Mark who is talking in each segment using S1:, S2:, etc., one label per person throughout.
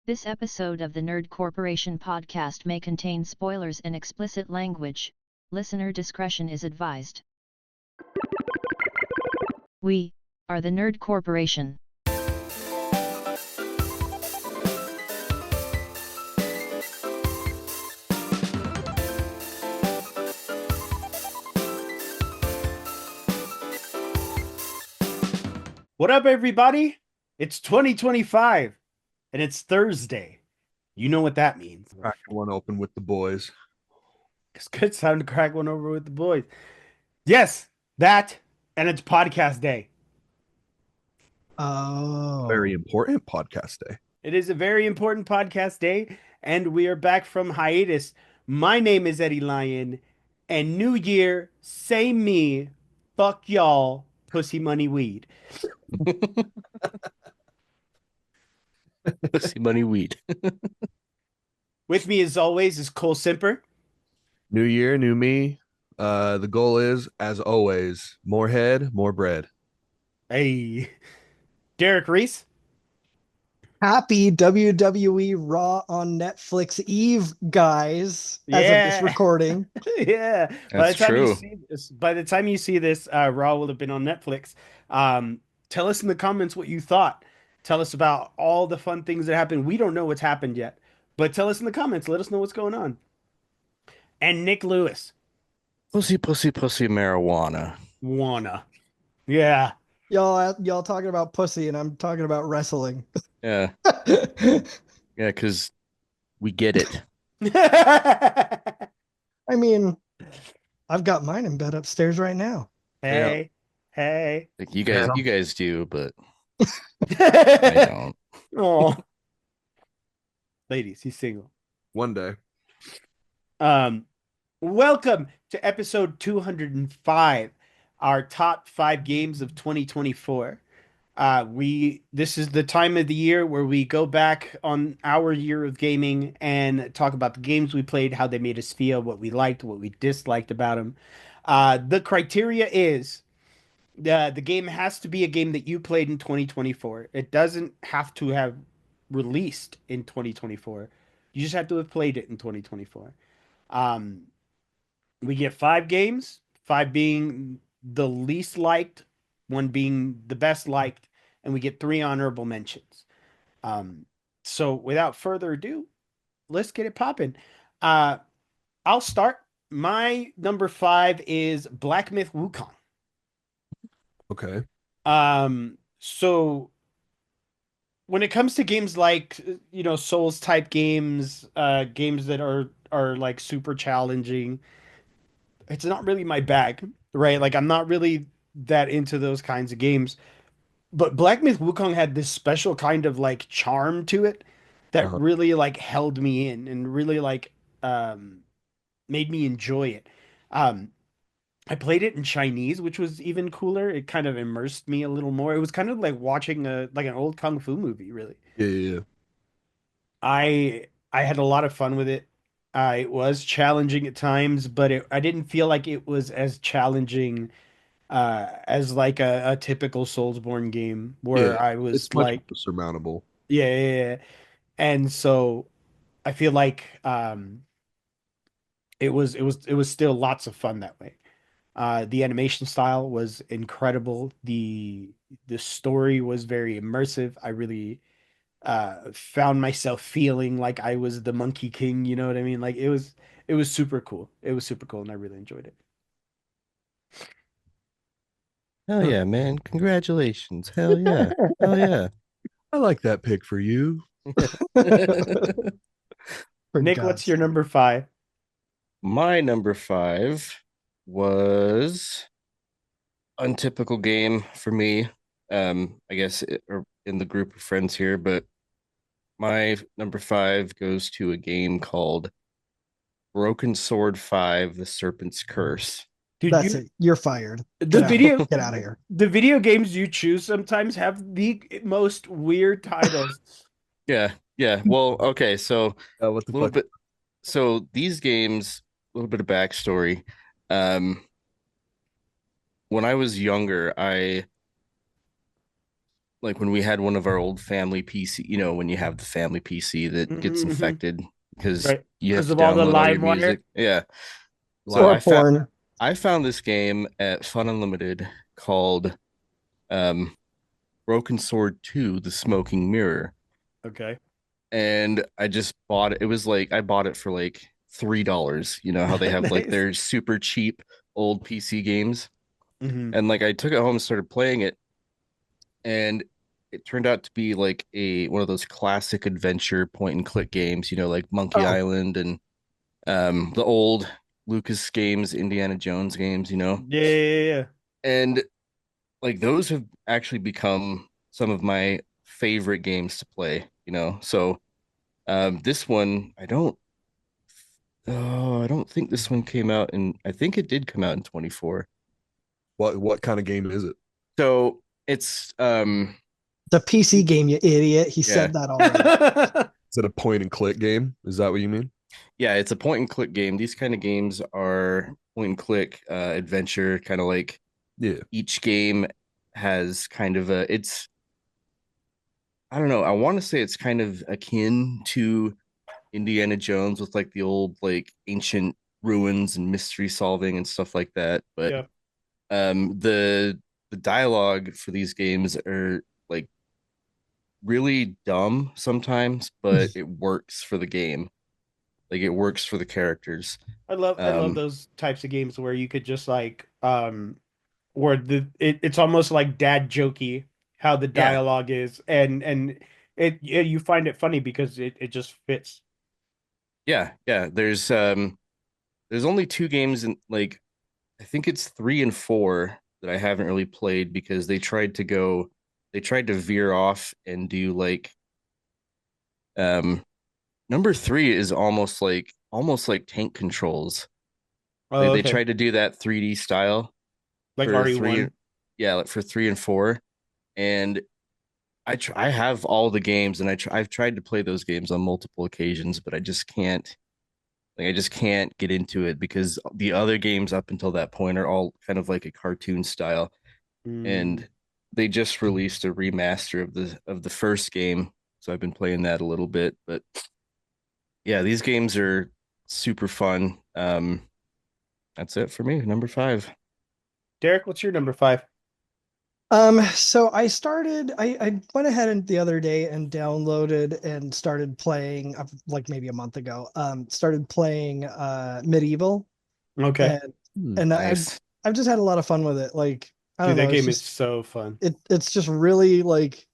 S1: This episode of the Nerd Corporation podcast may contain spoilers and explicit language. Listener discretion is advised. We are the Nerd Corporation.
S2: What up, everybody? It's 2025, and it's Thursday. You know what that means.
S3: Crack one open with the boys.
S2: It's good time to crack one over with the boys. Yes, that, and it's podcast day.
S4: Oh,
S3: Very important podcast day.
S2: It is a very important podcast day, and we are back from hiatus. My name is Eddie Lyon, and New Year, same me, fuck y'all, pussy money weed.
S5: Pussy money weed.
S2: With me, as always, is Cole Simper.
S3: New year, new me. The goal is, as always, more head, more bread.
S2: Hey, Derek Reese.
S4: happy WWE Raw on Netflix Eve, guys, as of this recording.
S2: Yeah,
S5: That's true.
S2: By the time you see this, Raw will have been on Netflix. Tell us in the comments what you thought. Tell us about all the fun things that happened. We don't know what's happened yet, but tell us in the comments. Let us know what's going on. And Nick Lewis,
S5: Pussy marijuana.
S2: yeah.
S4: Y'all talking about pussy, and I'm talking about wrestling.
S5: Yeah. Yeah, because we get it.
S4: I mean, I've got mine in bed upstairs right now.
S2: Hey.
S5: Like you guys do, but I
S2: I
S5: don't.
S2: Oh, ladies, he's single.
S3: One day.
S2: Welcome to episode 205, our top 5 games of 2024. This is the time of the year where we go back on our year of gaming and talk about the games we played, how they made us feel, what we liked, what we disliked about them. The criteria is the game has to be a game that you played in 2024. It doesn't have to have released in 2024. You just have to have played it in 2024. We get 5 games, 5 being the least liked, 1 being the best liked, and we get 3 honorable mentions. So without further ado, let's get it popping. I'll start. My number 5 is Black Myth Wukong.
S3: Okay.
S2: So when it comes to games like, Souls type games, games that are like super challenging, it's not really my bag, right? Like I'm not really that into those kinds of games. But Black Myth Wukong had this special kind of like charm to it that
S3: Uh-huh.
S2: really like held me in and really like made me enjoy it. Um I played it in Chinese, which was even cooler. It kind of immersed me a little more. It was kind of like watching an old kung fu movie, really.
S3: Yeah.
S2: I had a lot of fun with it. It was challenging at times, but I didn't feel like it was as challenging as like a typical Soulsborne game where
S3: Yeah.
S2: I was
S3: It's much
S2: like,
S3: more surmountable.
S2: yeah. And so I feel like it was still lots of fun that way. The animation style was incredible. The story was very immersive. I really found myself feeling like I was the Monkey King, you know what I mean? Like it was super cool. It was super cool and I really enjoyed it.
S5: Hell yeah, man. Congratulations. Hell yeah. Hell yeah.
S3: I like that pick for you.
S4: For
S2: Nick,
S4: God's
S2: what's your
S4: sake.
S2: number 5?
S5: My number 5 was untypical game for me. I guess or in the group of friends here, but my number 5 goes to a game called Broken Sword 5: The Serpent's Curse.
S2: Dude,
S4: That's it. You're fired.
S2: the video
S4: Get out of here.
S2: the video games you choose sometimes have the most weird titles.
S5: Yeah. Well, okay, so
S3: What the
S5: a little
S3: fuck?
S5: bit. So these games, a little bit of backstory. Um, when I was younger, I like when we had one of our old family PC, when you have the family PC that gets
S2: Mm-hmm.
S5: infected because
S2: Right.
S5: you have
S2: Because
S5: to
S2: of all the
S5: download all your
S2: LimeWire.
S5: music. Yeah. So
S4: Or
S5: I found
S4: porn.
S5: I found this game at Fun Unlimited called um Broken Sword 2: The Smoking Mirror.
S2: Okay.
S5: And I just bought it. It was like I bought it for like $3. You know how they have like
S2: Nice.
S5: their super cheap old PC games.
S2: Hmm.
S5: And like I took it home and started playing it, and it turned out to be like a one of those classic adventure point and click games, like Monkey
S4: Oh,
S5: Island and the old Lucas games, Indiana Jones games.
S2: Yeah, yeah, yeah.
S5: And like those have actually become some of my favorite games to play. So this one I don't think this one came out in I think it did come out in 24.
S3: What kind of game is it?
S5: So it's
S4: the PC game, you idiot. He
S5: yeah.
S4: said that already.
S3: Is it a point and click game? Is that what you mean?
S5: Yeah, it's a point and click game. These kind of games are point and click adventure, kind of like
S3: Yeah.
S5: each game has kind of I don't know, I want to say it's kind of akin to Indiana Jones with like the old like ancient ruins and mystery solving and stuff like that. But
S2: Yeah.
S5: the dialogue for these games are like really dumb sometimes, but it works for the game. Like it works for the characters.
S2: I love
S5: Um,
S2: those types of games where you could just like where it's almost like dad jokey how the
S5: yeah,
S2: dialogue is and you find it funny because it just fits.
S5: yeah. There's only two games in like I think it's 3 and 4 that I haven't really played because they tried to veer off and do like um number 3 is almost like tank controls.
S2: Oh,
S5: They
S2: okay.
S5: tried to do that 3D style
S2: Like
S5: for three,
S2: RE1.
S5: yeah, like for 3 and 4. And I have all the games and I've tried to play those games on multiple occasions, but I just can't get into it because the other games up until that point are all kind of like a cartoon style.
S2: Mm.
S5: And they just released a remaster of the first game, so I've been playing that a little bit. But yeah, these games are super fun. That's it for me. Number 5.
S2: Derek, what's your number 5?
S4: So I went ahead and the other day and downloaded and started playing like maybe a month ago. Started playing Medieval,
S2: Okay.
S4: and
S3: Hmm.
S4: and
S5: Nice.
S4: I've just had a lot of fun with it. Like, I
S2: Dude,
S4: don't
S2: that
S4: know, it's
S2: game is
S4: just
S2: so fun.
S4: it's just really like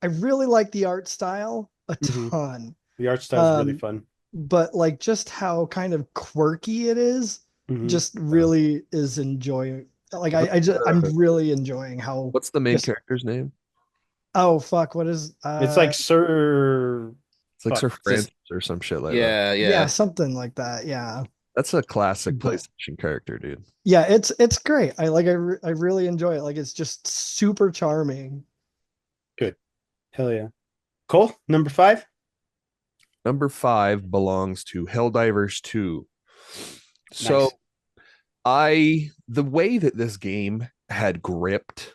S4: I really like the art style a
S2: Hmm.
S4: ton.
S2: The art style is really
S4: Um,
S2: fun.
S4: but like just how kind of quirky it is,
S2: Hmm.
S4: just really is enjoying. Like
S3: What's
S4: I'm
S3: the,
S4: really enjoying how
S3: what's the main
S4: just
S3: character's name?
S4: oh fuck, what is
S2: It's like Sir
S3: It's like Sir
S2: fuck.
S5: Just
S3: Francis or some shit like that.
S5: yeah,
S4: yeah,
S5: yeah.
S4: something like that. Yeah.
S3: That's a classic
S4: But
S3: PlayStation character, dude.
S4: yeah, it's great. I really enjoy it. Like it's just super charming.
S2: Good. Hell yeah. Cole, number 5?
S3: Number 5 belongs to Helldivers 2. So
S2: Nice.
S3: the way that this game had gripped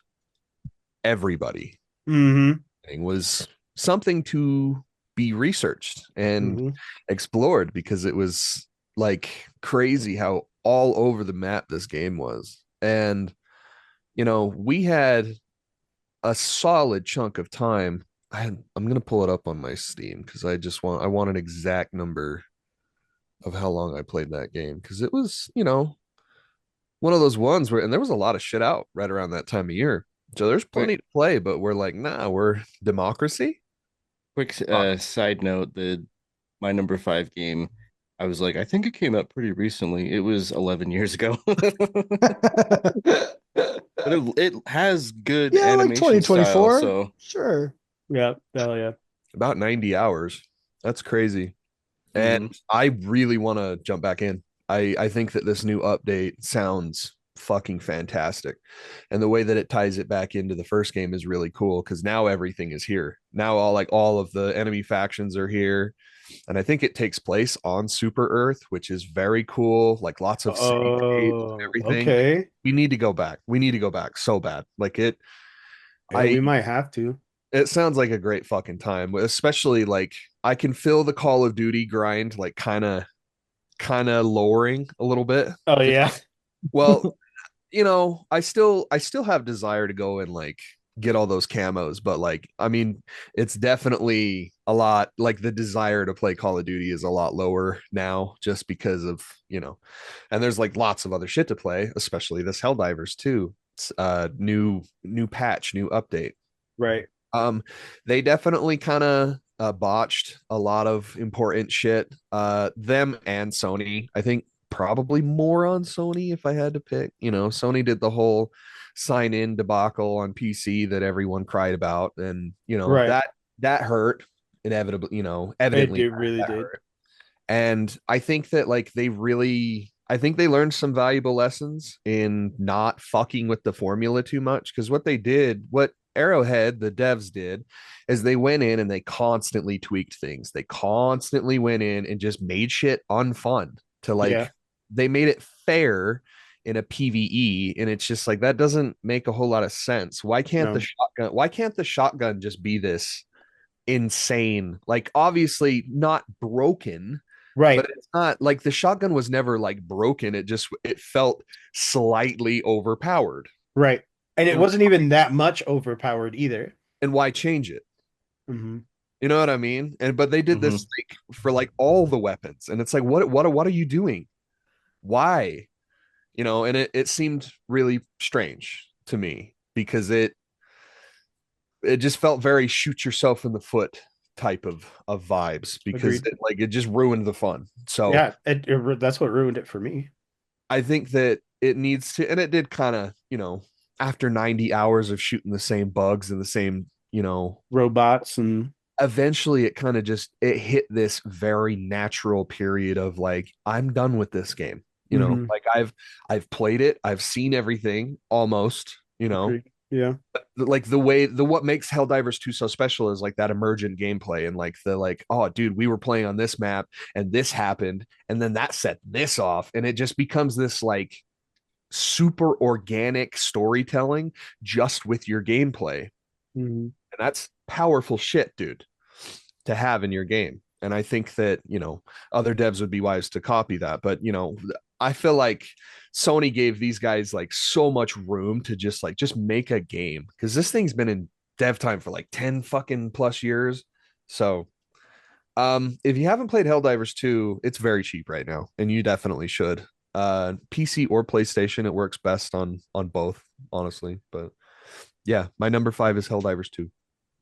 S3: everybody
S2: Hmm.
S3: was something to be researched and
S2: Hmm.
S3: explored because it was like crazy how all over the map this game was. And, we had a solid chunk of time. I'm going to pull it up on my Steam because I want an exact number of how long I played that game because it was, one of those ones where, and there was a lot of shit out right around that time of year. So there's
S5: Quick,
S3: plenty to play, but we're like, nah, we're democracy.
S5: quick
S3: Uh,
S5: side note: the my number 5 game. I was like, I think it came out pretty recently. It was 11 years ago, but it has good
S4: Yeah, like
S5: animation style.
S4: 2024.
S5: So
S4: Sure.
S2: Yeah. Hell yeah.
S3: about 90 hours. That's crazy. And
S5: mhm.
S3: I really want to jump back in. I think that this new update sounds fucking fantastic. And the way that it ties it back into the first game is really cool because now everything is here. Now all of the enemy factions are here. And I think it takes place on Super Earth, which is very cool. Like lots of save states and
S2: Oh,
S3: everything.
S2: okay.
S3: We need to go back. We need to go back so bad. Like
S2: Yeah, we
S3: I
S2: might have to.
S3: it sounds like a great fucking time, especially like I can feel the Call of Duty grind like kind of lowering a little bit.
S2: Oh yeah.
S3: Well, I still have desire to go and like get all those camos, but like I mean, it's definitely a lot like the desire to play Call of Duty is a lot lower now just because of, and there's like lots of other shit to play, especially this Helldivers too. It's new patch, new update.
S2: Right.
S3: They definitely kind of botched a lot of important shit. Them and Sony, I think probably more on Sony if I had to pick. Sony did the whole sign in debacle on PC that everyone cried about, and
S2: Right.
S3: that hurt inevitably.
S2: It
S3: Evidently
S2: did really
S3: that
S2: did.
S3: hurt. And I think that like I think they learned some valuable lessons in not fucking with the formula too much. Because what Arrowhead, the devs did, is they went in and they constantly tweaked things. They constantly went in and just made shit unfun to
S2: Yeah.
S3: like, they made it fair in a PvE. And it's just like, that doesn't make a whole lot of sense.
S2: No.
S3: Why can't the shotgun just be this insane, like obviously not broken,
S2: Right.
S3: but it's not like the shotgun was never like broken. It felt slightly overpowered.
S2: Right. And it
S3: And
S2: wasn't even that much overpowered either.
S3: why change it?
S2: Mm-hmm.
S3: You know what I mean? But they did
S5: Mm-hmm.
S3: this like for like all the weapons, and it's like what are you doing? Why? And it seemed really strange to me because it just felt very shoot yourself in the foot type of vibes because
S2: Agreed.
S3: it just ruined the fun. So
S2: Yeah, that's what ruined it for me.
S3: I think that it needs to, and it did kind of, after 90 hours of shooting the same bugs and the same,
S2: Robots and
S3: eventually it kind of just, it hit this very natural period of like, I'm done with this game.
S2: Mhm.
S3: Like I've played it, I've seen everything almost,
S2: Agreed. Yeah.
S3: like what makes Helldivers 2 so special is like that emergent gameplay and like oh dude, we were playing on this map and this happened and then that set this off and it just becomes this like super organic storytelling just with your gameplay.
S2: Mhm.
S3: And that's powerful shit, dude, to have in your game. And I think that, other devs would be wise to copy that. But, I feel like Sony gave these guys like so much room to just make a game because this thing's been in dev time for like 10 fucking plus years. So, if you haven't played Helldivers 2, it's very cheap right now and you definitely should. PC or PlayStation, it works best on both, honestly. But yeah, my number 5 is Helldivers 2.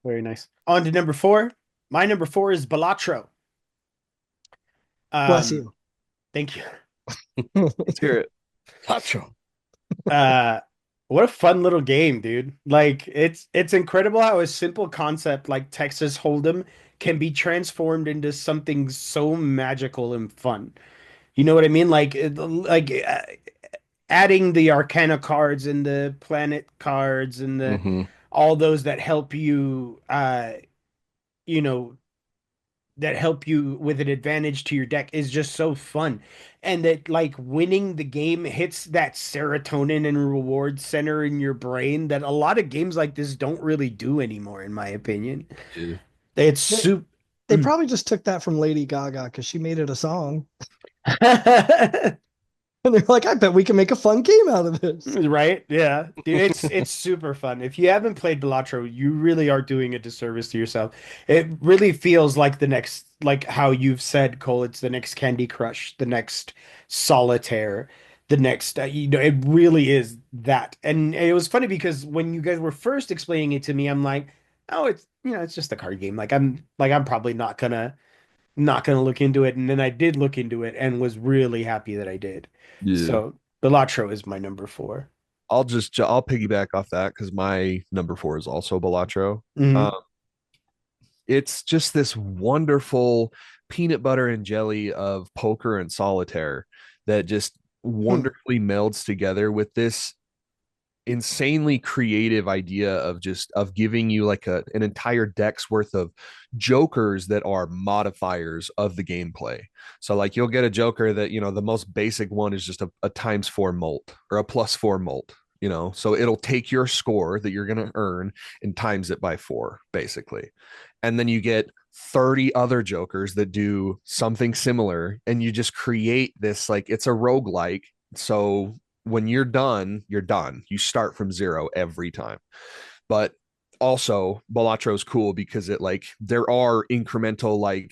S2: Very nice. On to number 4. My number 4 is Balatro.
S4: Bless you.
S2: Thank you.
S3: Let's hear it.
S5: Pacho.
S2: What a fun little game, dude. Like it's incredible how a simple concept like Texas Hold'em can be transformed into something so magical and fun. You know what I mean? Adding the Arcana cards and the planet cards and the
S5: Mm-hmm.
S2: all those that help you you know that help you with an advantage to your deck is just so fun. And that like winning the game hits that serotonin and reward center in your brain that a lot of games like this don't really do anymore, in my opinion.
S3: Yeah.
S2: It's
S4: They,
S2: super
S4: they probably just took that from Lady Gaga because she made it a song. And they're like, I bet we can make a fun game out of this.
S2: Right? Yeah. Dude, it's super fun. If you haven't played Balatro, you really are doing a disservice to yourself. It really feels like the next, like how you've said, Cole, it's the next Candy Crush, the next Solitaire, the next, it really is that. And it was funny because when you guys were first explaining it to me, I'm like, oh, it's just a card game. I'm probably not gonna look into it. And then I did look into it and was really happy that I did.
S3: Yeah.
S2: So Balatro is my number 4.
S3: I'll piggyback off that because my number 4 is also Balatro.
S2: Mhm.
S3: It's just this wonderful peanut butter and jelly of poker and solitaire that just wonderfully melds together with this insanely creative idea of giving you like an entire deck's worth of jokers that are modifiers of the gameplay. So like you'll get a joker that the most basic one is just a times 4 molt or a plus 4 molt, you know, so it'll take your score that you're going to earn and times it by 4, basically. And then you get 30 other jokers that do something similar, and you just create this, like, it's a roguelike. So when you're done, you're done. You start from 0 every time. But also Balatro is cool because it, like, there are incremental, like,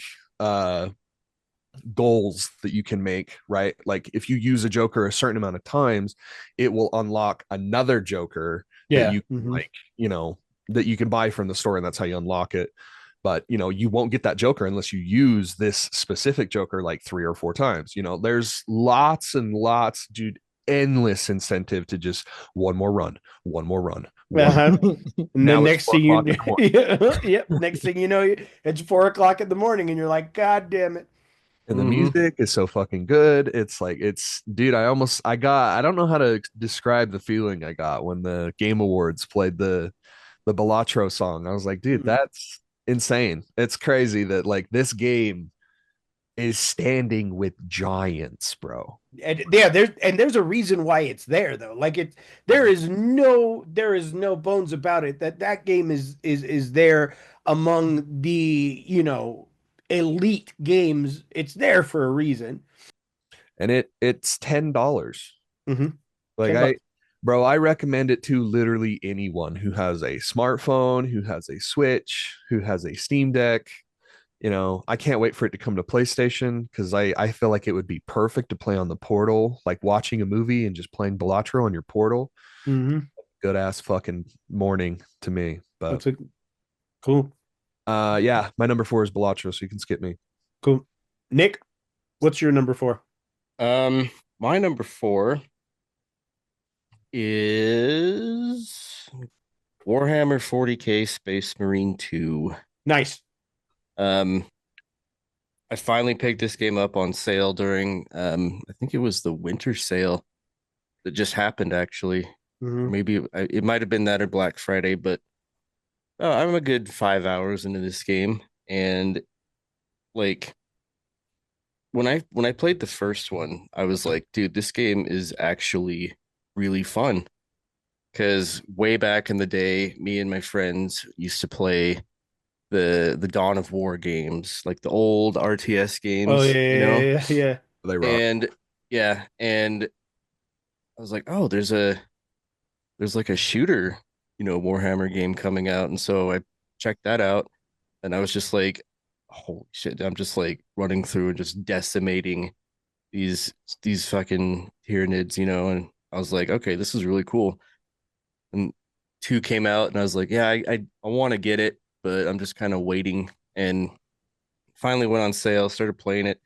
S3: goals that you can make, right? Like if you use a joker a certain amount of times, it will unlock another joker that you like, you know, that you can buy from the store, and that's how you unlock it. But you know, you won't get that joker unless you use this specific joker like 3 or 4 times. You know, there's lots and lots, dude, endless incentive to just one more run.
S2: And
S3: Now
S2: then
S3: it's
S2: next thing you next thing you know, it's 4 o'clock in the morning and you're like, God damn it.
S3: And the music is so fucking good. It's like, it's, dude, I don't know how to describe the feeling I got when the Game Awards played the Balatro song. I was like, dude, that's insane. It's crazy that like this game is standing with giants, bro.
S2: And yeah, there's a reason why it's there though. Like there is no bones about it that game is there among the, you know, elite games. It's there for a reason.
S3: And it's $10.
S2: Mm-hmm.
S3: Like I recommend it to literally anyone who has a smartphone, who has a Switch, who has a Steam Deck. You know, I can't wait for it to come to PlayStation because I feel like it would be perfect to play on the Portal, like watching a movie and just playing Balatro on your Portal. Good ass fucking morning to me. But
S2: that's cool.
S3: Yeah, my number 4 is Balatro, so you can skip me.
S2: Cool. Nick, what's your number 4?
S5: My number 4 is Warhammer 40K Space Marine 2.
S2: Nice.
S5: I finally picked this game up on sale during I think it was the winter sale that just happened actually. Maybe it might have been that or Black Friday, but I'm a good 5 hours into this game, and like when I played the first one, I was like, dude, this game is actually really fun. Because way back in the day, me and my friends used to play the Dawn of War games, like the old RTS games.
S2: Oh
S5: you know?
S2: yeah.
S3: They rock.
S5: And yeah, and I was like, oh, there's like a shooter, you know, Warhammer game coming out, and so I checked that out, and I was just like, holy shit, I'm just like running through and just decimating these fucking Tyranids, you know, and I was like, okay, this is really cool. And 2 came out, and I was like, yeah, I want to get it, but I'm just kind of waiting. And finally went on sale, started playing it,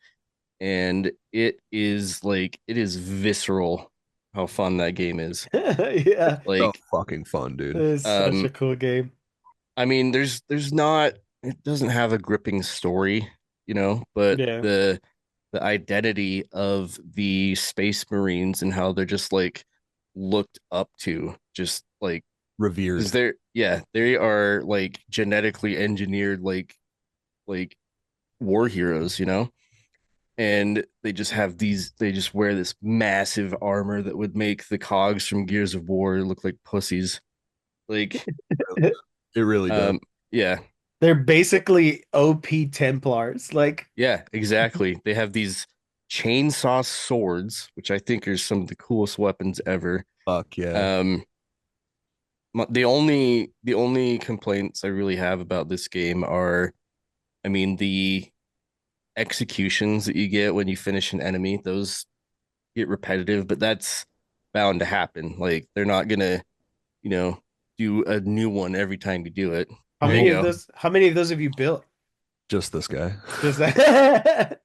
S5: and it is visceral how fun that game is.
S2: Yeah.
S5: Like,
S3: so fucking fun, dude.
S2: It's such a cool game.
S5: I mean, there's not, it doesn't have a gripping story, you know, but the identity of the Space Marines and how they're just like looked up to, just like
S3: revered.
S5: Is there? Yeah, they are like genetically engineered, like war heroes, you know. And they just have these. They just wear this massive armor that would make the cogs from Gears of War look like pussies. Like
S3: it really does.
S5: Yeah,
S2: they're basically OP Templars. Like,
S5: yeah, exactly. They have these chainsaw swords, which I think are some of the coolest weapons ever.
S3: Fuck yeah.
S5: The only complaints I really have about this game are, I mean, the executions that you get when you finish an enemy, those get repetitive, but that's bound to happen. Like they're not gonna, you know, do a new one every time you do it.
S2: How many of those have you built?
S3: Just this guy.
S2: Just that.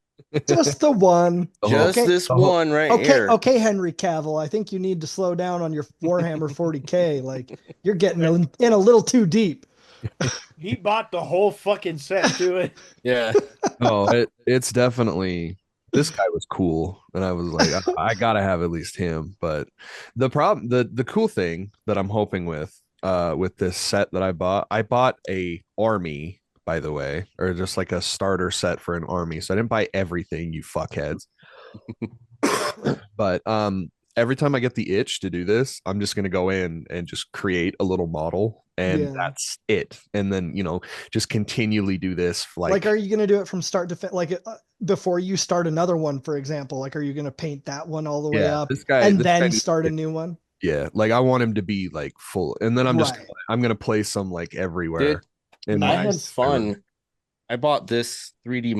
S4: Just the one.
S5: Just this one right here.
S4: Okay, Henry Cavill. I think you need to slow down on your Warhammer 40K. Like you're getting in a little too deep.
S2: He bought the whole fucking set to it.
S5: Yeah.
S3: Oh, it's definitely, this guy was cool, and I was like, I gotta have at least him. But the cool thing that I'm hoping with this set that I bought a army, by the way, or just like a starter set for an army. So I didn't buy everything, you fuckheads. But every time I get the itch to do this, I'm just going to go in and just create a little model, and
S4: Yeah.
S3: that's it. And then, just continually do this
S4: Like, are you going to do it from start to finish? Like, before you start another one, for example, like, are you going to paint that one all the way
S3: yeah,
S4: up
S3: this
S4: and
S3: guy
S4: then
S3: needs
S4: start
S3: to
S4: a new one?
S3: yeah, like I want him to be like full, and then
S4: Right.
S3: I'm gonna place some like everywhere
S5: Dude,
S3: in
S5: I
S3: my
S5: had
S4: Nice.
S5: fun. I bought this 3D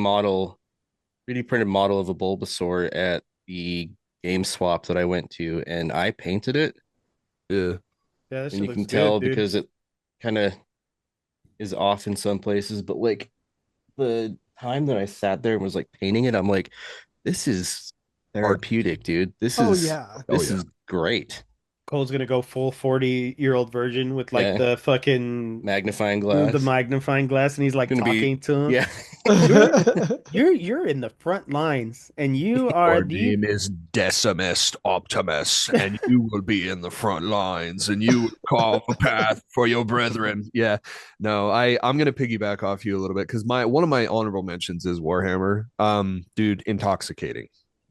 S5: printed model of a Bulbasaur at the game swap that I went to, and I painted it.
S3: Yeah,
S2: Yeah, that
S5: And
S2: shit
S5: you can
S2: looks good,
S5: tell
S2: dude.
S5: because it kind of is off in some places, but like the time that I sat there and was like painting it, I'm like, this is
S3: art.
S5: therapeutic, dude. This
S4: Oh,
S5: is
S4: yeah.
S3: Oh
S5: this
S3: yeah,
S5: is great.
S2: Cole's gonna go full 40-year-old version with like
S5: Yeah,
S2: the fucking
S5: magnifying
S2: the
S5: glass.
S2: magnifying glass, and he's like
S5: Gonna be
S2: talking to him.
S5: yeah.
S2: You're you're in the front lines, and you are
S3: your
S2: the
S3: name is Decimus Optimus, and you will be in the front lines, and you will carve a path for your brethren. Yeah, no, I'm gonna piggyback off you a little bit because my one of my honorable mentions is Warhammer. Dude, intoxicating.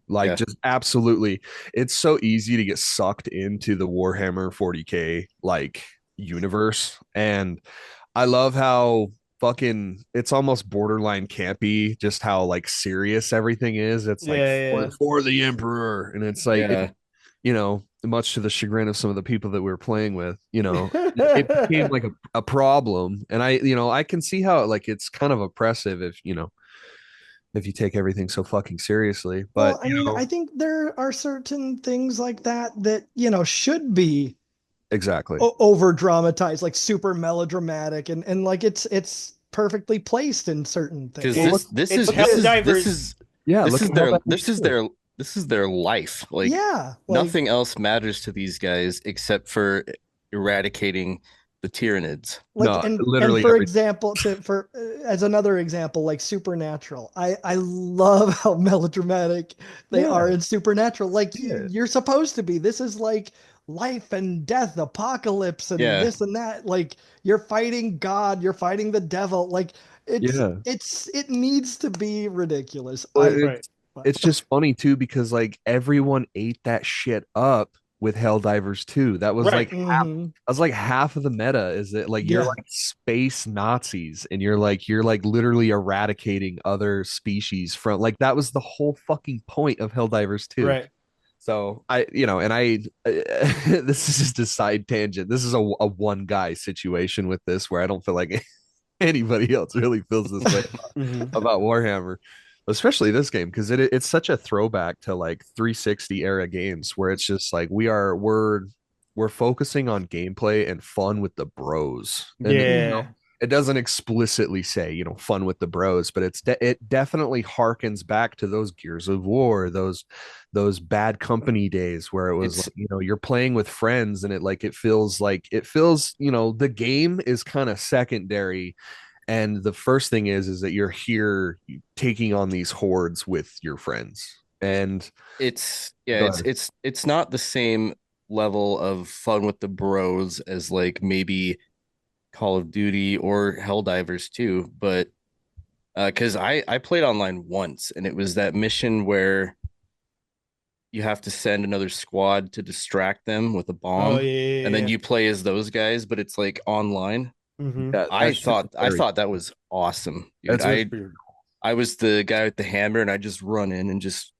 S3: Like
S5: Yeah.
S3: just absolutely, it's so easy to get sucked into the Warhammer 40K like universe, and I love how fucking it's almost borderline campy, just how like serious everything is. It's like
S2: yeah,
S3: for the Emperor, and it's like
S5: Yeah.
S3: much to the chagrin of some of the people that we were playing with, it became
S2: yeah.
S3: like a problem, and I can see how like it's kind of oppressive if you take everything so fucking seriously, but
S4: Well, I mean, I think there are certain things like that that, should be
S3: exactly,
S4: over dramatized, like super melodramatic, and like it's perfectly placed in certain
S5: Because
S3: well,
S4: things.
S2: It's
S5: this
S2: Helldivers.
S5: is
S3: yeah,
S5: this
S3: look
S5: is
S3: at how
S5: their
S3: that was
S5: this is
S3: too.
S5: their this is their life. Like
S4: Yeah, like
S5: nothing else matters to these guys except for eradicating the Tyranids.
S3: No,
S4: and
S3: literally
S4: for
S3: every
S4: example, for as another example, like Supernatural, I love how melodramatic they
S3: yeah,
S4: are in Supernatural. Like,
S3: yeah,
S4: you're supposed to be. This is like life and death, apocalypse, and
S5: Yeah.
S4: this and that. Like, you're fighting God, you're fighting the devil. Like,
S3: yeah.
S4: it needs to be ridiculous.
S3: Well,
S2: Right.
S3: it's just funny too because like everyone ate that shit up with Helldivers 2. That was like
S2: Right.
S4: Mhm.
S3: half of the meta is that like you're
S4: Yeah.
S3: like space Nazis and you're like literally eradicating other species from like that was the whole fucking point of Helldivers 2.
S2: Right.
S3: So this is just a side tangent. This is a one guy situation with this where I don't feel like anybody else really feels this way
S2: hmm
S3: about Warhammer, especially this game because it's such a throwback to like 360 era games where it's just like we're focusing on gameplay and fun with the bros, and
S2: Yeah.
S3: it doesn't explicitly say fun with the bros, but it definitely harkens back to those Gears of War, those Bad Company days where it was
S5: It's
S3: like you're playing with friends and it feels the game is kind of secondary, and the first thing is that you're here taking on these hordes with your friends. And
S5: it's yeah,
S3: go
S5: it's
S3: ahead.
S5: it's it's not the same level of fun with the bros as like maybe Call of Duty or Helldivers too, but because I played online once and it was that mission where you have to send another squad to distract them with a
S2: Oh
S5: bomb, and then
S2: yeah.
S5: you play as those guys, but it's like online.
S2: hmm
S3: Yeah,
S5: I
S3: that shit
S5: thought
S3: is
S5: I
S3: very
S5: thought that was awesome, dude.
S3: that's
S2: It was pretty.
S5: I was the guy with the hammer, and I just run in and just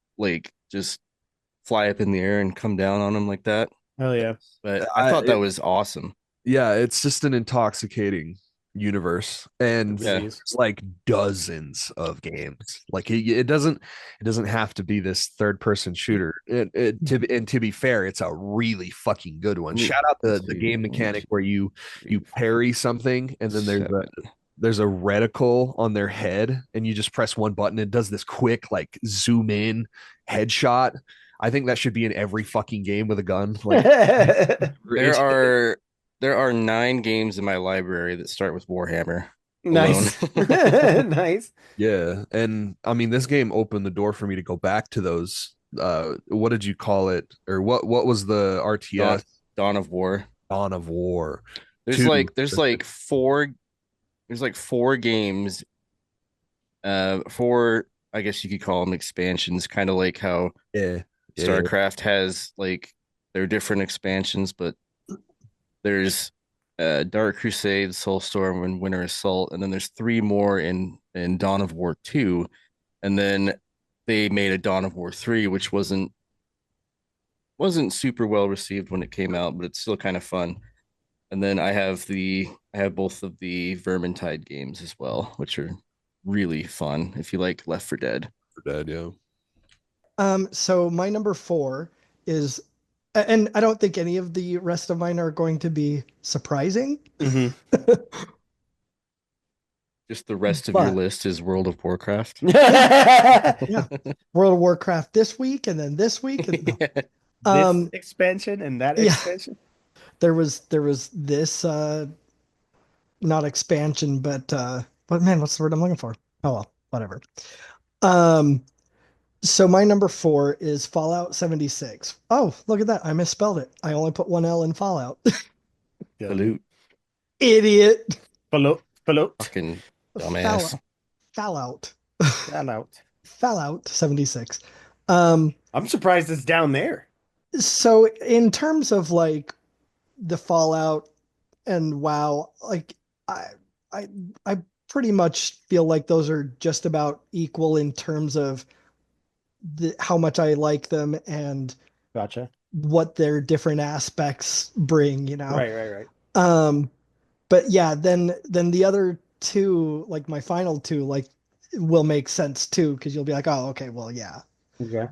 S5: fly up in the air and come down on them like that.
S2: Hell yeah.
S5: But I
S3: I
S5: thought that
S3: it,
S5: was awesome.
S3: yeah, it's just an intoxicating universe,
S2: It
S3: and
S5: Yeah,
S2: really is.
S3: there's like dozens of games. Like it doesn't have to be this third person shooter. To be fair, it's a really fucking good one.
S5: let me
S3: Shout out
S5: let's
S3: the
S5: see.
S3: game
S5: One,
S3: mechanic
S5: two,
S3: where you
S5: three,
S3: parry something and then there's a
S5: seven.
S3: there's a reticle on their head and you just press one button. It does this quick like zoom in headshot. I think that should be in every fucking game with a gun. Like
S5: There
S3: it's
S5: are there are 9 games in my library that start with Warhammer alone.
S2: Nice. Nice.
S3: yeah, and I mean this game opened the door for me to go back to those. What did you call it, or what was the
S5: Dawn,
S3: RTS
S5: Dawn of War.
S3: Dawn of War
S5: There's
S3: two?
S5: like there's like four there's like 4 games, four, I guess you could call them expansions, kind of like how
S3: Yeah, Yeah.
S5: StarCraft has like there are different expansions, but there's Dark Crusade, Soulstorm, and Winter Assault, and then there's three more in Dawn of War 2, and then they made a Dawn of War 3, which wasn't super well received when it came out, but it's still kind of fun. And then I have both of the Vermintide games as well, which are really fun if you like Left 4 Dead.
S3: For Dead, yeah.
S4: So my number 4 is, and I don't think any of the rest of mine are going to be surprising.
S2: Mhm.
S5: Just the rest of your
S4: But
S5: list is World of Warcraft.
S4: yeah, World of Warcraft this week, and then this week, and no.
S2: This expansion and that
S4: yeah.
S2: expansion.
S4: there was this not expansion, but man, what's the word I'm looking for? Oh well, whatever. Um, so my number 4 is Fallout 76. Oh, look at that. I misspelled it. I only put one L in Fallout.
S5: Salute.
S4: Idiot.
S2: Fallout.
S5: Fucking
S4: Fallout.
S5: dumbass.
S4: Fallout.
S2: Fallout.
S4: Fallout 76. Um,
S2: I'm surprised it's down there.
S4: so in terms of like the Fallout and WoW, like I I I pretty much feel like those are just about equal in terms of how much I like them and
S2: Gotcha.
S4: what their different aspects bring, you know.
S2: Right.
S4: Um, but yeah, then the other two, like my final two, like will make sense too, because you'll be like, oh, okay, well, yeah.
S2: Okay.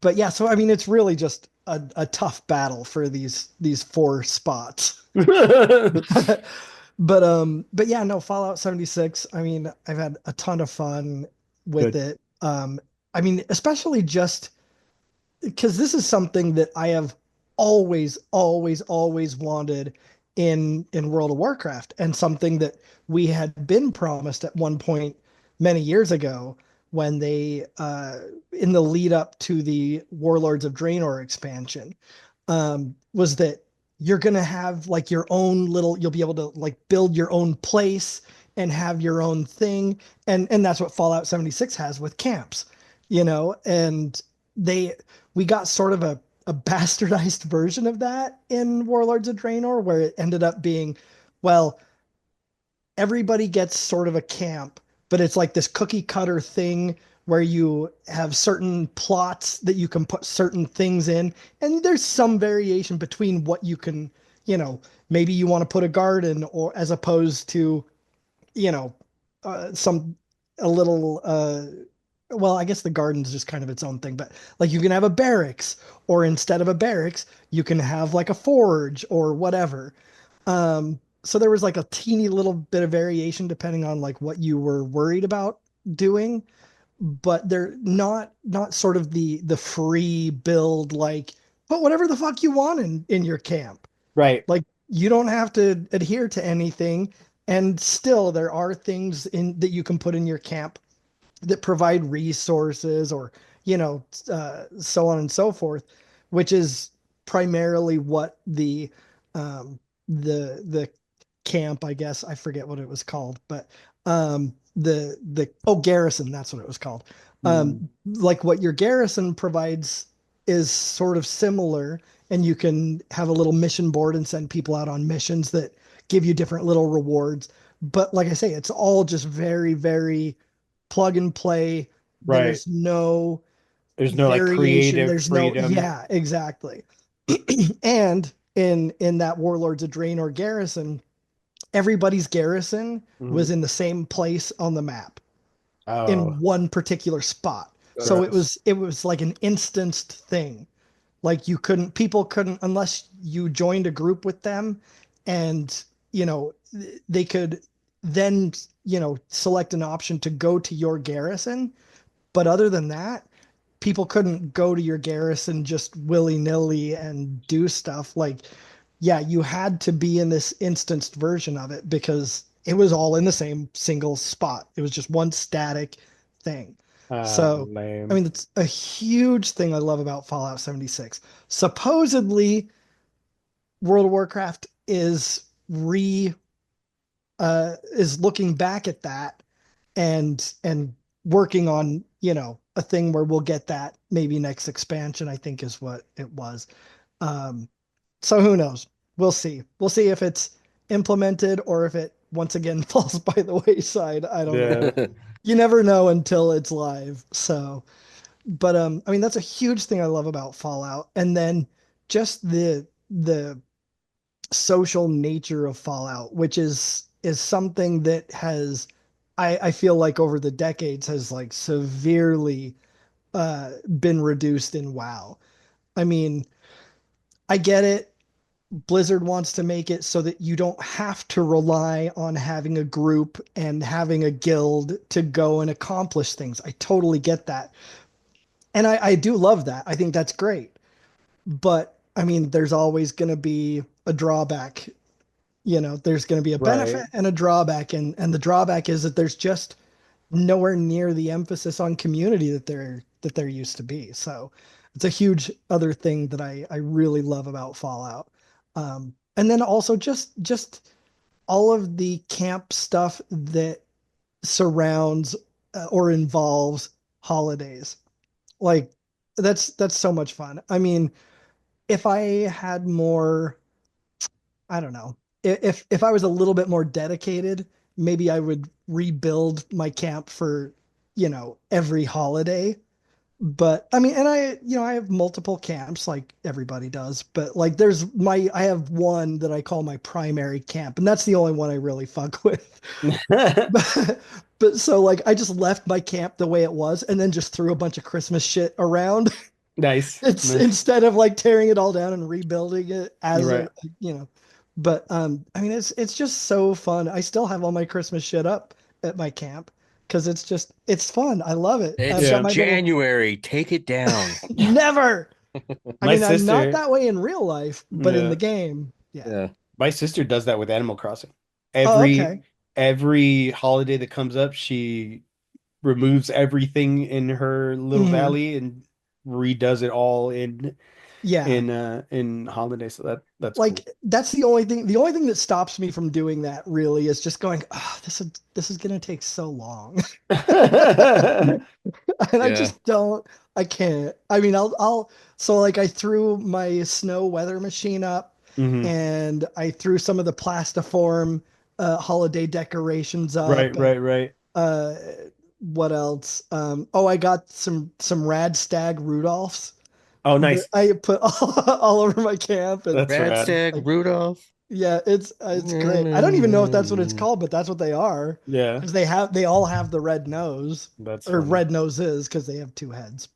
S4: But yeah, so I mean, it's really just a tough battle for these 4 spots. But yeah, no, Fallout 76. I mean, I've had a ton of fun with
S2: Good.
S4: it. I mean, especially just because this is something that I have always wanted in World of Warcraft, and something that we had been promised at one point many years ago when they in the lead up to the Warlords of Draenor expansion, was that you're gonna have like your own little, you'll be able to like build your own place and have your own thing, and that's what Fallout 76 has with camps, you know. And they we got sort of a bastardized version of that in Warlords of Draenor, where it ended up being, well, everybody gets sort of a camp, but it's like this cookie cutter thing where you have certain plots that you can put certain things in, and there's some variation between what you can, you know, maybe you want to put a garden, or as opposed to, you know, some a little well, I guess the garden's just kind of its own thing, but like you can have a barracks, or instead of a barracks, you can have like a forge or whatever. So there was like a teeny little bit of variation depending on like what you were worried about doing, but they're not sort of the free build, like put whatever the fuck you want in your camp.
S2: Right.
S4: Like you don't have to adhere to anything, and still there are things in that you can put in your camp that provide resources, or you know, so on and so forth, which is primarily what um the camp, I guess I forget what it was called, but the oh, garrison, that's what it was called. Like what your garrison provides is sort of similar, and you can have a little mission board and send people out on missions that give you different little rewards. But like I say, it's all just very plug and play.
S2: Right.
S4: There's no
S2: There's no like
S4: variation.
S2: creative
S4: There's no,
S2: freedom.
S4: yeah, exactly. And in that Warlords of Draenor garrison, everybody's garrison was in the same place on the map
S2: Oh.
S4: in one particular spot. So it was like an instanced thing. Like people couldn't, unless you joined a group with them, and you know, they could then, you know, select an option to go to your garrison. But other than that, people couldn't go to your garrison just willy-nilly and do stuff. Like, yeah, you had to be in this instanced version of it because it was all in the same single spot. It was just one static thing. So, I
S2: Lame.
S4: mean, it's a huge thing I love about Fallout 76. Supposedly, World of Warcraft is looking back at that and working on, you know, a thing where we'll get that maybe next expansion, I think is what it was. Um, so who knows? We'll see. We'll see if it's implemented or if it once again falls by the wayside. I don't know.
S2: Yeah.
S4: You never know until it's live. So, but I mean that's a huge thing I love about Fallout. And then just the social nature of Fallout, which is something that has I feel like over the decades has like severely been reduced in WoW. I mean, I get it. Blizzard wants to make it so that you don't have to rely on having a group and having a guild to go and accomplish things. I totally get that. And I do love that. I think that's great. But I mean, there's always going to be a drawback. There's going to be a benefit
S2: Right.
S4: and a drawback. And the drawback is that there's just nowhere near the emphasis on community that there used to be. So it's a huge other thing that I really love about Fallout. And then also just all of the camp stuff that surrounds or involves holidays. Like that's so much fun. I mean, if I had more, I don't know, if I was a little bit more dedicated, maybe I would rebuild my camp for, every holiday. But I mean, and I have multiple camps like everybody does, but like I have one that I call my primary camp, and that's the only one I really fuck with. But so like I just left my camp the way it was and then just threw a bunch of Christmas shit around.
S2: Nice.
S4: It's instead of like tearing it all down and rebuilding it as
S2: Right.
S4: you know. But I mean it's just so fun. I still have all my Christmas shit up at my camp because it's fun. I love it. I've
S5: It's
S4: got my little
S5: January. Take it down.
S4: never. I
S2: My
S4: mean, I'm not
S2: sister,
S4: that way in real life, but in
S2: yeah,
S4: the game, yeah.
S5: Yeah.
S2: my sister does that with Animal Crossing.
S4: Oh,
S2: Every
S4: okay.
S2: every holiday that comes up, she removes everything in her little
S4: Mhm.
S2: valley and redoes it all
S4: Yeah.
S2: in holiday. So that's cool.
S4: Like that's the only thing that stops me from doing that really is just going, oh, this is gonna take so long. And I
S5: Yeah.
S4: just don't, I can't. I mean, so like I threw my snow weather machine up
S2: Hmm.
S4: and I threw some of the plastiform holiday decorations
S2: Right,
S4: up and
S2: right, right.
S4: uh what else? Oh, I got some rad stag Rudolphs
S2: Oh,
S4: that
S2: nice.
S4: I put all over my camp and
S2: That's rad.
S5: Radstag,
S4: like
S5: Rudolph.
S4: yeah, it's great. I don't even know if that's what it's called, but that's what they are
S2: Yeah,
S4: because they all have the red nose
S2: that's
S4: or
S2: funny.
S4: red noses because they have two heads.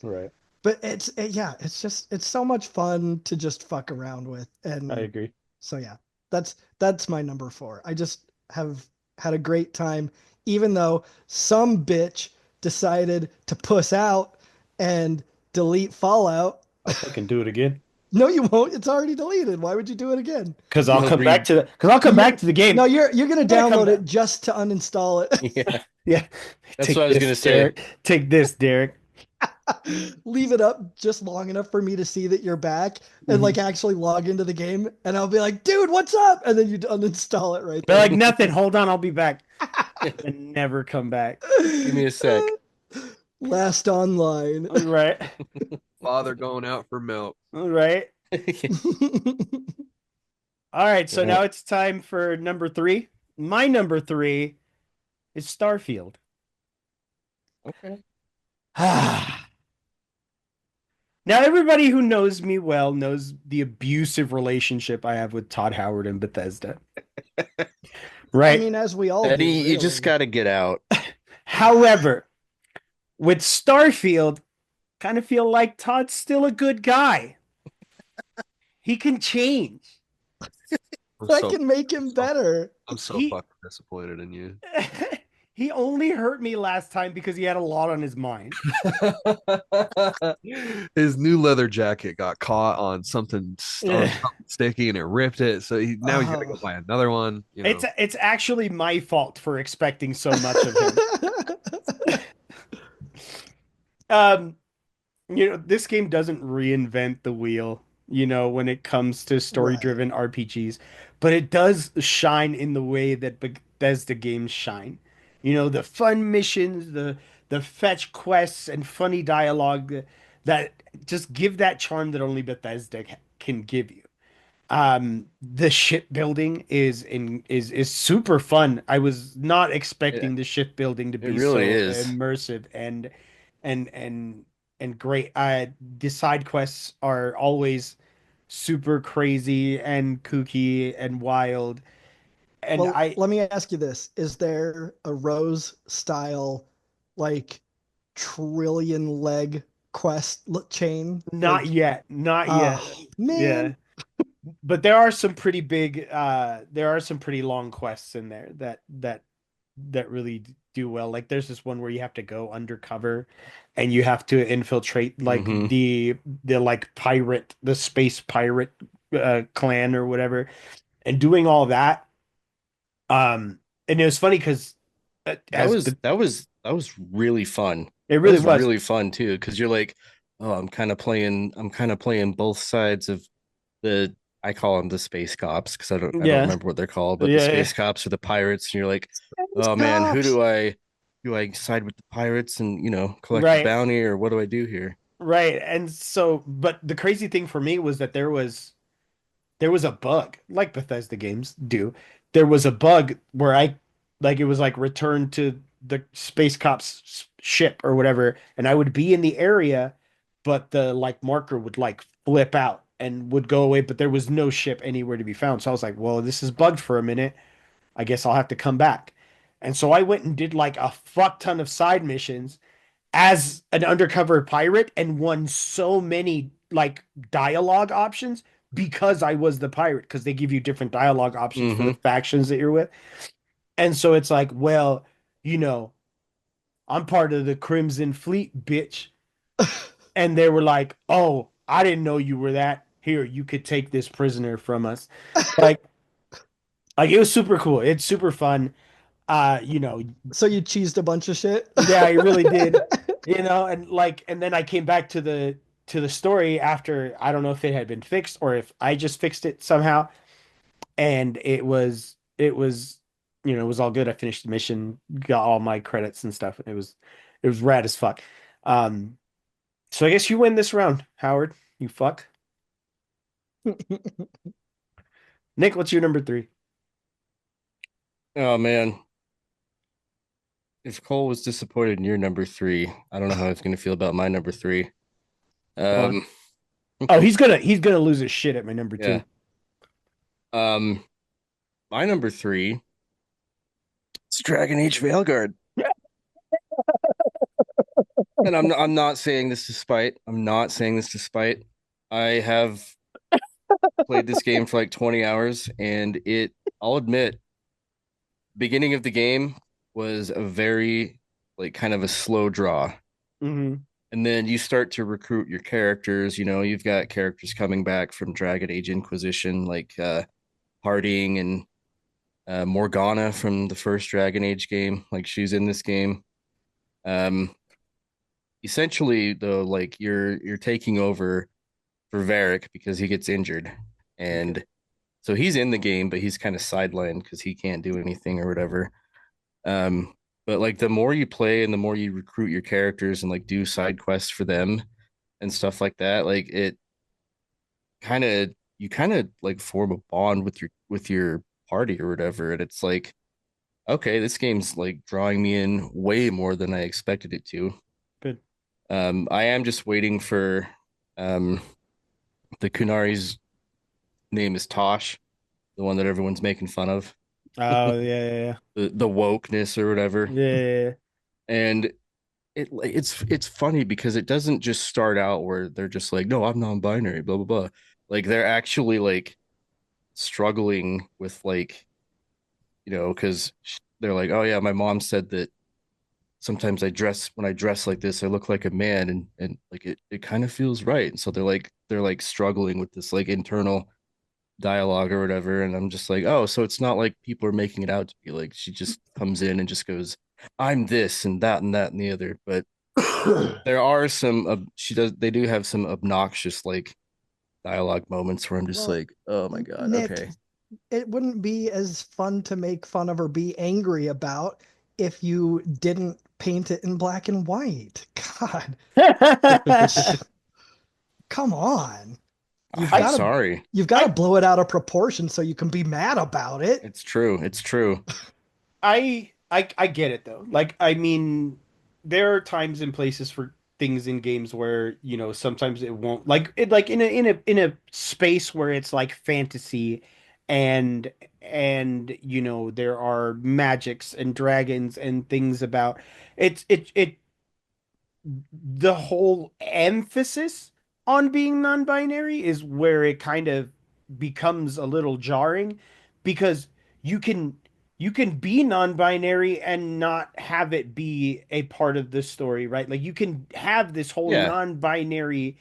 S2: Right.
S4: But yeah, it's so much fun to just fuck around with,
S2: I
S4: and
S2: agree.
S4: so yeah, that's my number four. I just have had a great time, even though some bitch decided to puss out and delete Fallout.
S2: I'll fucking do it again.
S4: No, you won't. It's already deleted. Why would you do it again?
S2: Because
S5: You'll read.
S2: I'll come
S4: You're
S2: back to the game.
S4: no, you're gonna
S2: I'm gonna come
S4: download
S2: back.
S4: it just to uninstall it.
S5: Yeah.
S2: Yeah.
S5: That's what
S2: Take
S5: I was gonna
S2: this,
S5: say.
S2: Derek. Take this, Derek.
S4: Leave it up just long enough for me to see that you're back and
S2: Hmm.
S4: like actually log into the game and I'll be like, dude, what's up? And then you uninstall it right
S2: They're
S4: there.
S2: like, nothing. Hold on, I'll be back. And never come back.
S5: Give me a sec.
S4: Last online.
S2: All right.
S3: Father going out for milk.
S2: All right. All right. So
S5: Yeah.
S2: now it's time for number three. My number three is Starfield.
S5: Okay.
S2: Now, everybody who knows me well knows the abusive relationship I have with Todd Howard and Bethesda.
S4: I
S2: Right.
S4: mean, as we all do,
S5: Eddie, you just
S4: really.
S5: got to get out.
S2: However, with Starfield, kind of feel like Todd's still a good guy. He can change.
S4: I can make him better.
S3: I'm so
S2: He-
S3: fucking disappointed in you.
S2: He only hurt me last time because he had a lot on his mind.
S3: His new leather jacket got caught on something, on something sticky and it ripped it. So now he's gotta go buy another one. You know.
S2: It's actually my fault for expecting so much of him. This game doesn't reinvent the wheel, when it comes to story-driven RPGs, but it does shine in the way that Bethesda games shine. The fun missions, the the fetch quests and funny dialogue that just give that charm that only Bethesda can give you. The shipbuilding is super fun. I was not
S5: It,
S2: expecting the shipbuilding to
S5: it
S2: be
S5: really
S2: so
S5: is.
S2: immersive and and and great. The side quests are always super crazy and kooky and wild. And
S4: Well,
S2: I
S4: let me ask you this. Is there a Rose style, like, trillion leg chain?
S2: Not
S4: Like,
S2: yet, not yet.
S4: oh,
S2: Yeah.
S4: man.
S2: But there are some pretty big there are some pretty long quests in there that really do well. Like there's this one where you have to go undercover and you have to infiltrate like
S5: Hmm.
S2: the like pirate, the space pirate clan or whatever, and doing all that. And it was funny because
S5: That
S2: as
S5: was that was really fun.
S2: it
S5: That
S2: really
S5: was
S2: was.
S5: really fun too, because you're like, oh, I'm kind of playing both sides of the I call them the space cops because I don't
S2: Yeah.
S5: remember what they're called, but the
S2: Yeah. Yeah.
S5: space cops or the pirates, and you're like,
S4: Space
S5: oh man, who
S4: cops.
S5: do I side with the pirates and collect the
S2: Right.
S5: bounty, or what do I do here?
S2: Right. And so, but the crazy thing for me was that there was a bug, like Bethesda games do. There was a bug where I like it was like return to the Space Cops ship or whatever, and I would be in the area, but the like marker would like flip out and would go away, but there was no ship anywhere to be found. So I was like, well, this is bugged for a minute. I guess I'll have to come back. And so I went and did like a fuck ton of side missions as an undercover pirate and won so many like dialogue options because I was the pirate because they give you different dialogue options for the
S5: Hmm.
S2: factions that you're with. And so it's like, well, you know, I'm part of the Crimson Fleet, bitch. And they were like, "Oh, I didn't know you were that. Here, you could take this prisoner from us." Like like it was super cool. It's super fun. You know,
S4: So you cheesed a bunch of shit.
S2: yeah, I really did. You know, and like and then I came back to the story after I don't know if it had been fixed or if I just fixed it somehow. And it was you know, it was all good. I finished the mission, got all my credits and stuff. It was rad as fuck. Um so I guess you win this round, Howard. You fuck. Nick, what's your number three?
S5: Oh man, if Cole was disappointed in your number three, I don't know how he's going to feel about my number three.
S2: Go on.
S5: Um,
S2: Oh, he's gonna lose his shit at my number
S5: yeah.
S2: two.
S5: Um, my number three is Dragon Age Veilguard. And I'm not saying this to spite. I'm not saying this to spite. I have played this game for like 20 hours, and I'll admit, beginning of the game was a very like kind of a slow draw.
S2: Mm-hmm.
S5: And then you start to recruit your characters. You've got characters coming back from Dragon Age Inquisition, like Harding and Morgana from the first Dragon Age game. Like she's in this game. Um, Essentially, though, like you're taking over for Varric because he gets injured,
S2: Okay.
S5: and so he's in the game, but he's kind of sidelined because he can't do anything or whatever. Um, but like the more you play and the more you recruit your characters and like do side quests for them and stuff like that, like it kind of you kind of like form a bond with your party or whatever, and it's like, okay, this game's like drawing me in way more than I expected it to.
S2: Good.
S5: I am just waiting for um the Kunari's name is Tosh, the one that everyone's making fun of,
S2: Oh yeah, yeah,
S5: the wokeness or whatever.
S2: yeah. Yeah,
S5: And it's funny because it doesn't just start out where they're just like, no, I'm non-binary, blah blah blah. Like they're actually like struggling with like, because they're like, oh yeah, my mom said that sometimes when I dress like this, I look like a man, and like it kind of feels right. And so they're like struggling with this like internal dialogue or whatever. And I'm just like, oh, so it's not like people are making it out to be like she just comes in and just goes, I'm this and that and that and the other. But
S2: yeah.
S5: there are some they do have some obnoxious like dialogue moments where I'm just
S4: Well,
S5: like, oh my God,
S4: Nick,
S5: okay.
S4: it wouldn't be as fun to make fun of or be angry about if you didn't paint it in black and white. God, come on.
S5: I'm sorry.
S4: You've got to
S2: I
S4: blow it out of proportion so you can be mad about it.
S5: It's true. It's true.
S2: I get it though. Like I mean, there are times and places for things in games where, you know, sometimes it won't like in a space where it's like fantasy and you know there are magics and dragons and things about it the whole emphasis on being non-binary is where it kind of becomes a little jarring because you can you can be non-binary and not have it be a part of the story, right? Like you can have this whole
S5: Yeah.
S2: non-binary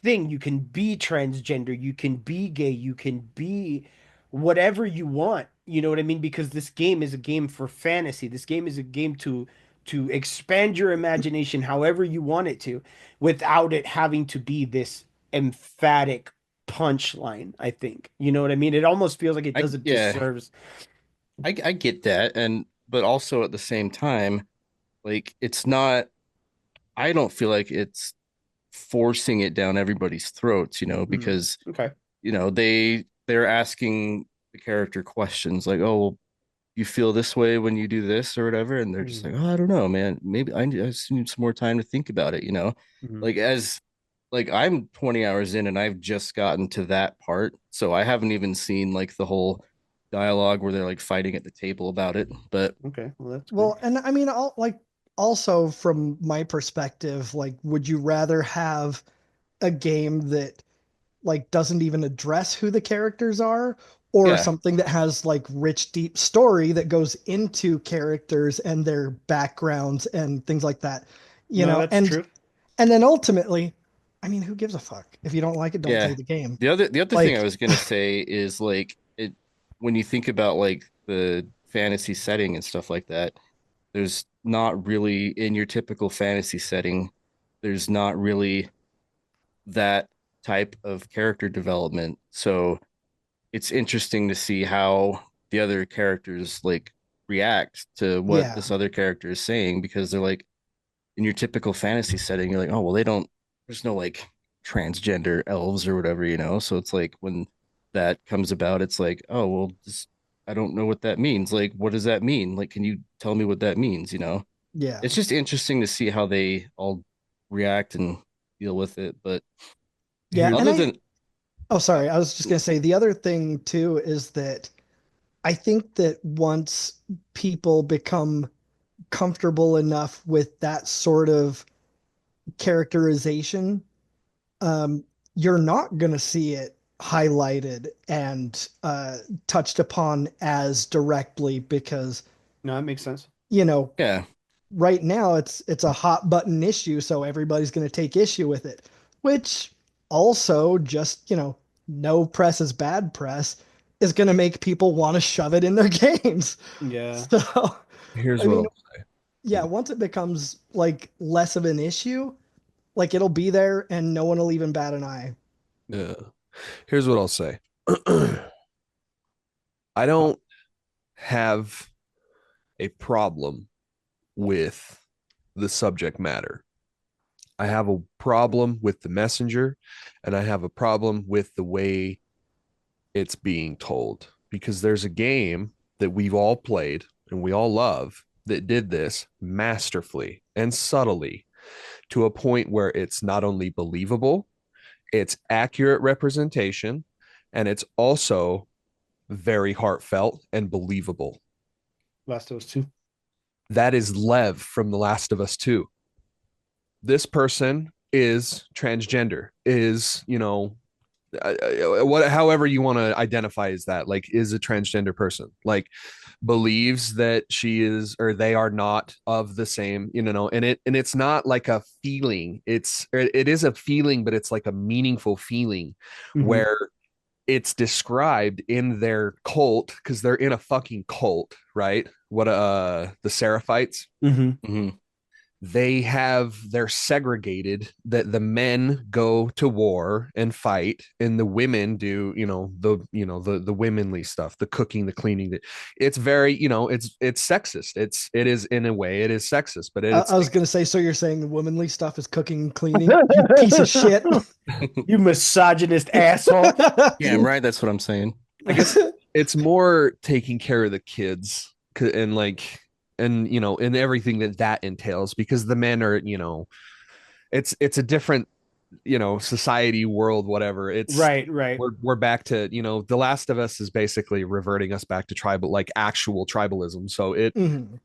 S2: thing. You can be transgender, you can be gay, you can be whatever you want. You know what I mean? Because this game is a game for fantasy. This game is a game to expand your imagination however you want it to, without it having to be this emphatic punchline, I think. You know what I mean? It almost feels like it
S5: I
S2: does it
S5: yeah,
S2: disservice.
S5: I get that. And but also at the same time, like it's not I don't feel like it's forcing it down everybody's throats,
S2: Hmm.
S5: because
S2: Okay.
S5: they're asking the character questions like, "Oh, well, you feel this way when you do this or whatever," and they're just
S2: Hmm.
S5: like, "Oh, I don't know, man. Maybe I just need some more time to think about it."
S2: Hmm.
S5: Like I'm 20 hours in and I've just gotten to that part, so I haven't even seen like the whole dialogue where they're like fighting at the table about it. But
S2: Okay. Well, that's good.
S4: Well, and I mean, also from my perspective, like, would you rather have a game that like doesn't even address who the characters are, or
S5: yeah,
S4: something that has like rich, deep story that goes into characters and their backgrounds and things like that, you
S2: No,
S4: know?
S2: that's true.
S4: And then ultimately, I mean, who gives a fuck? If you don't like it, don't play
S5: yeah.
S4: the game.
S5: The other thing I
S4: Like,
S5: was gonna say is like it when you think about like the fantasy setting and stuff like that, there's not really in your typical fantasy setting, there's not really that type of character development. So it's interesting to see how the other characters like react to what
S4: yeah,
S5: this other character is saying, because they're like in your typical fantasy setting, you're like, oh well, they don't. There's no like transgender elves or whatever. So it's like when that comes about, it's like, oh well, I don't know what that means. Like, what does that mean? Like, can you tell me what that means?
S4: yeah,
S5: It's just interesting to see how they all react and deal with it. But
S4: yeah. And
S5: other than,
S4: oh,
S5: uh,
S4: sorry, I was just gonna say the other thing too is that I think that once people become comfortable enough with that sort of characterization, um, you're not going to see it highlighted and touched upon as directly because,
S2: No, that makes sense.
S4: you know,
S5: yeah,
S4: right now it's a hot button issue, so everybody's going to take issue with it, which also just, no press is bad press is going to make people want to shove it in their games.
S2: Yeah.
S4: So,
S3: Here's
S4: I
S3: what
S4: mean,
S3: I'll
S4: yeah, once it becomes like less of an issue, like it'll be there and no one will even bat an eye.
S3: yeah. Here's what I'll say. I don't have a problem with the subject matter. I have a problem with the messenger, and I have a problem with the way it's being told, because there's a game that we've all played and we all love that did this masterfully and subtly to a point where it's not only believable, it's accurate representation, and it's also very heartfelt and believable.
S2: Last of Us 2.
S3: That is Lev from The Last of Us 2. This person is transgender, is, what, however you want to identify as that, like, is a transgender person, like, believes that she is or they are not of the same, and it's not like a feeling, it is a feeling, but it's like a meaningful feeling
S2: Hmm.
S3: where it's described in their cult, because they're in a fucking cult, right? What the Seraphites.
S2: Hmm.
S5: mhm.
S3: they're segregated, that the men go to war and fight and the women do, the womanly stuff, the cooking, the cleaning. It's very, it's sexist. It is, in a way, it is sexist, but
S4: I
S3: it's
S4: was gonna say, so you're saying the womanly stuff is cooking and cleaning? You piece of shit.
S2: You misogynist asshole.
S5: Damn right, that's what I'm saying.
S3: I guess it's more taking care of the kids and and everything that entails, because the men are, it's a different, society, world, whatever.
S2: Right.
S3: We're back to, The Last of Us is basically reverting us back to tribal, like actual tribalism. So
S4: Mhm.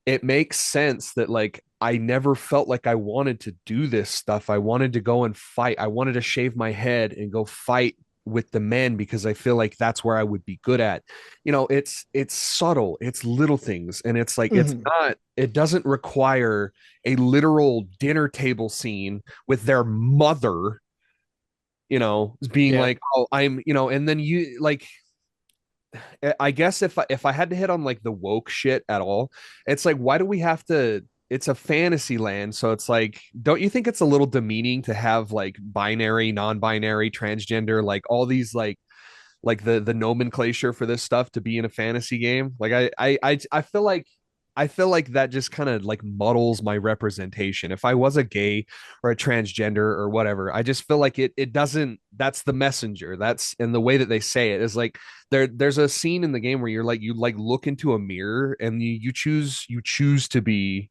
S3: it makes sense that, like, I never felt like I wanted to do this stuff. I wanted to go and fight. I wanted to shave my head and go fight with the men because I feel like that's where I would be good at. It's subtle, it's little things, and it's like
S4: Mhm.
S3: it doesn't require a literal dinner table scene with their mother, being
S2: Yeah.
S3: like, oh, and then you like, I guess if I had to hit on like the woke shit at all, it's like, why do we have to? It's a fantasy land, so it's like, don't you think it's a little demeaning to have like binary, non-binary, transgender, like all these like the nomenclature for this stuff to be in a fantasy game? Like I feel like that just kind of like muddles my representation. If I was a gay or a transgender or whatever, I just feel like it doesn't. That's the messenger. That's, and the way that they say it is like, there's a scene in the game where you look into a mirror and you choose to be,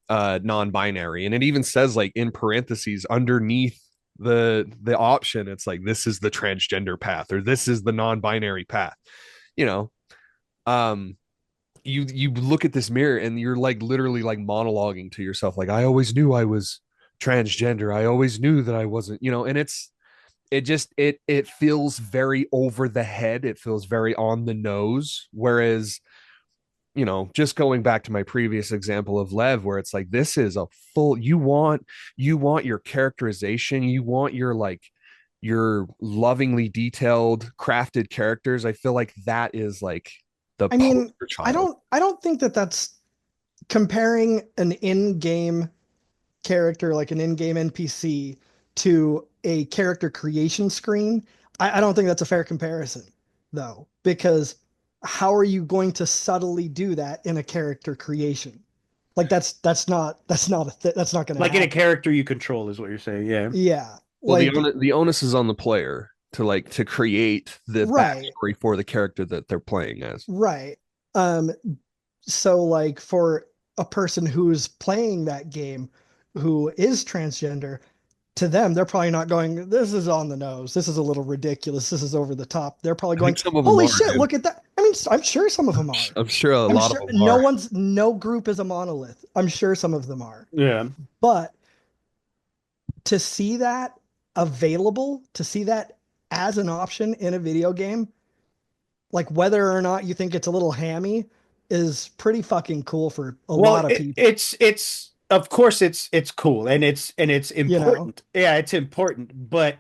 S3: non-binary, and it even says, like, in parentheses underneath the option, it's like, this is the transgender path, or this is the non-binary path. you know um you look at this mirror and you're like literally like monologuing to yourself, like, I always knew I was transgender, I always knew that I wasn't, and it feels very over the head, it feels very on the nose. Whereas, just going back to my previous example of Lev, where it's like, this is a full, you want your characterization, you want your, like, your lovingly detailed crafted characters. I feel like that is like the
S4: I mean,
S3: poster
S4: I
S3: child.
S4: don't I don't think that that's comparing an in-game character, like an in-game NPC, to a character creation screen. I don't think that's a fair comparison, though, because how are you going to subtly do that in a character creation? Like that's not going to
S2: Like in a
S4: happen.
S2: character you control is what you're saying. Yeah.
S4: Yeah,
S3: Well,
S4: like
S3: the onus is on the player to create the
S4: right,
S3: backstory for the character that they're playing as.
S4: right. Um, so like for a person who's playing that game who is transgender, to them, they're probably not going, this is on the nose. This is a little ridiculous. This is over the top. They're probably
S3: I think
S4: going,
S3: some of them
S4: holy
S3: are,
S4: shit,
S3: dude.
S4: look at that. I mean, I'm sure some of them are.
S3: I'm sure a
S4: I'm
S3: lot of
S4: sure
S3: them are.
S4: no group is a monolith. I'm sure some of them are.
S2: Yeah.
S4: But to see that available, to see that as an option in a video game, like whether or not you think it's a little hammy, is pretty fucking cool for a
S2: Well,
S4: lot of people,
S2: it's of course it's cool and it's
S4: you know?
S2: important. Yeah, it's important, but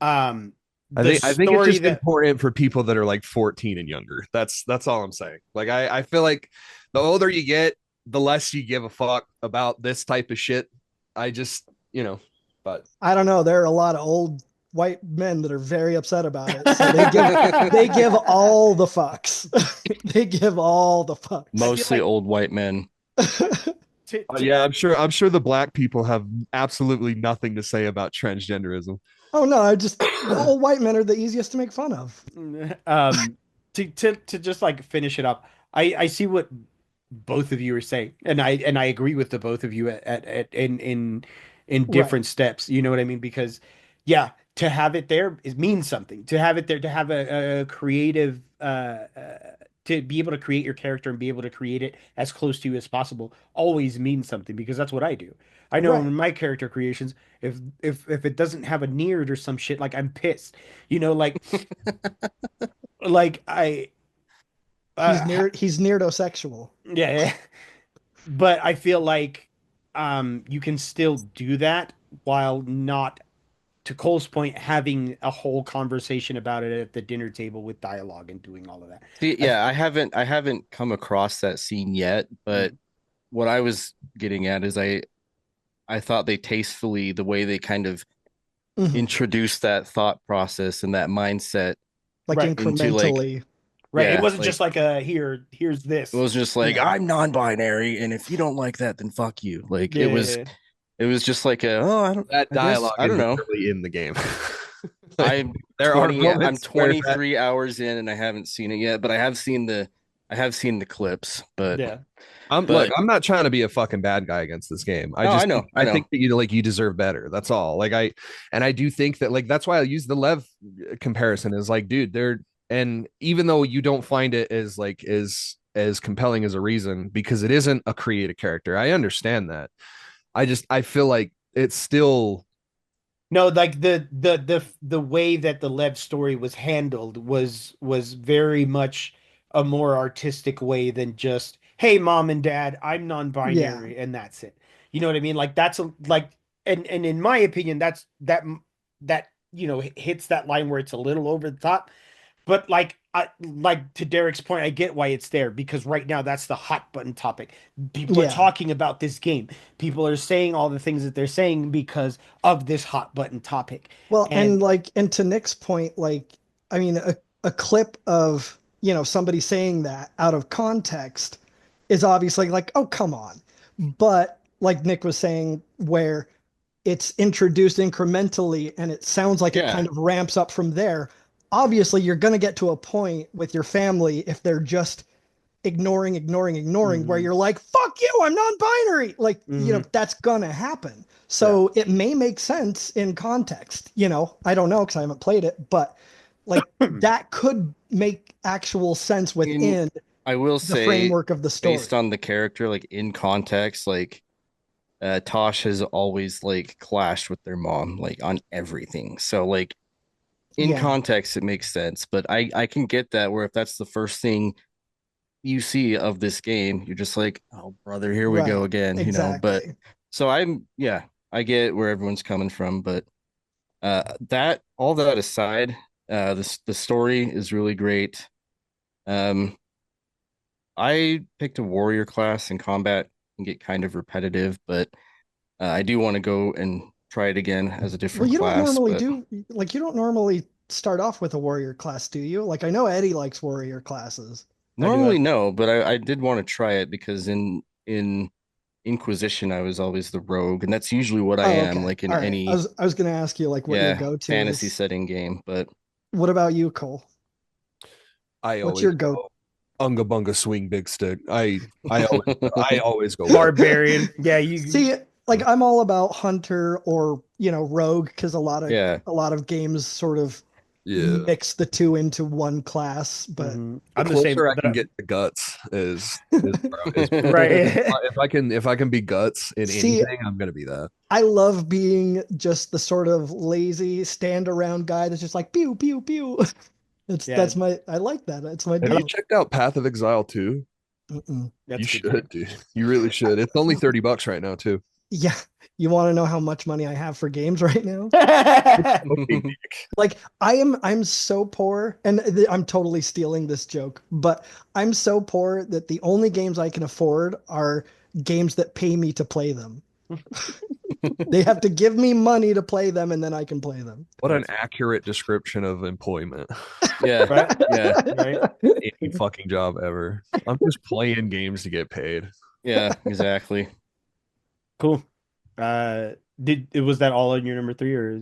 S2: um
S3: I
S2: the
S3: think I think it's
S2: story
S3: just
S2: that
S3: important for people that are like 14 and younger. That's all I'm saying. Like, I feel like the older you get, the less you give a fuck about this type of shit. I just, but
S4: I don't know. There are a lot of old white men that are very upset about it. So they give all the fucks. They give all the fucks.
S5: Mostly
S2: like
S5: old white men.
S2: to
S3: yeah, I'm sure the black people have absolutely nothing to say about transgenderism.
S4: Oh no, I just the old white men are the easiest to make fun of.
S2: um to just like finish it up. I see what both of you are saying, and I agree with the both of you at in
S4: Right.
S2: different steps. You know what I mean? Because yeah, to have it there is means something. To have it there, to have a creative to be able to create your character and be able to create it as close to you as possible always means something, because that's what I do. I know in
S4: Right.
S2: my character creations, if it doesn't have a neared or some shit, like I'm pissed. Like I uh
S4: He's neardosexual.
S2: yeah. But I feel like you can still do that while not, to Cole's point, having a whole conversation about it at the dinner table with dialogue and doing all of that.
S5: See,
S2: I
S5: yeah, I haven't come across that scene yet, but what I was getting at is I thought they tastefully, the way they kind of
S4: Mhm.
S5: introduced that thought process and that mindset
S4: Like
S2: Right.
S5: into like,
S4: incrementally.
S2: Right. It
S5: yeah,
S2: wasn't
S5: like
S2: just like a here's
S5: it
S2: this.
S5: was just like
S4: Yeah.
S5: I'm non-binary, and if you don't like that, then fuck you. Like
S2: Yeah.
S5: it was just like a, oh,
S3: That
S5: I guess
S3: dialogue
S5: I
S3: is
S5: don't know.
S3: literally in the game. Like,
S5: I'm
S3: there are
S5: I'm
S3: moments where that
S5: 23 hours in and I haven't seen it yet, but I have seen the clips,
S2: Yeah.
S3: look,
S5: but
S3: I'm not trying to be a fucking bad guy against this game. I
S5: oh,
S3: just
S5: I
S3: I
S5: know.
S3: think that you deserve better. That's all. And I do think that like that's why I use the Lev comparison is like, dude, they're and even though you don't find it as like as compelling as a reason because it isn't a creative character. I understand that. I feel like it's still
S2: No, like the way that the Lev story was handled was very much a more artistic way than just, hey, mom and dad, I'm
S4: Yeah.
S2: non-binary and that's it. You know what I mean? Like that's a like and in my opinion, that hits that line where it's a little over the top. But like to Derek's point, I get why it's there because right now that's the hot button topic. People are
S4: Yeah.
S2: talking about this game. People are saying all the things that they're saying because of this hot button topic.
S4: Well,
S2: And
S4: and like, and to Nick's point, like, I mean, a clip of, somebody saying that out of context is obviously like, oh, come on. But like Nick was saying, where it's introduced incrementally and it sounds like it
S5: Yeah.
S4: kind of ramps up from there, obviously you're going to get to a point with your family if they're just ignoring, where
S2: Mhm,
S4: you're like, fuck you, I'm non-binary. Like,
S2: mhm.
S4: that's gonna happen.
S2: Yeah.
S4: So it may make sense in context. I don't know because I haven't played it, but like that could make actual sense
S5: In
S4: within
S5: I will
S4: the
S5: say,
S4: framework of the
S5: based
S4: story.
S5: on the character, like in context, like Tosh has always like clashed with their mom, like on everything. So like in
S4: Yeah,
S5: context, it makes sense. But I can get that where if that's the first thing you see of this game, you're just like, oh brother, here we go
S4: right.
S5: again, But
S4: Exactly.
S5: so yeah, I get where everyone's coming from, but that all that aside, the story is really great. Um, I picked a warrior class and combat can get kind of repetitive, but I do want to go and try it again as a
S4: Well,
S5: different
S4: you don't
S5: class.
S4: normally
S5: But
S4: do like you don't normally start off with a warrior class, do you? Like I know Eddie likes warrior classes.
S2: I do
S5: normally
S2: it.
S5: no, but I did want to try it because in Inquisition I was always the rogue, and that's usually what I
S4: Oh,
S5: am
S4: okay.
S5: like in
S4: All right. I
S5: any
S4: was I was gonna ask you like what your
S5: yeah
S4: go-to
S5: fantasy
S4: is.
S5: setting game. But
S4: What about you, Cole?
S3: I
S4: What's
S3: always
S4: your go?
S3: go unga bunga swing big stick. I always go with
S2: Barbarian. Yeah, you
S4: See, like I'm all about hunter or, rogue because a lot of
S5: yeah,
S4: a lot of games sort of
S3: yeah.
S4: mix the two into one class, but
S3: The
S2: I'm the same.
S3: closer I can get to guts is
S2: Right.
S3: if I can be guts in
S4: see,
S3: anything, I'm gonna be that.
S4: I love being just the sort of lazy stand around guy that's just like pew pew pew. That's
S2: Yeah,
S4: that's my I like that. It's my
S3: Have you
S4: deal.
S3: checked out Path of Exile 2?
S4: Mm-mm.
S3: You
S2: that's a good game.
S3: should, dude. You really should. It's only $30 right now, too.
S4: Yeah, you want to know how much money I have for games right now?
S3: Okay.
S4: Like I'm so poor, and I'm totally stealing this joke, but I'm so poor that the only games I can afford are games that pay me to play them. They have to give me money to play them, and then I can play them.
S3: What an
S2: That's
S3: accurate description of employment.
S5: yeah,
S2: right.
S5: yeah,
S2: Right.
S3: Any fucking job ever. I'm just playing games to get paid.
S5: yeah, exactly.
S2: Cool. Did it was that all on your number three or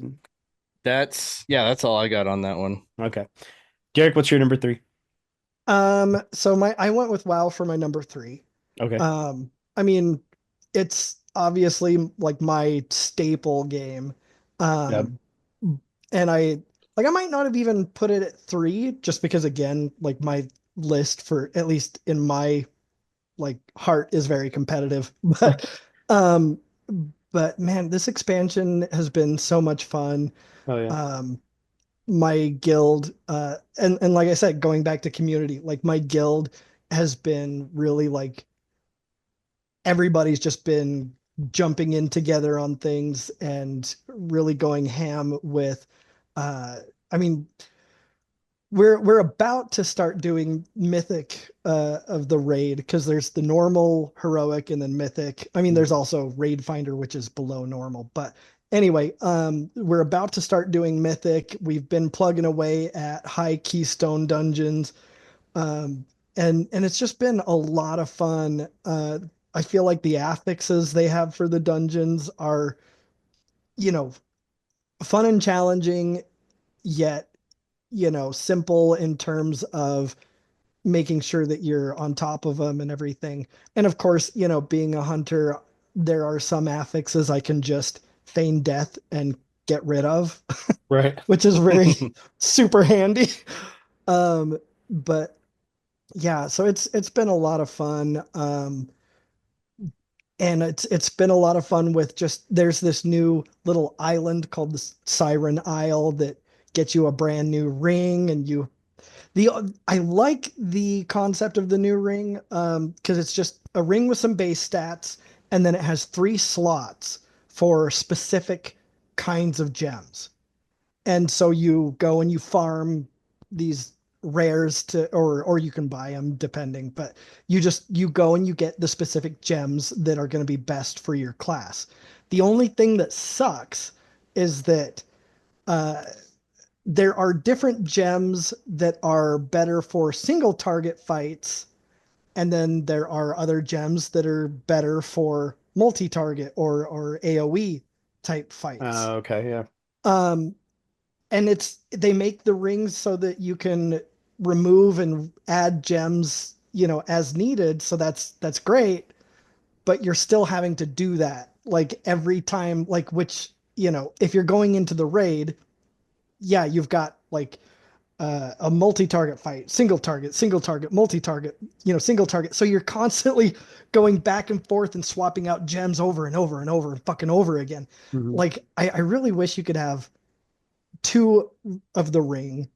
S5: That's all I got on that one.
S2: okay? Derek, what's your number three?
S4: So I went with WoW for my number three.
S2: Okay.
S4: I mean, it's obviously like my staple game.
S2: Yep.
S4: Um, and I might not have even put it at three just because again, like my list for at least in my like heart is very competitive. Um, but man, this expansion has been so much fun.
S2: Oh yeah.
S4: Um, my guild, and like I said, going back to community, like my guild has been really like everybody's just been jumping in together on things and really going ham with uh I mean we're about to start doing mythic of the raid, because there's the normal, heroic, and then mythic. I mean, there's also raid finder, which is below normal. But anyway, we're about to start doing mythic. We've been plugging away at high keystone dungeons. Um, and it's just been a lot of fun. I feel like the affixes they have for the dungeons are, you know, fun and challenging, yet, simple in terms of making sure that you're on top of them and everything. And of course, being a hunter, there are some affixes I can just feign death and get rid of,
S2: Right.
S4: which is very super handy. But yeah, so it's been a lot of fun. And it's been a lot of fun with just, there's this new little island called the Siren Isle that gets you a brand new ring, and the I like the concept of the new ring, because it's just a ring with some base stats, and then it has 3 slots for specific kinds of gems. And so you go and you farm these rares to, or you can buy them depending, but you go and you get the specific gems that are going to be best for your class. The only thing that sucks is that uh there are different gems that are better for single target fights, and then there are other gems that are better for multi-target or AoE type fights.
S2: Okay, yeah.
S4: Um, and they make the rings so that you can remove and add gems, as needed. So that's great, but you're still having to do that like every time, like, which, if you're going into the raid, yeah, you've got like a multi-target fight, single target, multi-target, single target. So you're constantly going back and forth and swapping out gems over and over and over and fucking over again.
S2: Mhm.
S4: Like, I really wish you could have two of the ring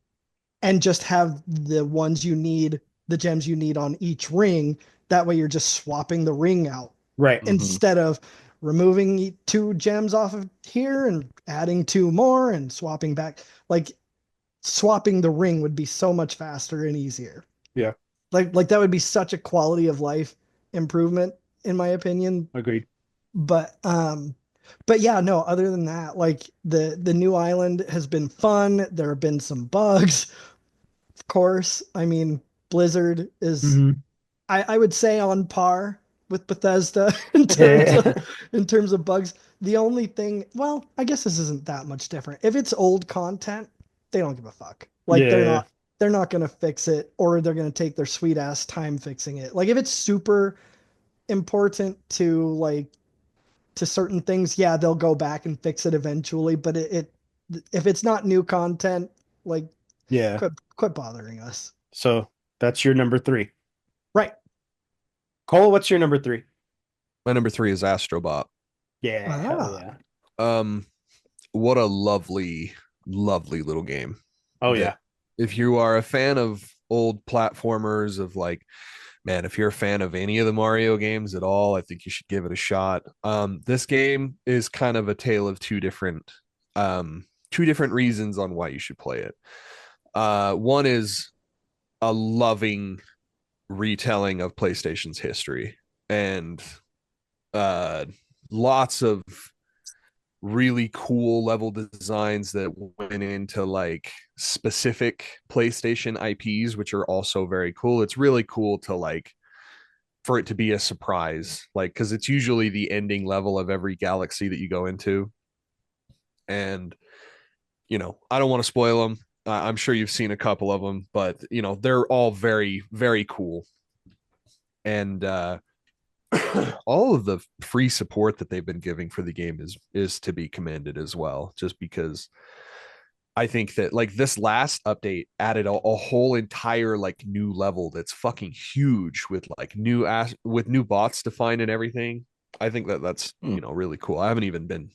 S4: and just have the ones you need, the gems you need on each ring. That way you're just swapping the ring out
S2: Right.
S4: instead of removing 2 gems off of here and adding 2 more and swapping back. Like, swapping the ring would be so much faster and easier.
S2: Yeah.
S4: Like that would be such a quality of life improvement, in my opinion.
S2: Agreed.
S4: But yeah, no, other than that, like, the new island has been fun. There have been some bugs, of course. I mean, Blizzard is,
S2: Mhm.
S4: I would say, on par with Bethesda in
S2: Yeah.
S4: terms of bugs. The only thing, well, I guess this isn't that much different. If it's old content, they don't give a fuck. Like,
S2: Yeah.
S4: they're not going to fix it, or they're going to take their sweet ass time fixing it. Like, if it's super important to, like, to certain things, yeah, they'll go back and fix it eventually. But if it's not new content, like,
S2: Yeah.
S4: quit bothering us.
S2: So that's your number 3.
S4: Right.
S2: Cole, what's your number 3?
S3: My number 3 is Astrobot.
S2: Yeah, hell
S4: Ah.
S2: yeah.
S3: What a lovely, lovely little game.
S2: Oh
S3: that
S2: yeah.
S3: If you are a fan of old platformers, of like, man, if you're a fan of any of the Mario games at all, I think you should give it a shot. This game is kind of a tale of two different reasons on why you should play it. One is a loving retelling of PlayStation's history, and lots of really cool level designs that went into like specific PlayStation IPs, which are also very cool. It's really cool to like for it to be a surprise, like, because it's usually the ending level of every galaxy that you go into. And, I don't want to spoil them. I'm sure you've seen a couple of them, but, they're all very, very cool. And all of the free support that they've been giving for the game is to be commended as well, just because I think that like this last update added a whole entire like new level that's fucking huge with like with new bots to find and everything. I think that's really cool. I haven't even been,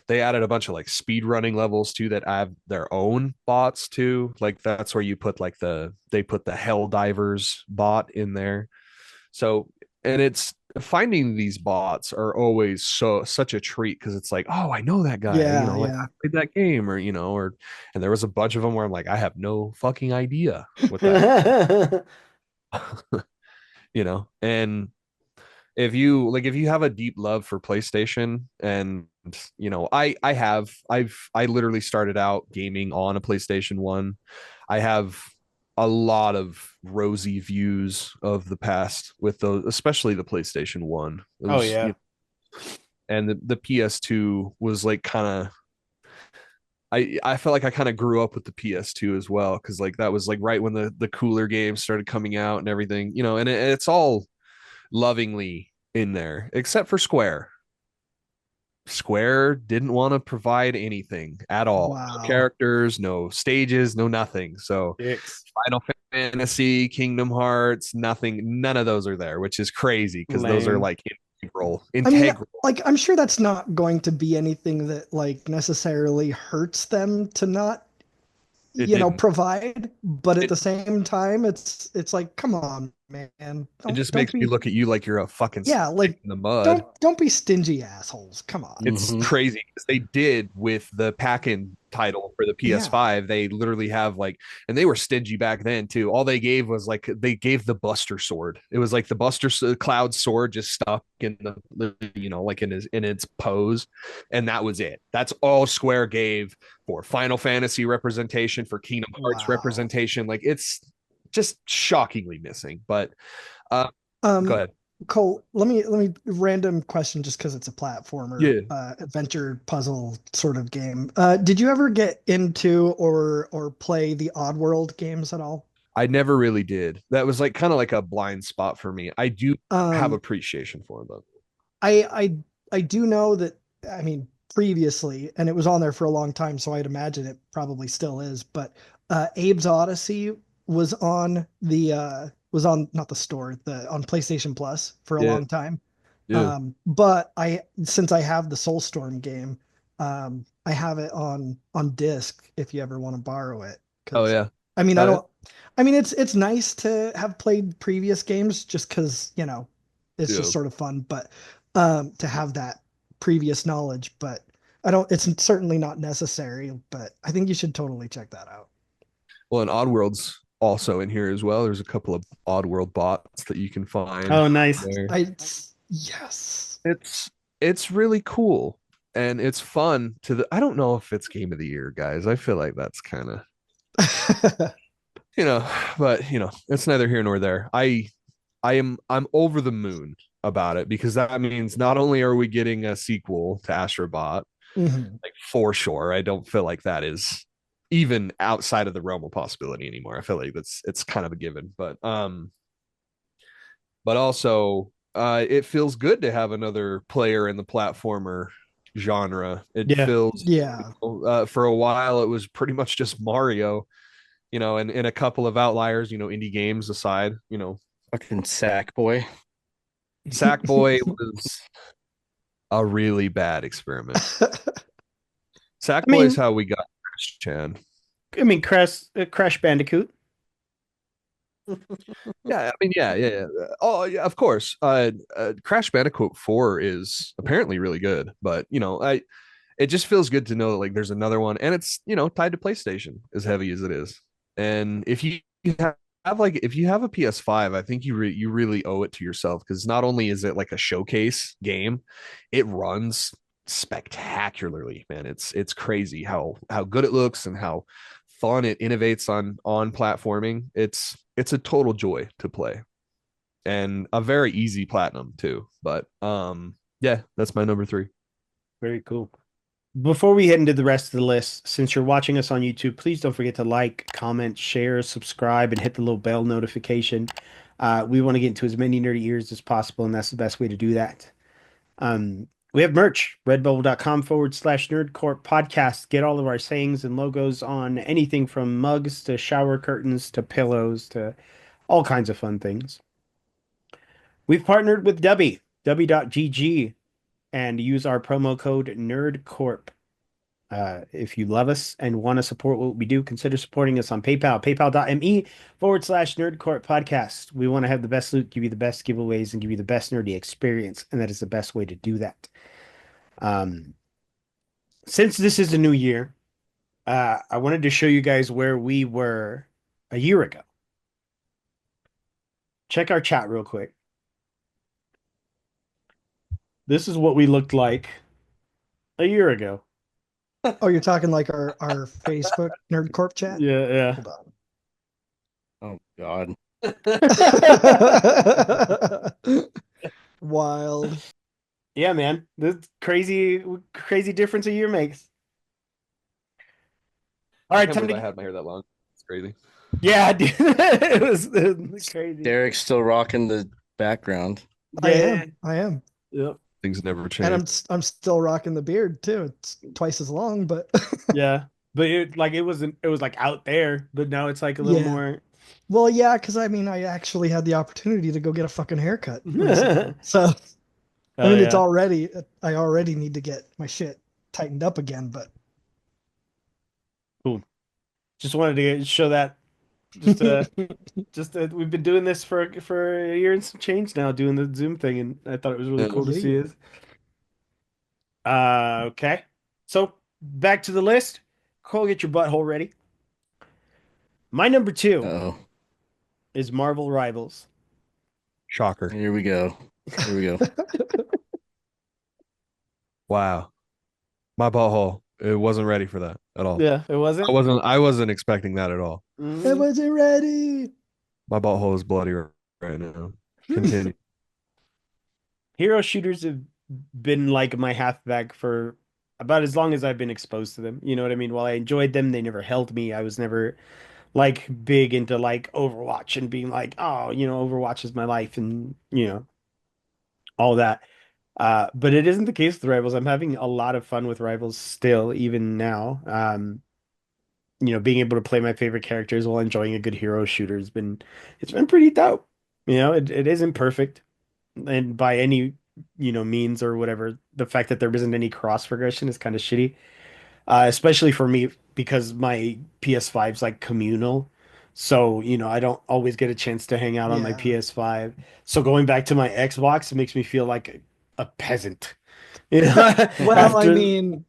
S3: they added a bunch of like speed running levels too that have their own bots too. Like that's where you put like they put the Hell Divers bot in there. So, and it's finding these bots are always such a treat because it's like, oh, I know that guy,
S4: Yeah,
S3: like I
S4: yeah.
S3: played that game, or and there was a bunch of them where I'm like, I have no fucking idea what that, and if you have a deep love for PlayStation, and I literally started out gaming on a PlayStation 1. I have a lot of rosy views of the past with those, especially the PlayStation 1. It
S2: Oh
S3: was,
S2: yeah.
S3: and the PS2 was like kind of, I felt like I kind of grew up with the PS2 as well, because like that was like right when the cooler games started coming out and everything, and it's all lovingly in there, except for Square. Square didn't want to provide anything at all. No
S4: Wow.
S3: characters, no stages, no nothing. So
S2: Dicks.
S3: Final Fantasy, Kingdom Hearts, nothing, none of those are there, which is crazy because those are
S2: Lame.
S3: like integral,
S4: I mean,
S3: integral.
S4: like I'm sure that's not going to be anything that like necessarily hurts them to not,
S3: It didn't.
S4: provide, but at
S3: It
S4: the same time, it's like, come on, man.
S3: it
S4: Don't
S3: just
S4: don't
S3: makes me
S4: be
S3: look at you like you're a fucking
S4: yeah,
S3: stick
S4: like
S3: in the mud.
S4: don't be stingy assholes. Come on.
S3: It's
S5: Mhm.
S3: crazy because they did with the pack-in title for the
S4: Yeah.
S3: PS5. They literally have like, and they were stingy back then too. All they gave was like they gave the Buster Sword. It was like the Cloud Sword just stuck in like in its pose, and that was it. That's all Square gave for Final Fantasy representation, for Kingdom Hearts
S4: Wow.
S3: representation. Like it's just shockingly missing. But uh, go
S4: Um,
S3: ahead.
S4: Cole, let me random question just because it's a platformer,
S3: Yeah.
S4: adventure puzzle sort of game. Did you ever get into or play the Oddworld games at all?
S3: I never really did. That was like kind of like a blind spot for me. I do have
S4: Um,
S3: appreciation for them though.
S4: I do know that, I mean, previously, and it was on there for a long time, so I'd imagine it probably still is, but Abe's Odyssey was on not the store, the on PlayStation Plus for a
S3: Yeah,
S4: long time.
S3: yeah.
S4: But since I have the Soulstorm game, I have it on disc if you ever want to borrow it.
S3: Oh
S4: Because
S3: yeah.
S4: I mean, I
S3: Oh yeah.
S4: don't. I mean, it's nice to have played previous games just because it's just
S3: Yeah.
S4: sort of fun. But to have that previous knowledge, but I don't. It's certainly not necessary. But I think you should totally check that out.
S3: Well, and Oddworld's also in here as well. There's a couple of Oddworld bots that you can find
S2: Oh, nice.
S3: there.
S4: Yes.
S3: It's really cool, and it's fun I don't know if it's game of the year, guys. I feel like that's kind of, you know, but it's neither here nor there. I'm over the moon about it because that means not only are we getting a sequel to Astrobot,
S4: Mhm.
S3: like for sure. I don't feel like that is even outside of the realm of possibility anymore. I feel like it's kind of a given, but also it feels good to have another player in the platformer genre. It
S2: Yeah.
S3: feels
S4: Yeah.
S3: for a while it was pretty much just Mario, and a couple of outliers, indie games aside,
S5: Fucking sack boy.
S3: Sackboy was a really bad experiment.
S2: I
S3: Sackboy is
S2: mean,
S3: how we got Chris Chan.
S2: Crash Bandicoot.
S3: Yeah, I mean, yeah, yeah, yeah. Oh, yeah, of course. Crash Bandicoot 4 is apparently really good, but it just feels good to know that like there's another one, and it's tied to PlayStation as heavy as it is. And if you if you have a PS5, I think you really owe it to yourself because not only is it like a showcase game, it runs spectacularly, man. It's crazy how good it looks and how fun it innovates on platforming. It's a total joy to play and a very easy platinum too. But yeah, that's my number three.
S2: Very cool. Before we head into the rest of the list, since you're watching us on YouTube, please don't forget to like, comment, share, subscribe, and hit the little bell notification. We want to get into as many nerdy ears as possible, and that's the best way to do that. We have merch, redbubble.com/nerdcorp podcast. Get all of our sayings and logos on anything from mugs to shower curtains to pillows to all kinds of fun things. We've partnered with Dubby.gg, and use our promo code NERDCORP. If you love us and want to support what we do, consider supporting us on PayPal, paypal.me/nerdcourt podcast. We want to have the best loot, give you the best giveaways, and give you the best nerdy experience. And that is the best way to do that. Since this is a new year, I wanted to show you guys where we were a year ago. Check our chat real quick. This is what we looked like a year ago.
S4: Oh, you're talking like our Facebook Nerd Corp chat?
S2: Yeah,
S4: Hold
S5: Oh God.
S4: on. Wild.
S2: yeah, man. This crazy difference a year makes. All
S3: I
S2: right,
S3: can't
S2: time
S3: believe I
S2: to
S3: had my hair that long. It's crazy.
S2: yeah, dude. It was crazy.
S5: Derek's still rocking the background.
S2: Yeah,
S4: I am.
S2: yep,
S3: Things never
S4: And
S3: change.
S4: I'm still rocking the beard too. It's twice as long, but
S2: yeah. But it was like out there, but now it's like a little
S4: Yeah.
S2: more.
S4: well, yeah, because I mean, I actually had the opportunity to go get a fucking haircut recently. So I
S2: Oh
S4: mean, it's
S2: yeah.
S4: already I already need to get my shit tightened up again, but
S2: Cool. Just wanted to show that. Just we've been doing this for a year and some change now, doing the Zoom thing, and I thought it was really
S3: Yeah.
S2: cool to see
S4: Yeah.
S2: it. Okay. So back to the list. Cole, get your butthole ready. My number 2
S5: Oh,
S2: is Marvel Rivals.
S3: Shocker.
S5: here we go. Here we go.
S3: Wow. My butthole. It wasn't ready for that at all.
S2: Yeah, it wasn't.
S3: I wasn't expecting that at all.
S4: I
S2: Mhm.
S4: wasn't ready.
S3: My butthole is bloody right now. Continue.
S2: Hero shooters have been like my halfback for about as long as I've been exposed to them. You know what I mean? While I enjoyed them, they never held me. I was never like big into like Overwatch and being like, oh, Overwatch is my life and all that. But it isn't the case with Rivals. I'm having a lot of fun with Rivals still, even now. Being able to play my favorite characters while enjoying a good hero shooter it's been pretty dope. It isn't perfect, and by any means or whatever. The fact that there isn't any cross progression is kind of shitty, especially for me because my PS5's like communal. So, I don't always get a chance to hang out on my
S4: Yeah.
S2: PS5. So going back to my Xbox, it makes me feel like a peasant. You know,
S4: Well, I mean,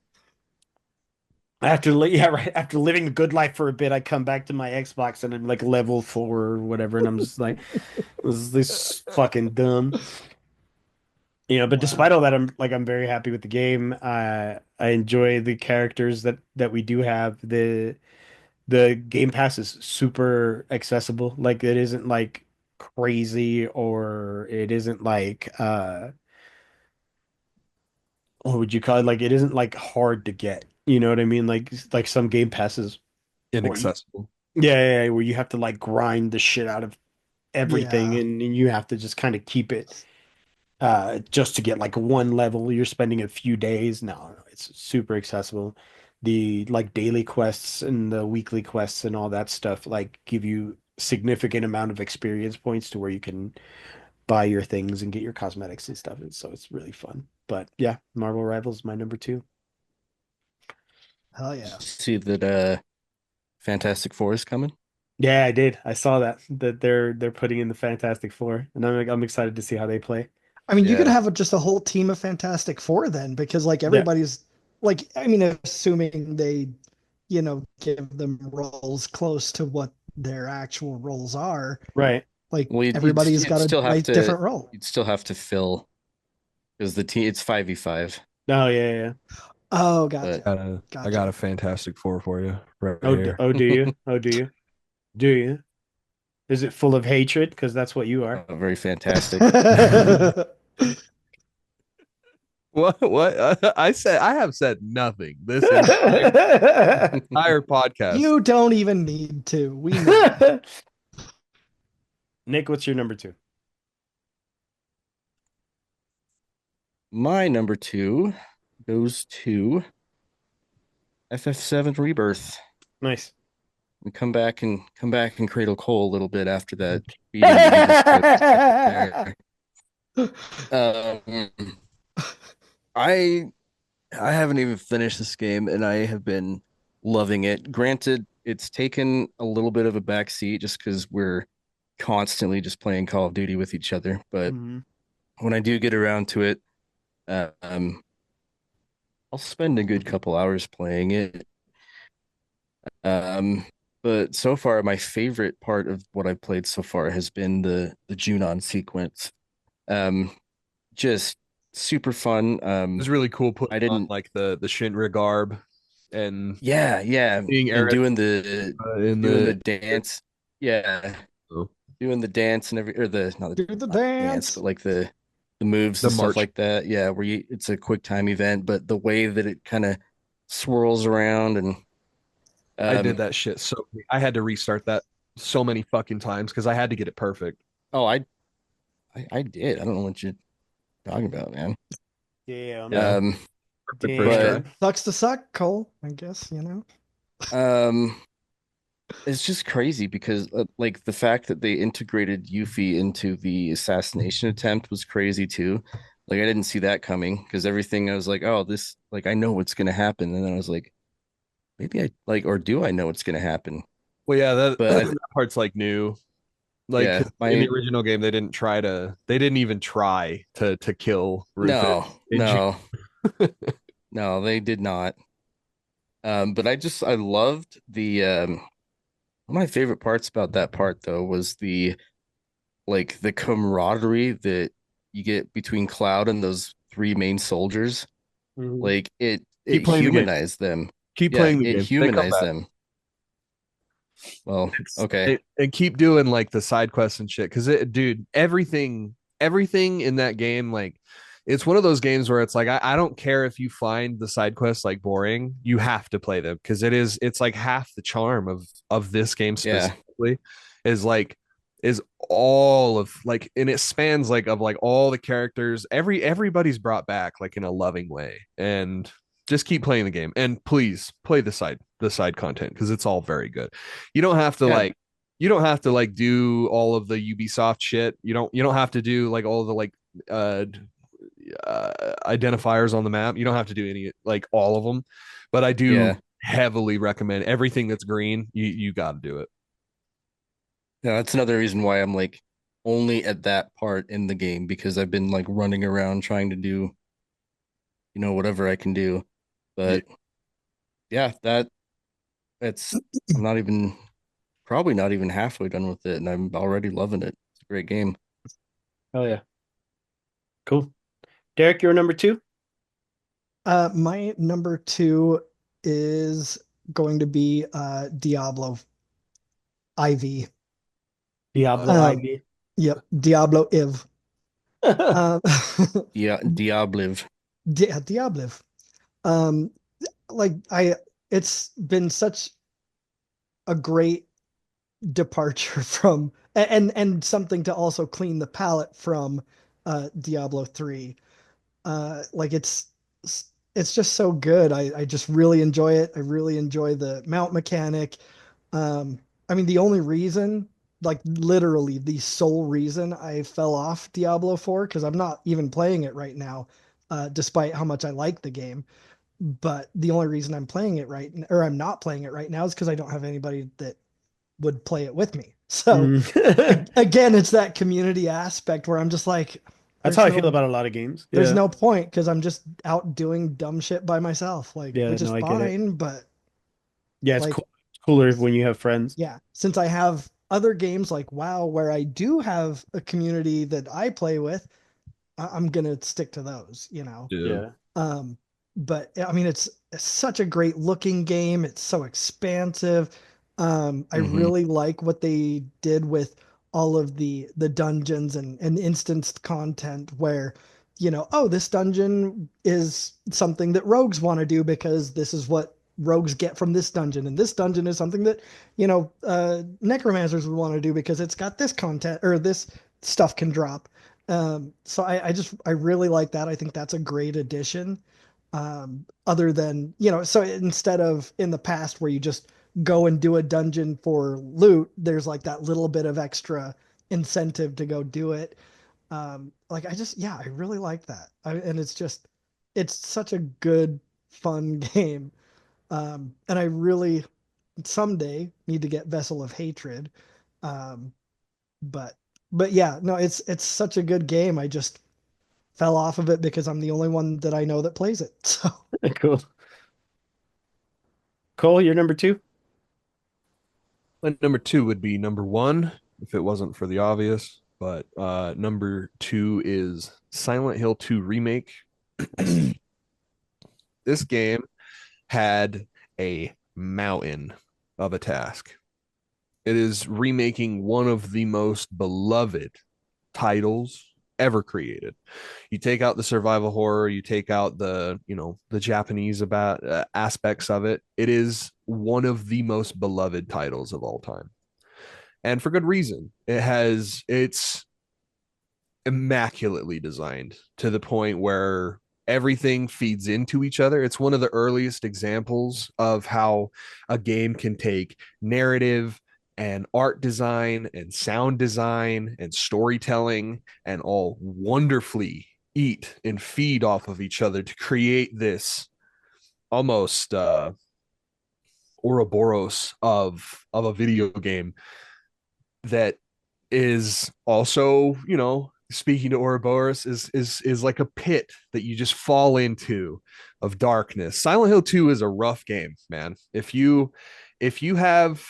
S2: after living a good life for a bit, I come back to my Xbox and I'm like level 4 or whatever, and I'm just like, this fucking dumb. But
S4: Wow.
S2: despite all that, I'm very happy with the game. I enjoy the characters that we do have. The Game Pass is super accessible. Like it isn't like crazy or it isn't like what would you call it? Like it isn't like hard to get. You know what I mean? Like some Game Passes or
S3: Inaccessible.
S2: yeah, where you have to like grind the shit out of everything
S4: Yeah.
S2: and you have to just kind of keep it just to get like one level. You're spending a few days. No, it's super accessible. The like daily quests and the weekly quests and all that stuff like give you significant amount of experience points to where you can buy your things and get your cosmetics and stuff. And so it's really fun. But yeah, Marvel Rivals is my number 2.
S4: Hell yeah.
S5: See that Fantastic Four is coming.
S2: Yeah, I did. I saw that they're putting in the Fantastic Four, and I'm excited to see how they play.
S4: I mean, you could
S3: Yeah.
S4: have just a whole team of Fantastic Four then, because like
S2: Yeah.
S4: everybody's like, I mean, assuming they, give them roles close to what their actual roles are,
S2: Right.
S4: like
S5: Well,
S4: everybody's got
S5: still
S4: a
S5: have
S4: nice
S5: to.
S4: different role.
S5: You'd still have to fill because the team it's 5v5.
S2: Oh yeah.
S4: Oh, gotcha.
S5: But
S3: I got a Fantastic Four for you right
S2: Oh,
S3: here.
S2: do you? Oh, do you? Do you? Is it full of hatred? Because that's what you are.
S5: very fantastic.
S3: What? I have said nothing. This entire podcast.
S4: You don't even need to. We know.
S2: Nick, what's your number 2?
S5: My number 2 goes to FF7 Rebirth.
S2: Nice.
S5: We come back and cradle Cole a little bit after that beating that he just took there. I I haven't even finished this game and I have been loving it. Granted, it's taken a little bit of a back seat just because we're constantly just playing Call of Duty with each other. But
S2: Mhm.
S5: when I do get around to it, um, I'll spend a good couple hours playing it. Um, but so far, my favorite part of what I've played so far has been the Junon sequence. Um, just super fun.
S3: It was really cool
S5: I
S3: putting on
S5: didn't,
S3: like the Shinra garb and
S5: yeah,
S3: seeing
S5: and
S3: Eric in
S5: doing the
S3: the
S5: dance, yeah, doing the dance and or the not
S4: Do the
S5: not dance,
S4: dance.
S5: but like the moves
S3: the
S5: and stuff
S3: march.
S5: like that. Yeah, where it's a quick time event, but the way that it kind of swirls around and
S3: I did
S5: um,
S3: that shit I had to restart that so many fucking times because I had to get it perfect.
S5: oh, I did. I don't know what you're talking about, man.
S2: Damn.
S3: Yeah,
S5: Um,
S3: perfect first try.
S2: Damn.
S4: Sucks to suck, Cole, I guess, you know.
S5: um, it's just crazy because like the fact that they integrated Yuffie into the assassination attempt was crazy too. Like I didn't see that coming because everything I was like, oh, this like I know what's gonna happen, and then I was like, maybe I like or do I know what's gonna happen?
S3: Well, yeah, that,
S5: But
S3: that part's like new. Like 'cause
S5: yeah,
S3: in the
S5: my
S3: original game, they didn't even try to kill Rufus.
S5: no,
S3: In June.
S5: no, no, they did not. But I loved the one of my favorite parts about that part though was the like the camaraderie that you get between Cloud and those three main soldiers.
S2: Mhm.
S5: Like it
S3: Keep playing the game.
S5: humanized them.
S3: Keep
S5: Yeah,
S3: playing the
S5: it
S3: game. They come
S5: humanized
S3: back.
S5: them. Well,
S3: It's
S5: okay.
S3: and keep doing like the side quests and shit. Cause dude, everything in that game, like it's one of those games where it's like I don't care if you find the side quests like boring, you have to play them because it's like half the charm of this game
S5: Yeah.
S3: specifically is like is all of like and it spans like of like all the characters, everybody's brought back like in a loving way. And just keep playing the game and please play the side content because it's all very good. You don't have to
S5: Yeah.
S3: like you don't have to like do all of the Ubisoft shit. You don't have to do like all of the like uh, identifiers on the map. You don't have to do any like all of them, but I do
S5: Yeah.
S3: heavily recommend everything that's green. You got to do it.
S5: No, that's another reason why I'm like only at that part in the game because I've been like running around trying to do, whatever I can do.
S3: Yeah,
S5: But yeah, that's I'm not even probably not even halfway done with it and I'm already loving it. It's a great game.
S2: Oh yeah. Cool. Derek, you're number two?
S4: My number two is going to be Diablo IV.
S2: Diablo
S4: Um,
S2: Ivy.
S4: yep, Diablo IV. Um,
S5: Yeah, Diabliv.
S4: Diablo. Um, like it's been such a great departure from and something to also clean the palate from Diablo 3. Like it's just so good. I just really enjoy it. I really enjoy the mount mechanic. Um, I mean, the only reason, like literally the sole reason I fell off Diablo 4, because I'm not even playing it right now, despite how much I like the game. But the only reason I'm playing it right, or I'm not playing it right now, is because I don't have anybody that would play it with me. So
S2: Mm.
S4: again, it's that community aspect where I'm just like,
S2: That's how
S4: there's
S2: I feel
S4: no
S2: about a lot of games.
S4: there's
S2: Yeah.
S4: no point because I'm just out doing dumb shit by myself, like,
S2: Yeah,
S4: which is
S2: no, I get it.
S4: fine, but
S2: Yeah, it's
S4: like,
S2: cool. It's cooler when you have friends.
S4: yeah, since I have other games like WoW where I do have a community that I play with, I'm gonna stick to those, you know.
S3: yeah.
S2: Yeah.
S4: Um, but I mean, it's such a great looking game. It's so expansive. I
S5: Hmm.
S4: really like what they did with all of the dungeons and instanced content where, oh, this dungeon is something that rogues want to do because this is what rogues get from this dungeon, and this dungeon is something that, necromancers would want to do because it's got this content or this stuff can drop. So I really like that. I think that's a great addition. Other than, so instead of in the past where you just go and do a dungeon for loot, there's like that little bit of extra incentive to go do it. Like I just, yeah, I really like that. And it's just, it's such a good, fun game. And I really someday need to get Vessel of Hatred. Um, but yeah, no, it's such a good game. I just fell off of it because I'm the only one that I know that plays it. So
S2: Cool. Cole, you're number two?
S3: And number two would be number one, if it wasn't for the obvious. But number two is Silent Hill 2 Remake. This game had a mountain of a task. It is remaking one of the most beloved titles ever created. You take out the survival horror, you take out the Japanese about aspects of it. It is one of the most beloved titles of all time, and for good reason. It's immaculately designed to the point where everything feeds into each other. It's one of the earliest examples of how a game can take narrative and art design and sound design and storytelling and all wonderfully eat and feed off of each other to create this almost Ouroboros of a video game that is also, speaking to Ouroboros, is like a pit that you just fall into of darkness. Silent Hill 2 is a rough game, man. If you have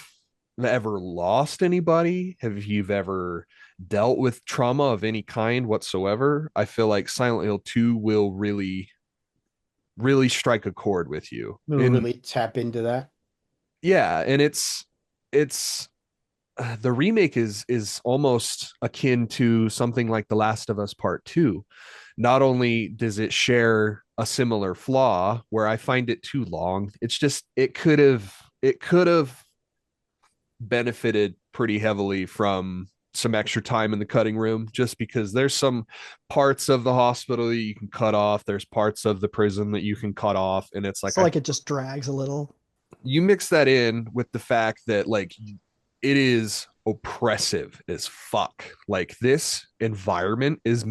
S3: ever lost anybody, if you've ever dealt with trauma of any kind whatsoever, I feel like Silent Hill 2 will really, really strike a chord with you.
S2: We'll really tap into that.
S3: Yeah, and it's the remake is almost akin to something like The Last of Us Part 2. Not only does it share a similar flaw where I find it too long, it's just it could have benefited pretty heavily from some extra time in the cutting room, just because there's some parts of the hospital that you can cut off, there's parts of the prison that you can cut off, and it's like
S4: so like it just drags a little.
S3: you mix that in with the fact that like it is oppressive as fuck. Like this environment is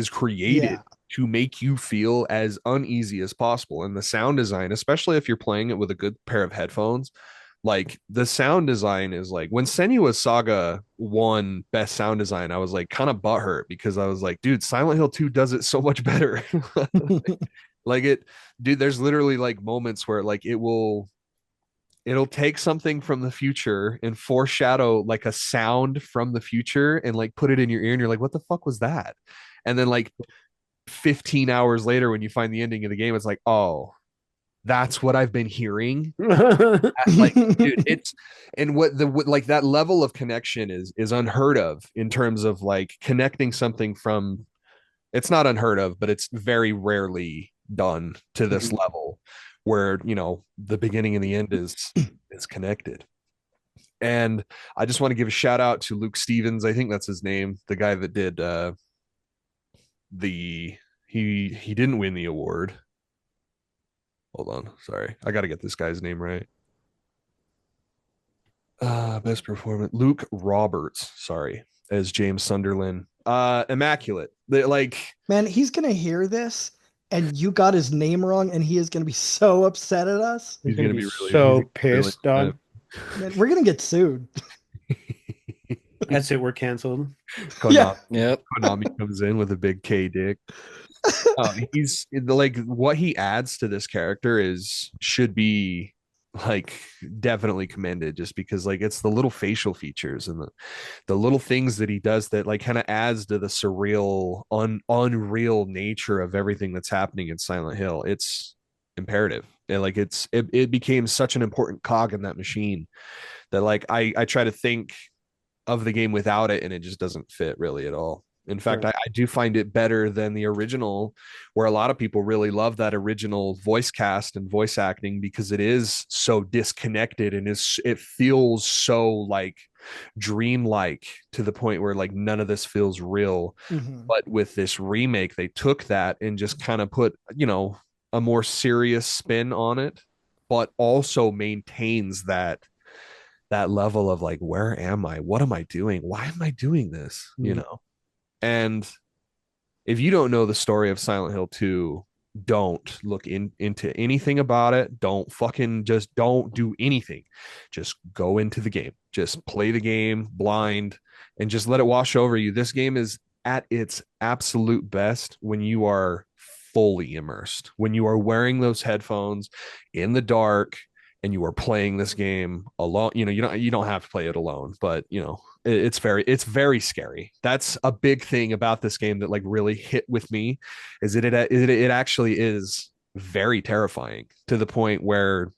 S3: created
S4: Yeah.
S3: to make you feel as uneasy as possible. And the sound design, especially if you're playing it with a good pair of headphones, like the sound design is like when Senua's Saga won best sound design, I was like kind of butthurt because I was like, dude, Silent Hill 2 does it so much better. Like it, dude, there's literally like moments where like it'll take something from the future and foreshadow like a sound from the future and like put it in your ear and you're like, what the fuck was that? And then like 15 hours later when you find the ending of the game, it's like, oh, that's what I've been hearing. Like, dude, it's and what like that level of connection is unheard of in terms of like connecting something from, it's not unheard of, but it's very rarely done to this level where, the beginning and the end is connected. And I just want to give a shout out to Luke Stevens. I think that's his name, the guy that did he didn't win the award. Hold on, sorry, I got to get this guy's name right. Best performance, Luke Roberts, sorry, as James Sunderland. Immaculate. Like,
S4: Man, he's gonna hear this and you got his name wrong and he is gonna be so upset at us.
S2: He's gonna be
S3: really
S2: so pissed, dog.
S4: Man, we're gonna get sued.
S2: That's it. We're canceled.
S3: Konami,
S4: Yeah.
S5: Yep.
S3: Konami comes in with a big K dick. He's like, what he adds to this character should be like definitely commended, just because like it's the little facial features and the little things that he does that like kind of adds to the surreal unreal nature of everything that's happening in Silent Hill. It's imperative, and like it became such an important cog in that machine that like I try to think of the game without it and it just doesn't fit really at all. In fact,
S2: Sure.
S3: I do find it better than the original, where a lot of people really love that original voice cast and voice acting because it is so disconnected and it feels so like dreamlike to the point where like none of this feels real.
S4: Mhm.
S3: But with this remake, they took that and just kind of put, a more serious spin on it, but also maintains that level of like, where am I? What am I doing? Why am I doing this?
S2: Mhm.
S3: And if you don't know the story of Silent Hill 2, don't look into anything about it. Don't fucking just don't do anything. Just go into the game. Just play the game blind and just let it wash over you. This game is at its absolute best when you are fully immersed, when you are wearing those headphones in the dark and you are playing this game alone. You don't have to play it alone, but it's very scary. That's a big thing about this game that like really hit with me, is that it actually is very terrifying to the point where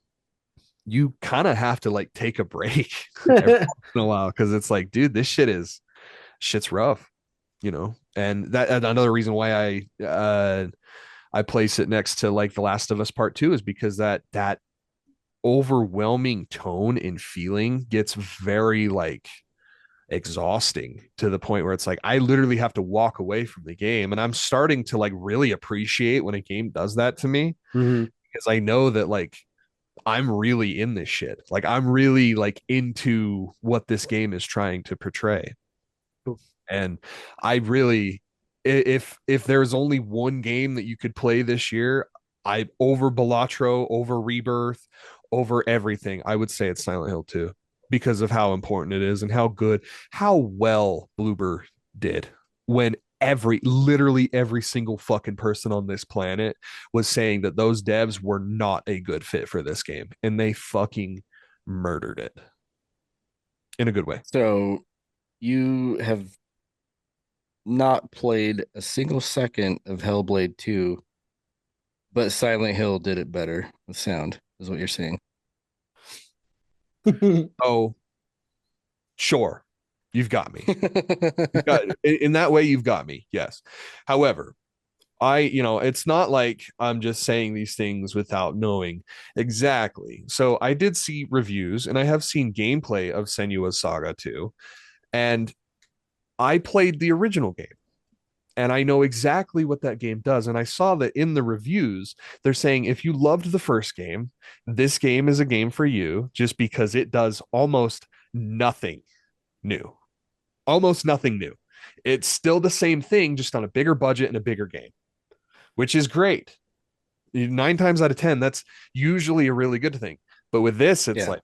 S3: you kind of have to like take a break every once in a while, because it's like, dude, this shit's rough, and that another reason why I place it next to like The Last of Us Part 2 is because that overwhelming tone and feeling gets very like exhausting to the point where it's like I literally have to walk away from the game, and I'm starting to like really appreciate when a game does that to me,
S2: Mhm.
S3: because I know that like I'm really in this shit. Like I'm really like into what this game is trying to portray. And I really, if there's only one game that you could play this year, I over Balatro, over Rebirth, over everything, I would say it's Silent Hill 2, because of how important it is and how well Bloober did when literally every single fucking person on this planet was saying that those devs were not a good fit for this game, and they fucking murdered it in a good way.
S5: So you have not played a single second of Hellblade 2, but Silent Hill did it better with sound, is what you're saying.
S3: Oh, sure, you've got me. In that way, you've got me. Yes. However, it's not like I'm just saying these things without knowing exactly. So I did see reviews and I have seen gameplay of Senua's Saga 2, and I played the original game. And I know exactly what that game does. And I saw that in the reviews, they're saying if you loved the first game, this game is a game for you, just because it does almost nothing new. Almost nothing new. It's still the same thing, just on a bigger budget and a bigger game, which is great. 9 times out of 10, that's usually a really good thing. But with this, it's
S5: Yeah.
S3: like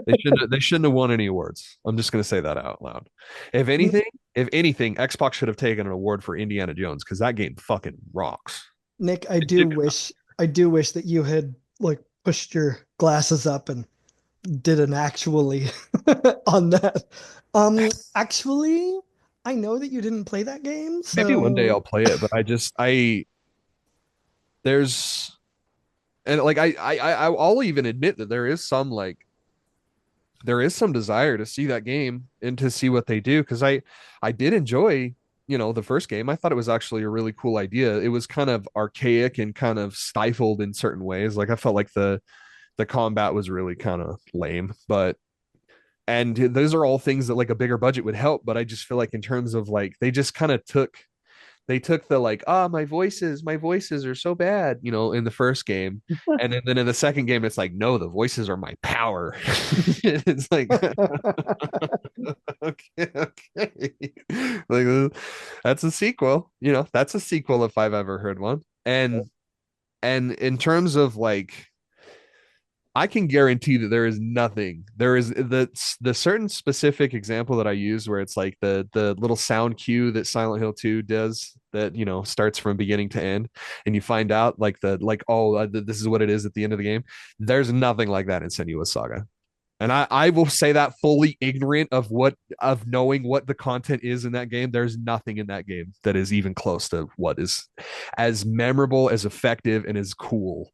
S3: they shouldn't have won any awards. I'm just gonna say that out loud. If anything, Xbox should have taken an award for Indiana Jones, because that game fucking rocks.
S4: Nick, I do wish that you had like pushed your glasses up and did an actually on that. Actually, I know that you didn't play that game,
S3: Maybe one day I'll
S4: so
S3: play it, but there's and like I'll even admit that there is some desire to see that game and to see what they do, because I did enjoy the first game. I thought it was actually a really cool idea. It was kind of archaic and kind of stifled in certain ways. Like I felt like the combat was really kind of lame, but and those are all things that like a bigger budget would help. But I just feel like in terms of like they just kind of took the like, my voices are so bad, in the first game. And then in the second game, it's like, no, the voices are my power. It's like, okay, okay. Like that's a sequel, that's a sequel if I've ever heard one. And in terms of like, I can guarantee that there is the certain specific example that I use where it's like the little sound cue that Silent Hill 2 does, that starts from beginning to end, and you find out like this is what it is at the end of the game. There's nothing like that in Senua's Saga. And I will say that fully ignorant of knowing what the content is in that game. There's nothing in that game that is even close to what is as memorable, as effective, and as cool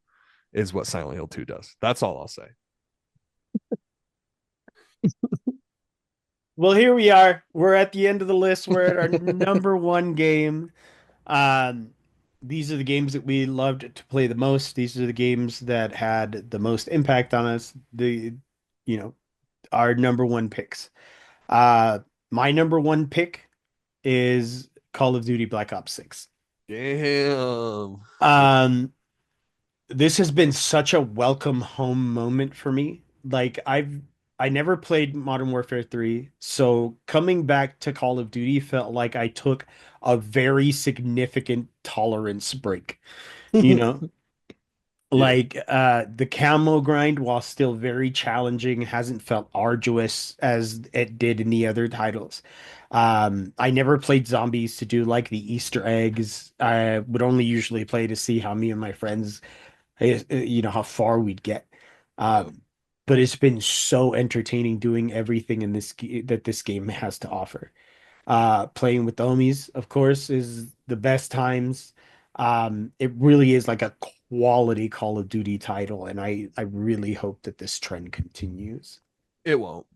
S3: is what Silent Hill 2 does. That's all I'll say.
S2: Well, here we are. We're at the end of the list. We're at our number one game. Um, these are the games that we loved to play the most. These are the games that had the most impact on us. You know, our number one picks. Uh, my number one pick is Call of Duty Black Ops 6.
S3: Damn.
S2: Um, this has been such a welcome home moment for me. Like I never played Modern Warfare 3, so coming back to Call of Duty felt like I took a very significant tolerance break. You know,
S5: Yeah.
S2: like the camo grind, while still very challenging, hasn't felt arduous as it did in the other titles. I never played zombies to do like the Easter eggs. I would only usually play to see how me and my friends, how far we'd get.
S5: Yeah.
S2: Um, but it's been so entertaining doing everything in that this game has to offer. Playing with the homies, of course, is the best times. It really is like a quality Call of Duty title, and I really hope that this trend continues.
S3: It won't.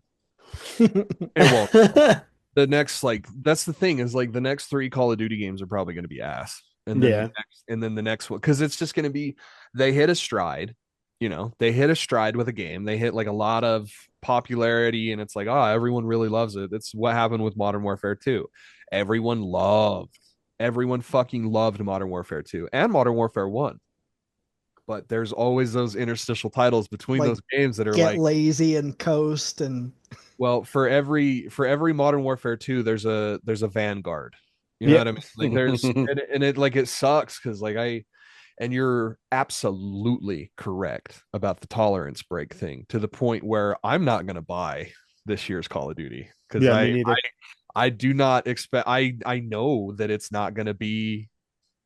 S3: It won't. The next, like, that's the thing, is like the next three Call of Duty games are probably going to be ass.
S2: Yeah.
S3: And then the next one, because it's just going to be, they hit a stride, they hit a stride with a game. They hit like a lot of popularity, and it's like, oh, everyone really loves it. That's what happened with Modern Warfare 2. Everyone loved, everyone fucking loved Modern Warfare 2 and Modern Warfare 1. But there's always those interstitial titles between
S4: Like
S3: those games that are
S4: get
S3: like,
S4: lazy and coast and
S3: well, for every Modern Warfare 2, there's a Vanguard. You know
S2: Yeah.
S3: what I mean? Like there's and it like it sucks because like and you're absolutely correct about the tolerance break thing, to the point where I'm not gonna buy this year's Call of Duty because
S2: Yeah, me
S3: I
S2: neither.
S3: I do not expect, I know that it's not gonna be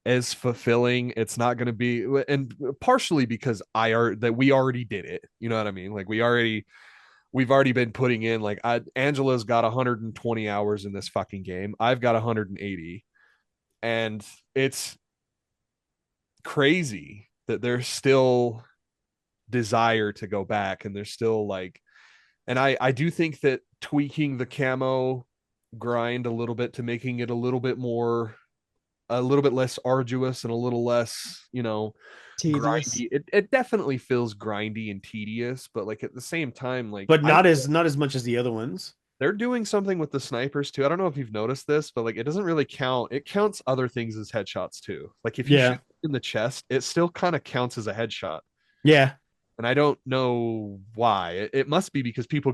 S3: as fulfilling. It's not going to be, and partially because we already did it. You know what I mean? Like we've already been putting in, like, Angela's got 120 hours in this fucking game. I've got 180, and it's crazy that there's still desire to go back, and there's still like, and I do think that tweaking the camo grind a little bit to making it a little bit less arduous and a little less,
S4: tedious.
S3: grindy. It definitely feels grindy and tedious, but like at the same time, like
S2: But
S3: I
S2: not as much as the other ones.
S3: they're doing something with the snipers too. I don't know if you've noticed this, but like it doesn't really count. It counts other things as headshots too. Like if you
S2: Yeah.
S3: shoot in the chest, it still kind of counts as a headshot.
S2: Yeah.
S3: And I don't know why. It must be because people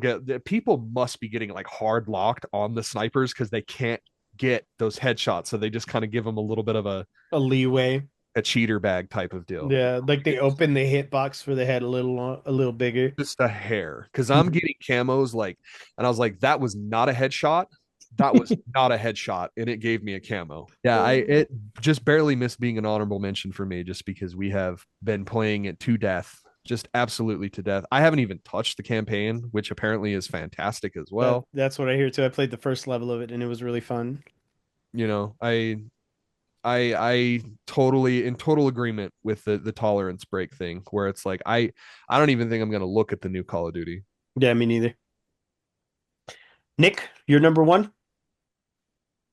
S3: must be getting like hard locked on the snipers because they can't get those headshots. So they just kind of give them a little bit of
S2: A leeway.
S3: a cheater bag type of deal.
S2: Yeah, like they open the hitbox for the head a little bigger.
S3: Just a hair, because I'm getting camos like, and I was like, that was not a headshot. That was not a headshot, and it gave me a camo. Yeah, it just barely missed being an honorable mention for me, just because we have been playing it to death, just absolutely to death. I haven't even touched the campaign, which apparently is fantastic as well.
S2: That's what I hear too. I played the first level of it and it was really fun.
S3: You know, I totally in total agreement with the tolerance break thing, where it's like I don't even think I'm gonna look at the new Call of Duty.
S2: Yeah, me neither. Nick, you're number one.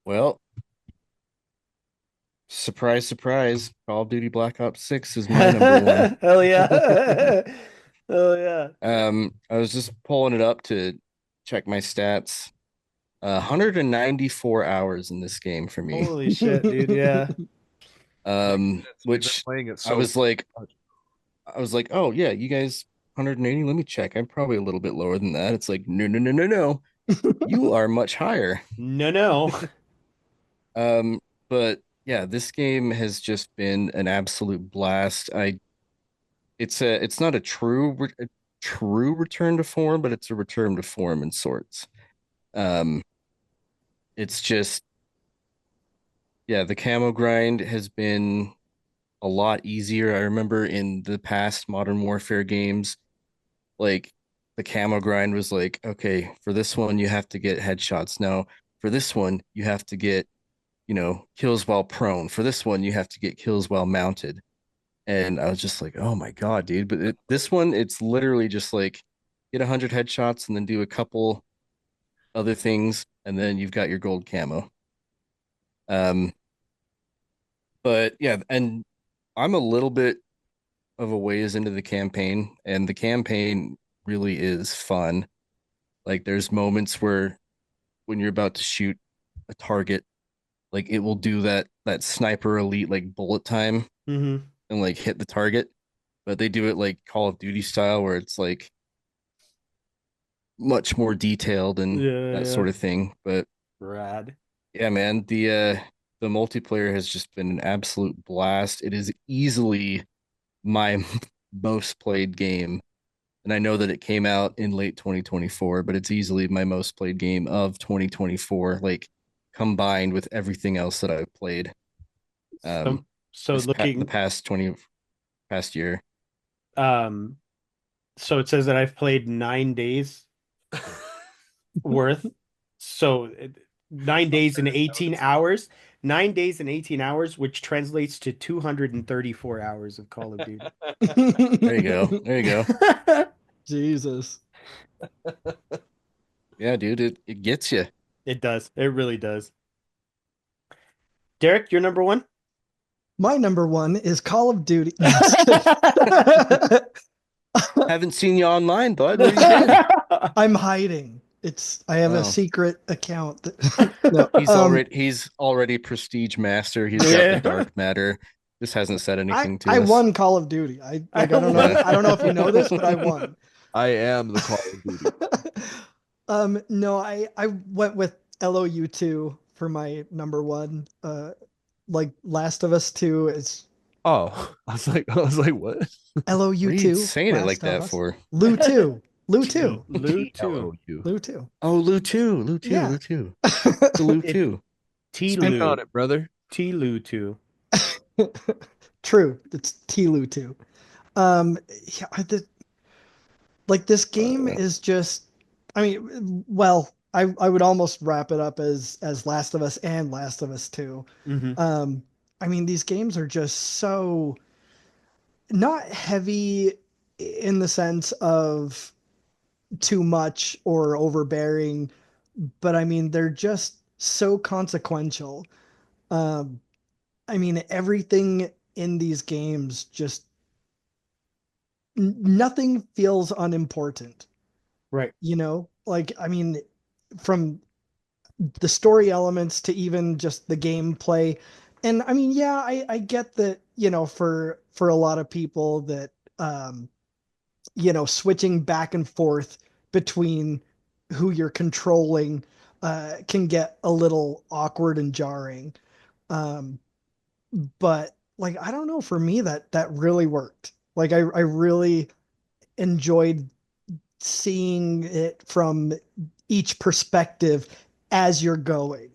S5: Well, surprise, surprise. Call of Duty Black Ops 6 is my number one.
S2: Hell yeah. Hell yeah.
S5: I was just pulling it up to check my stats. 194 hours in this game for me.
S2: Holy shit, dude. Yeah.
S3: We've been
S5: Which
S3: playing it
S5: I
S3: so
S5: was like,
S3: much.
S5: oh yeah, you guys 180. Let me check. I'm probably a little bit lower than that. It's like, no, no, no, no, no. You are much higher.
S2: No, no.
S5: Um, but yeah, this game has just been an absolute blast. It's not a true return to form, but it's a return to form in sorts. Um, it's just yeah, the camo grind has been a lot easier. I remember in the past Modern Warfare games, like the camo grind was like, okay, for this one you have to get headshots. No, for this one you have to get, kills while prone. For this one you have to get kills while mounted. And I was just like, oh my God, dude. But this one, it's literally just like get 100 headshots and then do a couple other things, and then you've got your gold camo. Um, but yeah, and I'm a little bit of a ways into the campaign, and the campaign really is fun. Like there's moments where when you're about to shoot a target, like it will do that sniper elite like bullet time
S2: hmm
S5: and like hit the target, but they do it like Call of Duty style where it's like much more detailed and that
S2: Yeah.
S5: sort of thing. But
S2: Rad.
S5: yeah, man, the multiplayer has just been an absolute blast. It is easily my most played game. And I know that it came out in late 2024, but it's easily my most played game of 2024, like combined with everything else that I've played
S2: So,
S5: um
S2: so
S5: the
S2: looking,
S5: past year.
S2: um, so it says that I've played 9 days worth. So 9 days and 18 hours, 9 days and 18 hours, which translates to 234 hours of Call of Duty.
S5: There you go. There you go.
S4: Jesus.
S5: Yeah, dude, it gets you.
S2: It does. It really does. Derek, you're number one.
S4: My number one is Call of Duty. No, I'm just kidding.
S5: Haven't seen you online, bud. Where you been?
S4: I'm hiding. I have a
S5: Oh,
S4: secret account that no.
S5: he's already prestige master. He's got the
S2: Yeah.
S5: dark matter. This hasn't said
S4: I
S5: anything
S4: I
S5: to us.
S4: won Call of Duty. I don't know.
S5: Yeah.
S4: I don't know if you know this, but I won.
S3: I am the Call of Duty.
S4: No, I went with LOU 2 for my number one. Like Last of Us 2 is
S3: Oh, I was like, what?
S4: LOU
S5: What are you
S4: 2,
S5: saying it like
S4: Last of
S5: that
S4: Us.
S5: for?
S4: Lou 2. Lou 2.
S2: Lou too.
S3: T-L-O-U.
S4: Lou 2.
S5: Oh, Lou too. Lou too.
S4: Yeah.
S5: Lou too. The Lou
S2: It
S5: too.
S2: T
S3: Spin on
S2: Lou.
S3: it, brother.
S2: T Lou too.
S4: True. It's T-Lou 2. Yeah, like this game is just I mean, well, I would almost wrap it up as Last of Us and Last of Us 2.
S2: Hmm.
S4: I mean, these games are just so not heavy in the sense of too much or overbearing, but I mean, they're just so consequential. Um, I mean, everything in these games just nothing feels unimportant,
S2: Right.
S4: you know? Like, I mean, from the story elements to even just the gameplay. And I mean, yeah, I get that, for a lot of people that switching back and forth between who you're controlling can get a little awkward and jarring. Um, but like I don't know, for me that really worked. Like I really enjoyed seeing it from each perspective as you're going.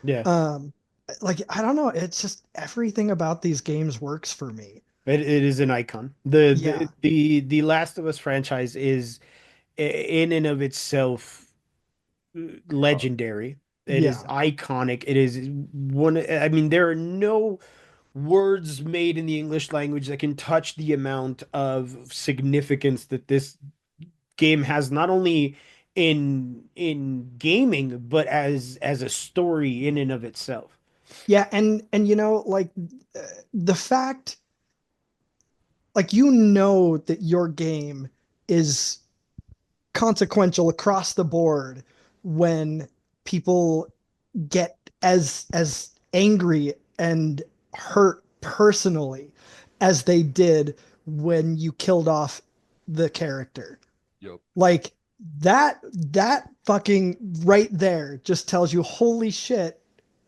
S2: Yeah.
S4: Um, like I don't know, it's just everything about these games works for me.
S2: It is an icon. The,
S4: Yeah,
S2: the the the Last of Us franchise is in and of itself legendary. It is
S4: yeah,
S2: iconic. It is one. I mean, there are no words made in the English language that can touch the amount of significance that this game has, not only in gaming, but as a story in and of itself.
S4: yeah, and like uh, the fact, like that your game is consequential across the board when people get as angry and hurt personally as they did when you killed off the character.
S3: Yep.
S4: Like that fucking right there just tells you, holy shit,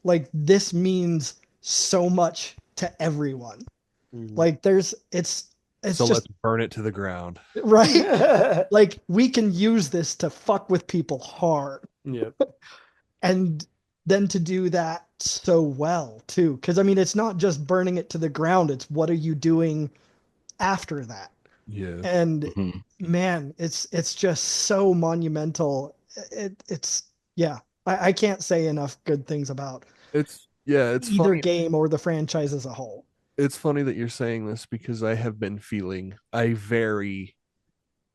S4: like this means so much to everyone.
S2: Mm.
S4: Like it's
S3: So let's
S4: just
S3: burn it to the ground.
S4: right. Like we can use this to fuck with people hard.
S2: Yep.
S4: And then to do that so well too. Because I mean, it's not just burning it to the ground, it's what are you doing after that?
S3: Yeah.
S4: And
S5: Mhm.
S4: man, it's just so monumental. It's yeah. I can't say enough good things about
S3: It's
S4: either
S3: funny.
S4: game or the franchise as a whole.
S3: It's funny that you're saying this because I have been feeling a very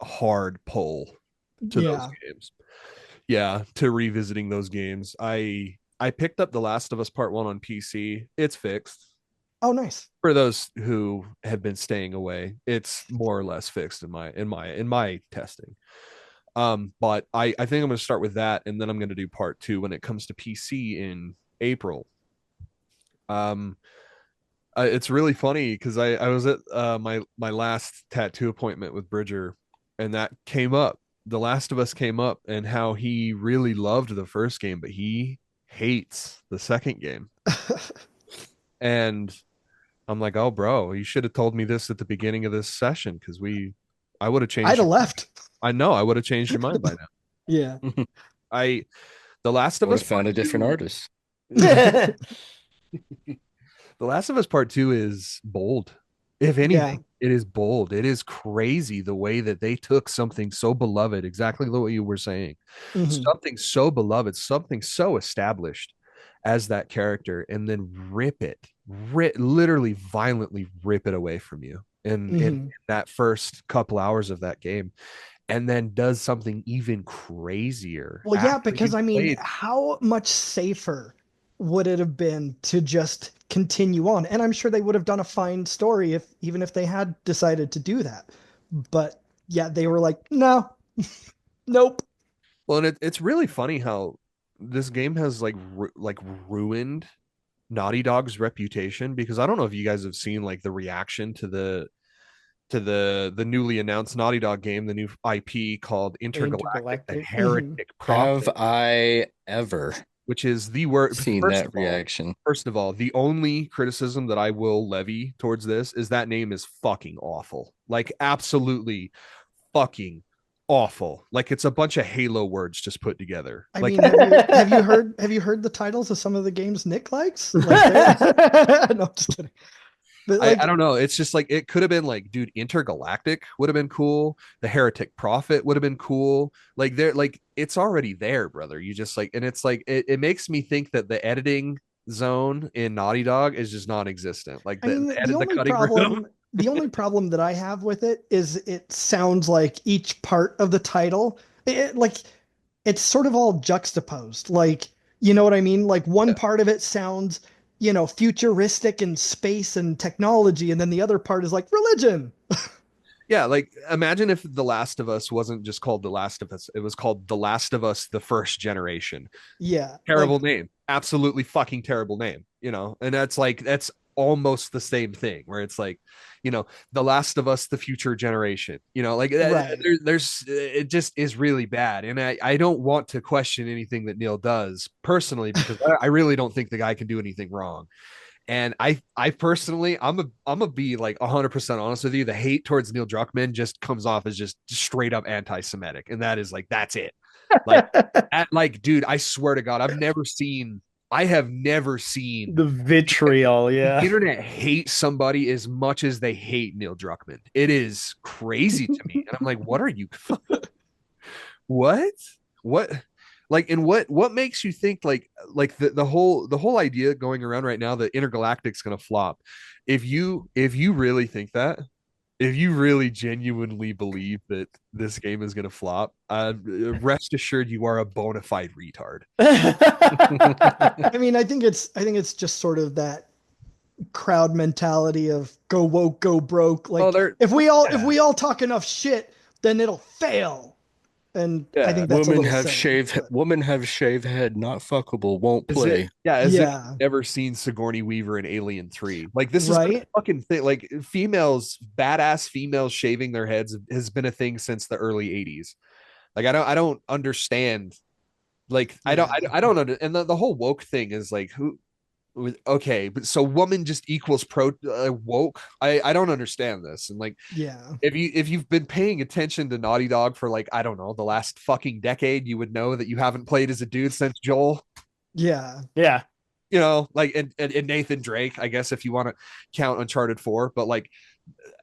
S3: hard pull to those
S4: Yeah.
S3: games. Yeah, to revisiting those games. I picked up The Last of Us Part 1 on PC. It's fixed.
S4: Oh, nice.
S3: For those who have been staying away, it's more or less fixed in my testing. But I think I'm going to start with that, and then I'm going to do part 2 when it comes to PC in April. Um, it's really funny because I was at my last tattoo appointment with Bridger, and that came up, The Last of Us came up and how he really loved the first game, but he hates the second game. And I'm like, oh, bro, you should have told me this at the beginning of this session because I would have changed.
S4: I'd have left.
S3: I know I would have changed your mind by now.
S4: Yeah.
S3: The Last of
S5: Would
S3: Us
S5: have found a
S3: Part
S5: different
S3: 2
S5: artist.
S3: The Last of Us Part 2 is bold. If anything, it is bold. It is crazy the way that they took something so beloved, exactly what you were saying. Something so beloved, something so established as that character, and then literally violently rip it away from you in that first couple hours of that game. And then does something even crazier.
S4: Well, yeah,
S3: after
S4: because
S3: you've
S4: I mean,
S3: played.
S4: how much safer would it have been to just continue on? And I'm sure they would have done a fine story if even if they had decided to do that. But yeah, they were like, no, nope.
S3: Well, and it's really funny how this game has like ruined Naughty Dog's reputation, because I don't know if you guys have seen like the reaction to the newly announced Naughty Dog game, the new IP called Intergalactic, the
S2: Intergalactic.
S3: Heretic
S5: Have
S3: Prophet,
S5: I ever
S3: which is the word.
S5: seen that reaction?
S3: First of all, the only criticism that I will levy towards this is that name is fucking awful. Like absolutely fucking awful. Like it's a bunch of Halo words just put together.
S4: I
S3: Like
S4: mean, have you heard the titles of some of the games Nick likes? Like, no, I'm just kidding. But like,
S3: I don't know. It's just like it could have been like, dude, Intergalactic would have been cool. The Heretic Prophet would have been cool. Like they're like it's already there, brother. You just like, and it's like it makes me think that the editing zone in Naughty Dog is just non-existent. Like
S4: I mean,
S3: the cutting room.
S4: the only problem that I have with it is it sounds like each part of the title, like it's sort of all juxtaposed. Like, you know what I mean? Like one part of it sounds, futuristic and space and technology, and then the other part is like religion.
S3: Yeah, like imagine if The Last of Us wasn't just called The Last of Us, it was called The Last of Us the First Generation.
S4: Yeah.
S3: Terrible name. Absolutely fucking terrible name, and that's almost the same thing where it's like, The Last of Us the Future Generation. Like
S4: Right.
S3: there's it just is really bad. And I don't want to question anything that Neil does personally, because I really don't think the guy can do anything wrong. And I personally, I'm gonna be like 100% honest with you. The hate towards Neil Druckmann just comes off as just straight up anti-Semitic, and that is like that's it. Like, dude, I swear to God, I have never seen
S2: The vitriol, yeah.
S3: internet hate somebody as much as they hate Neil Druckmann. It is crazy to me, and I'm like, what are you? What? Like, and what makes you think like the whole idea going around right now that Intergalactic's gonna flop? If you really think that, if you really genuinely believe that this game is gonna flop, rest assured you are a bona fide retard.
S4: I mean, I think it's just sort of that crowd mentality of go woke, go broke. Like if we all talk enough shit, then it'll fail. And I think that's
S5: women
S4: a
S5: have
S4: silly,
S5: women have shaved head, not fuckable, won't play.
S3: As if you've never seen Sigourney Weaver in Alien 3. Like this is a fucking thing. Like badass females shaving their heads has been a thing since the early 80s. Like I don't understand. Like I don't understand. And the whole woke thing is like who. Okay, but so woman just equals woke. I don't understand this. And like, if you've been paying attention to Naughty Dog for like, I don't know, the last fucking decade, you would know that you haven't played as a dude since Joel.
S2: Yeah.
S3: Like and Nathan Drake, I guess, if you want to count Uncharted 4, but like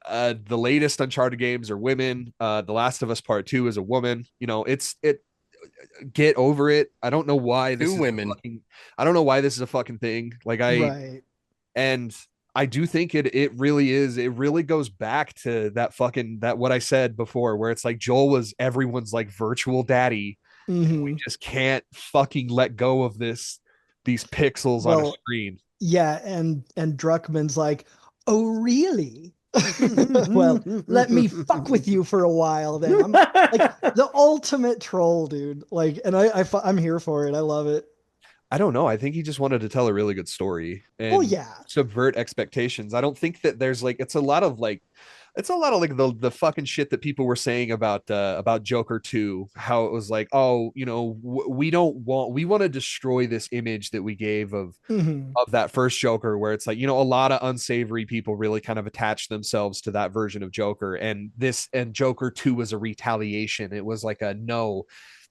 S3: the latest Uncharted games are women. The Last of Us Part 2 is a woman. Get over it. I don't know why this I don't know why this is a fucking thing. Like and I do think it really is. It really goes back to that what I said before, where it's like Joel was everyone's like virtual daddy. And we just can't fucking let go of these pixels on a screen.
S4: Yeah, and Druckmann's like, oh really? Well, let me fuck with you for a while then. I'm like the ultimate troll, dude. Like, and I'm here for it. I love it.
S3: I don't know. I think he just wanted to tell a really good story
S4: Well,
S3: and
S4: yeah.
S3: subvert expectations. I don't think that there's like it's a lot of like the fucking shit that people were saying about Joker 2, how it was like, oh, we want to destroy this image that we gave
S4: Mhm.
S3: of that first Joker, where it's like, a lot of unsavory people really kind of attached themselves to that version of Joker. And Joker 2 was a retaliation. It was like a no,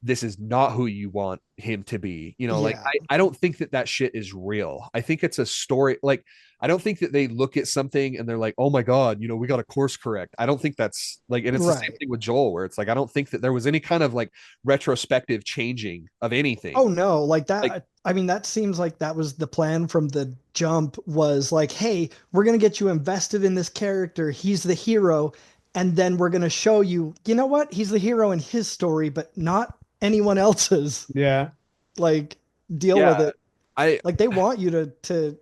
S3: this is not who you want him to be. Like
S4: Yeah.
S3: I don't think that shit is real. I think it's a story. Like, I don't think that they look at something and they're like, oh my God, we got to course correct. I don't think that's like, and it's the same
S4: Right.
S3: thing with Joel, where it's like, I don't think that there was any kind of like retrospective changing of anything.
S4: Oh no, like
S3: Like,
S4: that. I mean, that seems like that was the plan from the jump, was like, hey, we're gonna get you invested in this character. He's the hero, and then we're gonna show you, you know what? He's the hero in his story, but not anyone else's.
S2: Yeah.
S4: Like, deal with
S3: yeah,
S4: it.
S3: I,
S4: Like they want you to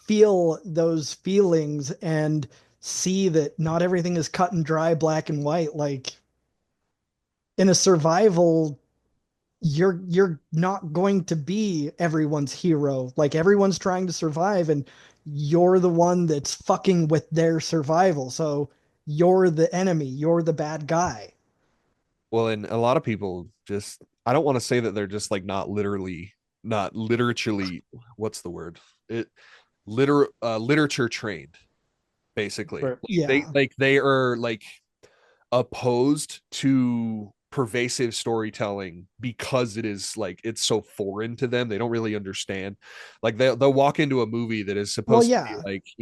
S4: feel those feelings and see that not everything is cut and dry, black and white. Like in a survival, you're not going to be everyone's hero. Like everyone's trying to survive and you're the one that's fucking with their survival. So you're the enemy, you're the bad guy.
S3: well, and a lot of people just, I don't want to say that they're just like not literally, what's the word? Literature trained, basically.
S2: For-
S4: Yeah.
S3: They are like opposed to pervasive storytelling because it is like it's so foreign to them. They don't really understand. Like they'll walk into a movie that is
S4: Well,
S3: supposed to be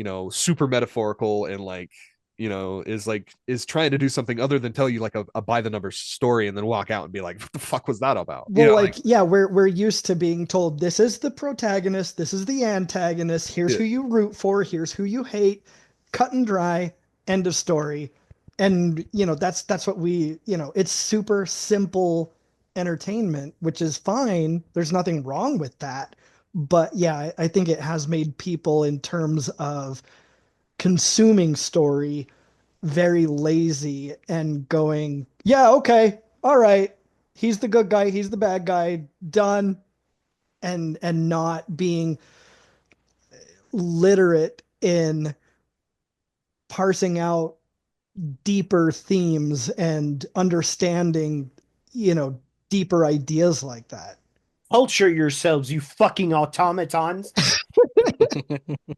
S4: yeah.
S3: like, super metaphorical and like, is trying to do something other than tell you like a by the numbers story, and then walk out and be like, what the fuck was that about?
S4: Well,
S3: Like,
S4: like, yeah, we're used to being told this is the protagonist, this is the antagonist, here's
S3: yeah.
S4: who you root for, here's who you hate, cut and dry, end of story. And that's what it's super simple entertainment, which is fine. There's nothing wrong with that. But yeah, I think it has made people in terms of consuming story very lazy and going, yeah, okay, all right, he's the good guy, he's the bad guy, done, and not being literate in parsing out deeper themes and understanding, you know, deeper ideas like that.
S2: Culture yourselves, you fucking automatons.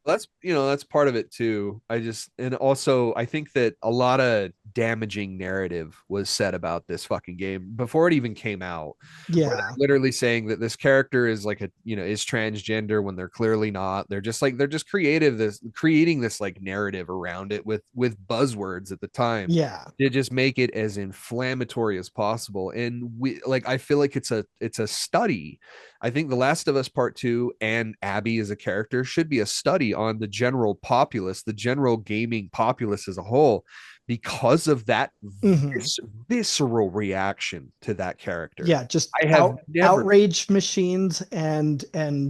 S3: That's part of it too. And also I think that a lot of damaging narrative was said about this fucking game before it even came out, where they're
S4: Yeah.
S3: literally saying that this character is like is transgender when they're clearly not. They're just creating this like narrative around it with buzzwords at the time
S4: Yeah.
S3: to just make it as inflammatory as possible. And I feel like it's a study. I think The Last of Us Part 2 and Abby as a character should be a study on the general populace, the general gaming populace as a whole, because of that
S4: Hmm.
S3: visceral reaction to that character.
S4: Yeah, just
S3: I have never,
S4: outrage machines and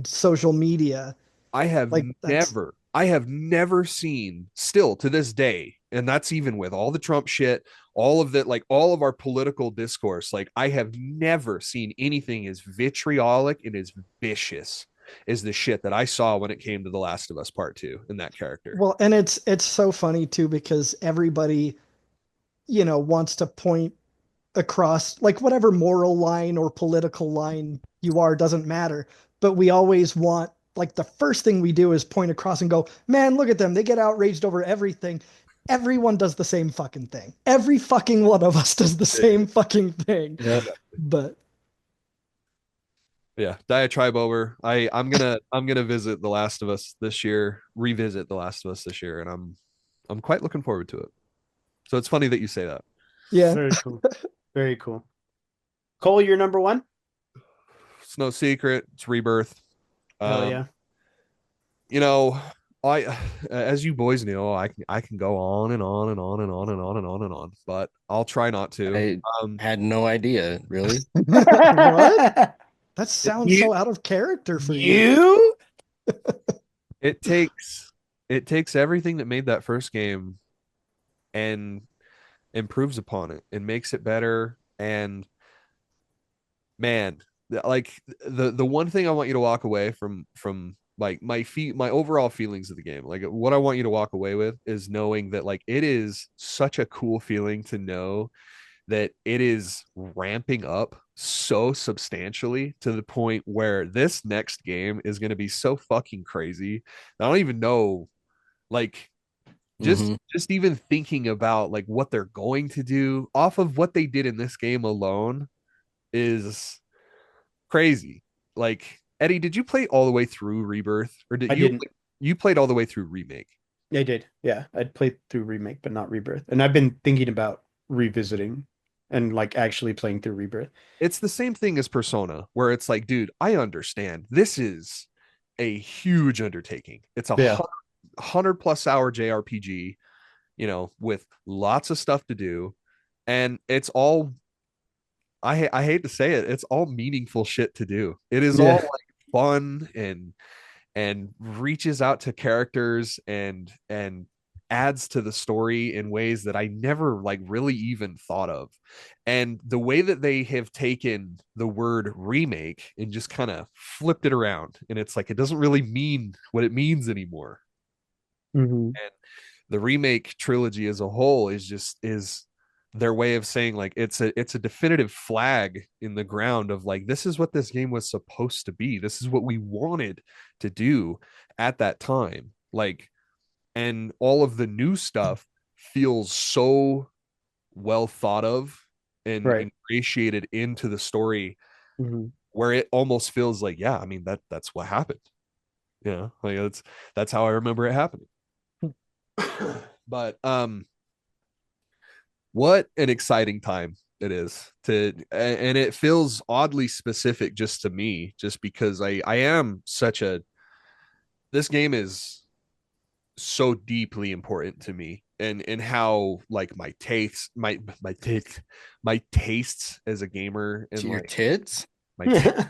S4: social media.
S3: I have
S4: Like that's
S3: I have never seen, still to this day, and that's even with all the Trump shit, all of that, like all of our political discourse, like I have never seen anything as vitriolic and as vicious as the shit that I saw when it came to The Last of Us Part 2 in that character.
S4: well, and it's so funny too because everybody, wants to point across like whatever moral line or political line you are doesn't matter, but we always want, like, the first thing we do is point across and go, man, look at them, they get outraged over everything. Everyone does the same fucking thing. Every fucking one of us does the same fucking thing.
S5: Yeah.
S4: But
S3: Yeah, diatribe over. I'm gonna visit The Last of Us this year, revisit The Last of Us this year, and I'm quite looking forward to it. So it's funny that you say that.
S4: yeah.
S2: Very cool. Very cool. Cole, you're number one?
S3: It's no secret. It's Rebirth.
S2: Hell
S3: Um,
S2: yeah.
S3: you know, I as you boys know, I can go on and on and on and on and on and on and on, but I'll try not to.
S5: I
S3: Um,
S5: had no idea, really.
S4: What? That sounds
S2: You,
S4: so out of character for you.
S2: you?
S3: it takes everything that made that first game and improves upon it and makes it better. And man, like the one thing I want you to walk away from like my overall feelings of the game, like what I want you to walk away with is knowing that like it is such a cool feeling to know that it is ramping up so substantially to the point where this next game is going to be so fucking crazy. I don't even know, like
S5: Mm-hmm.
S3: just even thinking about like what they're going to do off of what they did in this game alone is crazy. Like Eddie, did you play all the way through Rebirth, or did
S2: I didn't.
S3: you played all the way through Remake?
S2: I did. Yeah, I'd played through Remake, but not Rebirth. And I've been thinking about revisiting and like actually playing through Rebirth.
S3: It's the same thing as Persona, where it's like, dude, I understand. This is a huge undertaking. It's a
S2: Yeah.
S3: 100+ hour JRPG, with lots of stuff to do. And it's all, I hate to say it, it's all meaningful shit to do. It is all
S2: Yeah.
S3: like fun and reaches out to characters and adds to the story in ways that I never like really even thought of. And the way that they have taken the word remake and just kind of flipped it around, and it's like it doesn't really mean what it means anymore.
S2: Mhm.
S3: And the remake trilogy as a whole is their way of saying like it's a definitive flag in the ground of like this is what this game was supposed to be. This is what we wanted to do at that time. Like, and all of the new stuff feels so well thought of and
S2: Right.
S3: ingratiated into the story
S2: Mhm.
S3: where it almost feels like, yeah, I mean that's what happened. Like that's how I remember it happening. But what an exciting time it is and it feels oddly specific just to me, just because I am such a, this game is so deeply important to me and how like my tastes as a gamer and
S5: To your
S3: like
S5: tits?
S3: my tits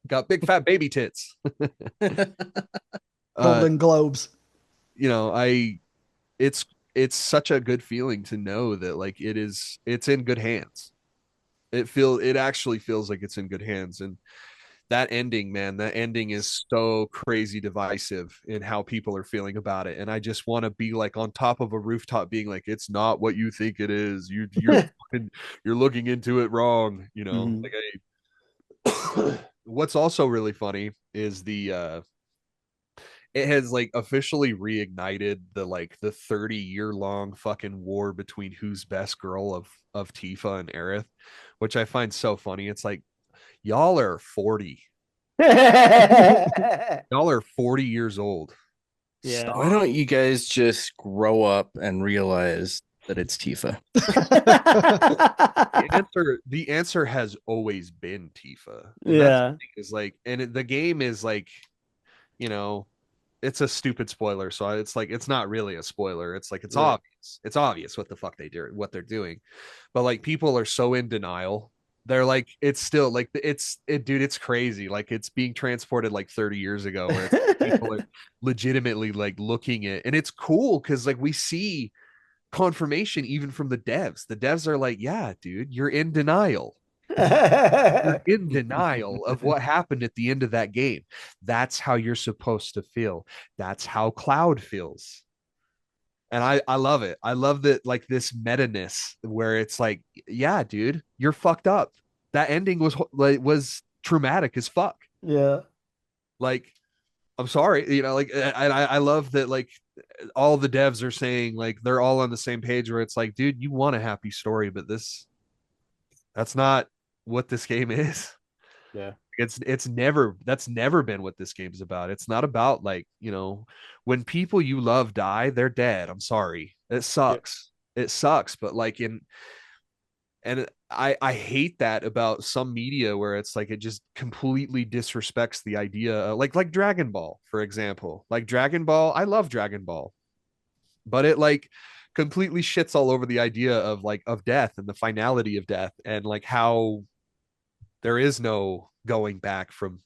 S3: got big fat baby tits. uh
S4: Golden Globes.
S3: I it's it's such a good feeling to know that like it's in good hands. It actually feels like it's in good hands. And that ending, man, that ending is so crazy divisive in how people are feeling about it. And I just want to be like on top of a rooftop being like, it's not what you think it is. You're looking into it wrong,
S2: Mhm.
S3: like what's also really funny is the it has like officially reignited the 30-year long fucking war between who's best girl of Tifa and Aerith, which I find so funny. It's like y'all are 40. Y'all are 40 years old.
S2: Yeah.
S5: Why don't you guys just grow up and realize that it's Tifa?
S3: The answer has always been Tifa. And that's the
S2: Yeah.
S3: thing is like, and the game is like, you know, it's a stupid spoiler. So it's like, it's not really a spoiler. It's like, it's
S2: Yeah.
S3: obvious. It's obvious what the fuck they do, what they're doing. But like, people are so in denial. They're like, it's still like, dude, it's crazy. Like, it's being transported like 30 years ago where it's like people are legitimately like looking at, and it's cool because like we see confirmation even from the devs. The devs are like, yeah, dude, you're in denial. You're in denial of what happened at the end of that game. That's how you're supposed to feel. That's how Cloud feels. And I love it. I love that, like this meta-ness where it's like, yeah, dude, you're fucked up. That ending was traumatic as fuck.
S2: Yeah.
S3: Like, I'm sorry, like I love that like all the devs are saying like they're all on the same page where it's like, dude, you want a happy story, but that's not what this game is.
S2: Yeah.
S3: That's never been what this game's about. It's not about like, when people you love die, they're dead. I'm sorry. It
S2: Yeah.
S3: sucks. It sucks, but like and I hate that about some media where it's like it just completely disrespects the idea like Dragon Ball, for example. Like Dragon Ball, I love Dragon Ball, but it like completely shits all over the idea of like of death and the finality of death and like how there is no going back from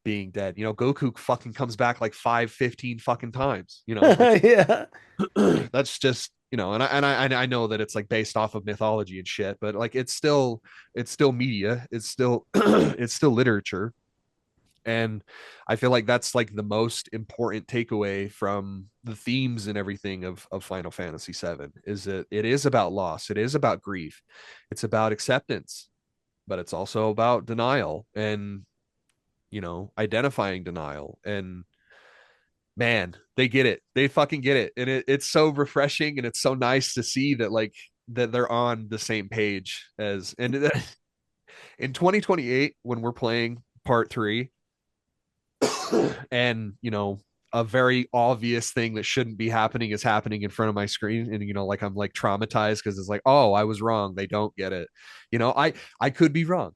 S3: being dead. Goku fucking comes back like 5, 15 fucking times.
S2: Yeah.
S3: That's just And I know that it's like based off of mythology and shit, but like it's still media, it's still it's still literature. And I feel like that's like the most important takeaway from the themes and everything of Final Fantasy VII is that it is about loss, it is about grief, it's about acceptance, but it's also about denial and identifying denial. And man, they get it. They fucking get it. And it's so refreshing and it's so nice to see that like that they're on the same page as and in 2028 when we're playing part 3 and a very obvious thing that shouldn't be happening is happening in front of my screen, and like I'm like traumatized because it's like, oh, I was wrong, they don't get it. I could be wrong.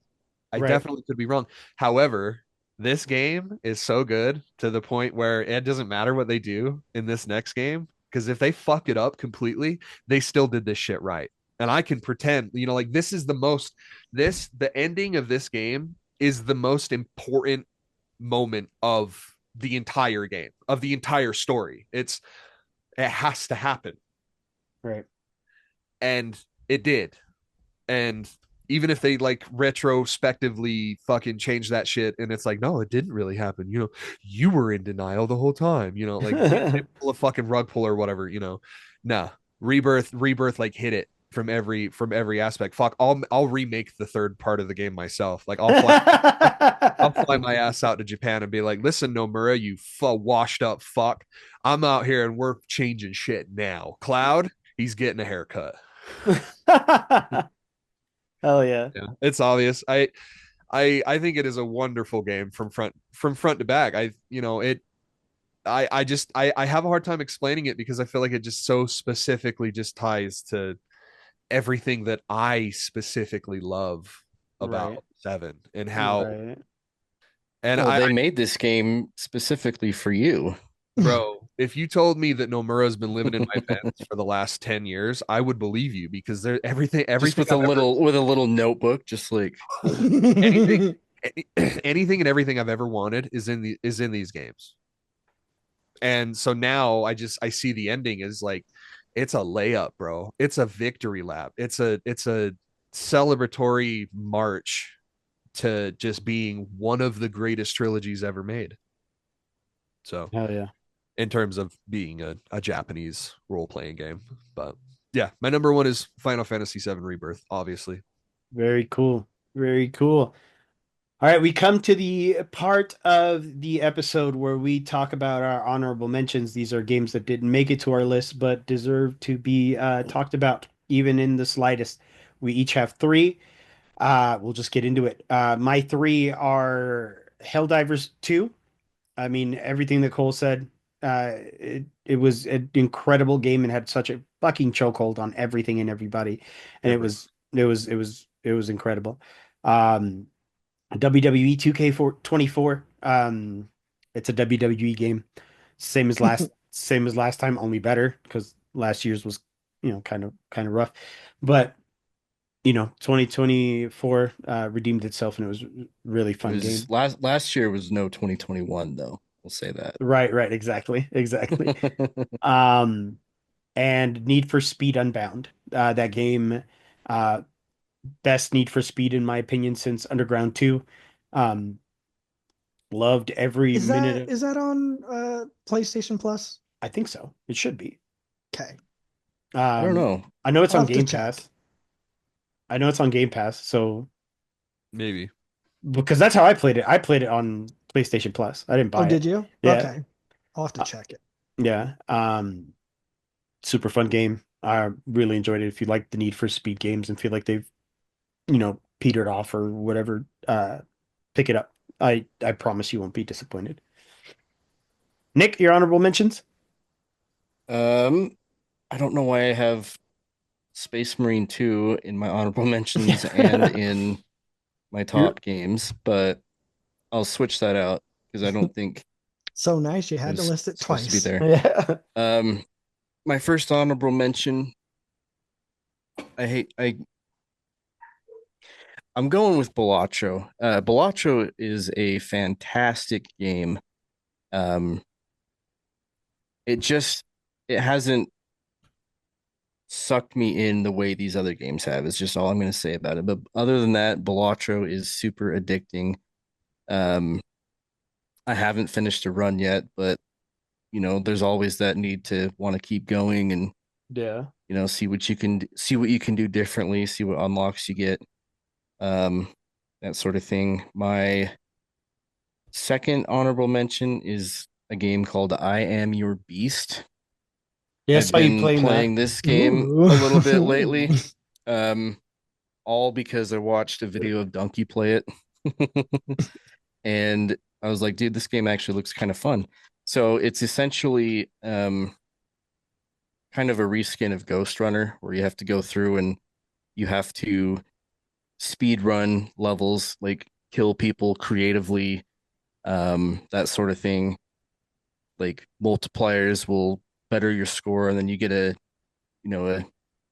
S3: I
S2: Right.
S3: definitely could be wrong. However, this game is so good to the point where it doesn't matter what they do in this next game, because if they fuck it up completely, they still did this shit right. And I can pretend, like this is the ending of this game is the most important moment of the entire game, of the entire story. It has to happen.
S2: Right.
S3: And it did. And even if they like retrospectively fucking change that shit and it's like, no, it didn't really happen, you were in denial the whole time, like they pull a fucking rug pull or whatever, nah. Rebirth like hit it from every aspect. Fuck, I'll remake the third part of the game myself. Like I'll fly my ass out to Japan and be like, listen, Nomura, you washed up fuck, I'm out here and we're changing shit now. Cloud, he's getting a haircut.
S2: Hell yeah.
S3: Yeah, it's obvious. I think it is a wonderful game from front to back. I have a hard time explaining it because I feel like it just so specifically just ties to everything that I specifically love about
S2: Right.
S3: 7 and how
S2: Right.
S3: and
S5: Well,
S3: I
S5: they made this game specifically for you.
S3: bro, if you told me that Nomura's been living in my vents for the last 10 years, I would believe you because there
S5: Just
S3: everything
S5: with a little notebook, just like
S3: anything anything and everything I've ever wanted is in these games. And so now I see the ending as like it's a layup, bro. It's a victory lap. It's a celebratory march to just being one of the greatest trilogies ever made. So
S2: Hell yeah.
S3: in terms of being a Japanese role-playing game. But yeah, my number one is Final Fantasy VII Rebirth, obviously.
S2: Very cool. Very cool. All right, we come to the part of the episode where we talk about our honorable mentions. These are games that didn't make it to our list but deserve to be talked about, even in the slightest. We each have 3. We'll just get into it. My 3 are Helldivers 2. I mean, everything that Cole said, it was an incredible game and had such a fucking chokehold on everything and everybody, and it was incredible. WWE 2K24. It's a WWE game, same as last time, only better because last year's was kind of rough, but 2024 redeemed itself and it was a really
S5: it
S2: fun game.
S5: was last year was no 2021 though. We'll say that.
S2: Right, exactly. Um, and Need for Speed Unbound. That game, uh, best Need for Speed in my opinion since Underground 2. Um, loved every
S4: Is
S2: minute
S4: that
S2: of.
S4: is that on PlayStation Plus?
S2: I think so. It should be.
S4: Okay,
S5: I don't
S2: Um,
S5: know.
S2: I know it's
S4: I'll
S2: on
S4: have to
S2: Game
S4: check.
S2: Pass. I know it's on Game Pass, so
S3: Maybe.
S2: because that's how I played it. I played it on PlayStation Plus. I didn't
S4: Oh,
S2: buy
S4: did
S2: it.
S4: you?
S2: Yeah.
S4: Okay, I'll have to
S2: Uh,
S4: check it.
S2: yeah. Super fun game. I really enjoyed it. If you like the Need for Speed games and feel like they've, petered off or whatever, pick it up. I promise you won't be disappointed. Nick, your honorable mentions?
S5: Um, I don't know why I have Space Marine 2 in my honorable mentions and in my
S2: You're
S5: top games, but I'll switch that out because I don't think
S4: So nice, you
S5: it
S4: had to
S5: was
S4: list it
S5: supposed to be
S4: twice.
S5: there.
S2: yeah.
S5: Um, my first honorable mention, I'm going with Balatro. Balatro is a fantastic game. Um, it just it hasn't sucked me in the way these other games have. Is just all I'm going to say about it. But other than that, Balatro is super addicting. Um, I haven't finished a run yet, but there's always that need to want to keep going and
S2: Yeah.
S5: see what you can do differently, see what unlocks you get, um, that sort of thing. My second honorable mention is a game called I Am Your Beast.
S2: Yeah, I
S5: I've
S2: saw you
S5: been
S2: playing that.
S5: playing this game
S4: Ooh.
S5: a little bit lately, um, all because I watched a video of Donkey play it. And I was like, dude, this game actually looks kind of fun. So it's essentially kind of a reskin of Ghost Runner, where you have to go through and you have to speed run levels, like kill people creatively, that sort of thing. Like multipliers will better your score, and then you get a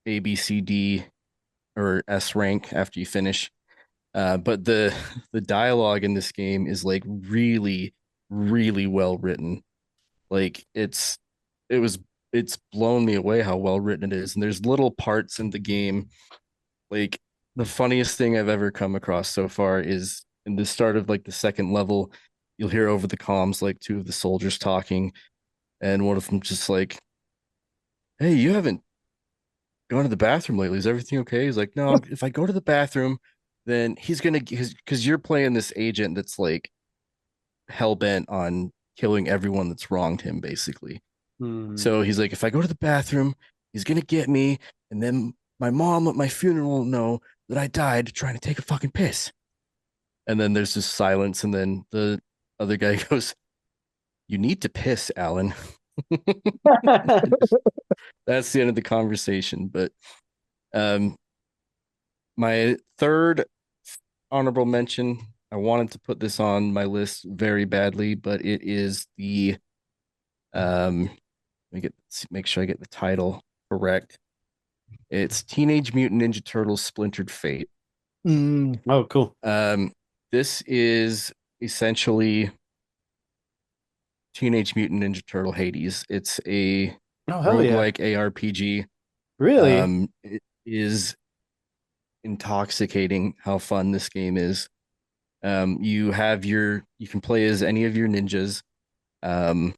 S5: B C D or S rank after you finish. But the dialogue in this game is like really, really well written. Like it was it's blown me away how well written it is. And there's little parts in the game, like the funniest thing I've ever come across so far is in the start of like the second level, you'll hear over the comms like two of the soldiers talking, and one of them just like, "Hey, you haven't gone to the bathroom lately. Is everything okay?" He's like, "No, if I go to the bathroom, then he's gonna because you're playing this agent that's like hell bent on killing everyone that's wronged him, basically."
S2: Hmm.
S5: So he's like, if I go to the bathroom, he's gonna get me, and then my mom at my funeral will know that I died trying to take a fucking piss. And then there's just silence, and then the other guy goes, "You need to piss, Alan." That's the end of the conversation. But um, my third honorable mention, I wanted to put this on my list very badly, but it is the let me make sure I get the title correct. It's Teenage Mutant Ninja Turtles Splintered Fate.
S4: Mm.
S2: Oh, cool.
S5: This is essentially Teenage Mutant Ninja Turtle Hades. It's a
S2: Oh, hell yeah.
S5: roguelike ARPG.
S2: Really?
S5: It is intoxicating how fun this game is. You can play as any of your ninjas. Um,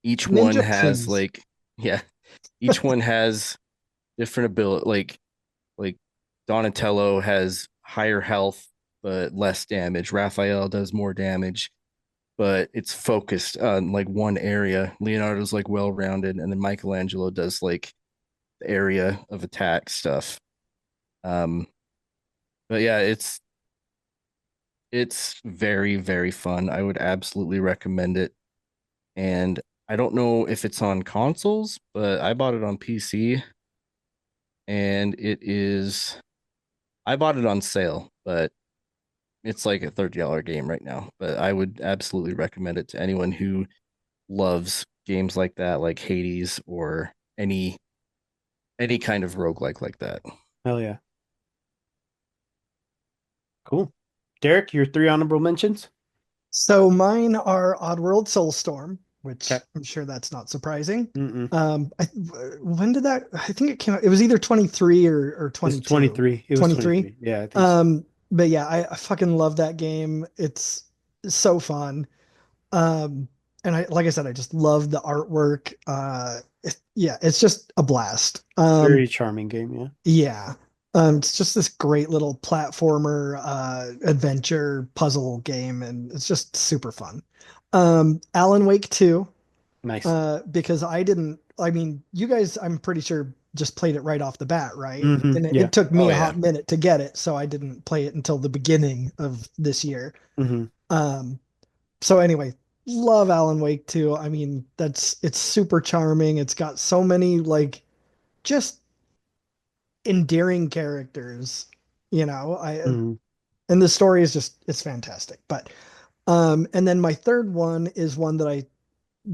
S5: each one
S4: Ninja,
S5: has
S4: please.
S5: like, yeah, each one has different ability. Like Donatello has higher health but less damage. Raphael does more damage, but it's focused on like one area. Leonardo's like well rounded, and then Michelangelo does like the area of attack stuff. Um, but yeah, it's very, very fun. I would absolutely recommend it. And I don't know if it's on consoles, but I bought it on PC, and I bought it on sale, but it's like a $30 game right now. But I would absolutely recommend it to anyone who loves games like that, like Hades or any kind of roguelike like that.
S2: Hell yeah. Cool. Derek, your three honorable mentions?
S4: So mine are Oddworld Soulstorm,
S2: Okay.
S4: which I'm sure that's not surprising.
S2: Mm-mm.
S4: When did that? I think it came out. It was either 23 or
S2: It's
S4: 22.
S2: 23. It was
S4: 23.
S2: 23. Yeah, I think so.
S4: But yeah, I fucking love that game. It's so fun. Um, and like I said, I just love the artwork. Yeah, it's just a blast.
S2: Very charming game, yeah.
S4: Yeah. It's just this great little platformer adventure puzzle game, and it's just super fun. Alan Wake 2,
S2: Nice.
S4: because I mean, you guys, I'm pretty sure just played it right off the bat, right?
S2: Mm-hmm.
S4: And
S2: Yeah.
S4: it took me
S5: Oh
S4: a
S5: yeah.
S4: hot minute to get it, so I didn't play it until the beginning of this year.
S2: Mm-hmm.
S4: Um, so anyway, love Alan Wake 2. I mean, it's super charming. It's got so many like just endearing characters, I
S2: Mm-hmm.
S4: and the story is just it's fantastic. But and then my third one is one that I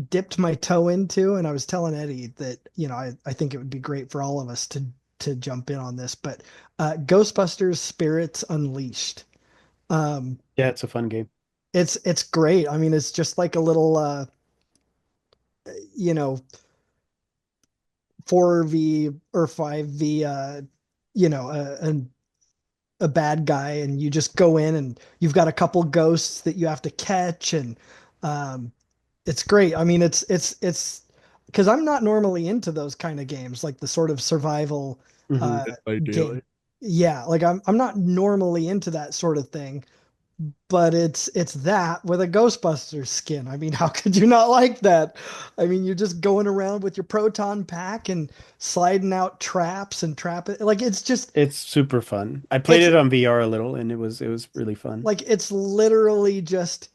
S4: dipped my toe into, and I was telling Eddie that, I think it would be great for all of us to jump in on this, but Ghostbusters Spirits Unleashed. Um
S2: Yeah, it's a fun game.
S4: it's great. I mean, it's just like a little you know 4v or 5v you know a bad guy, and you just go in and you've got a couple ghosts that you have to catch, and um it's great. I mean, it's because I'm not normally into those kind of games, like the sort of survival
S2: Mhm.
S4: game.
S3: Ideally.
S4: Yeah, like I'm not normally into that sort of thing, but it's that with a Ghostbusters skin. I mean, how could you not like that? I mean, you're just going around with your proton pack and sliding out traps and trap it. Like it's just
S2: It's super fun. I played
S4: it's
S2: it on VR a little, and it was really fun.
S4: like it's literally just,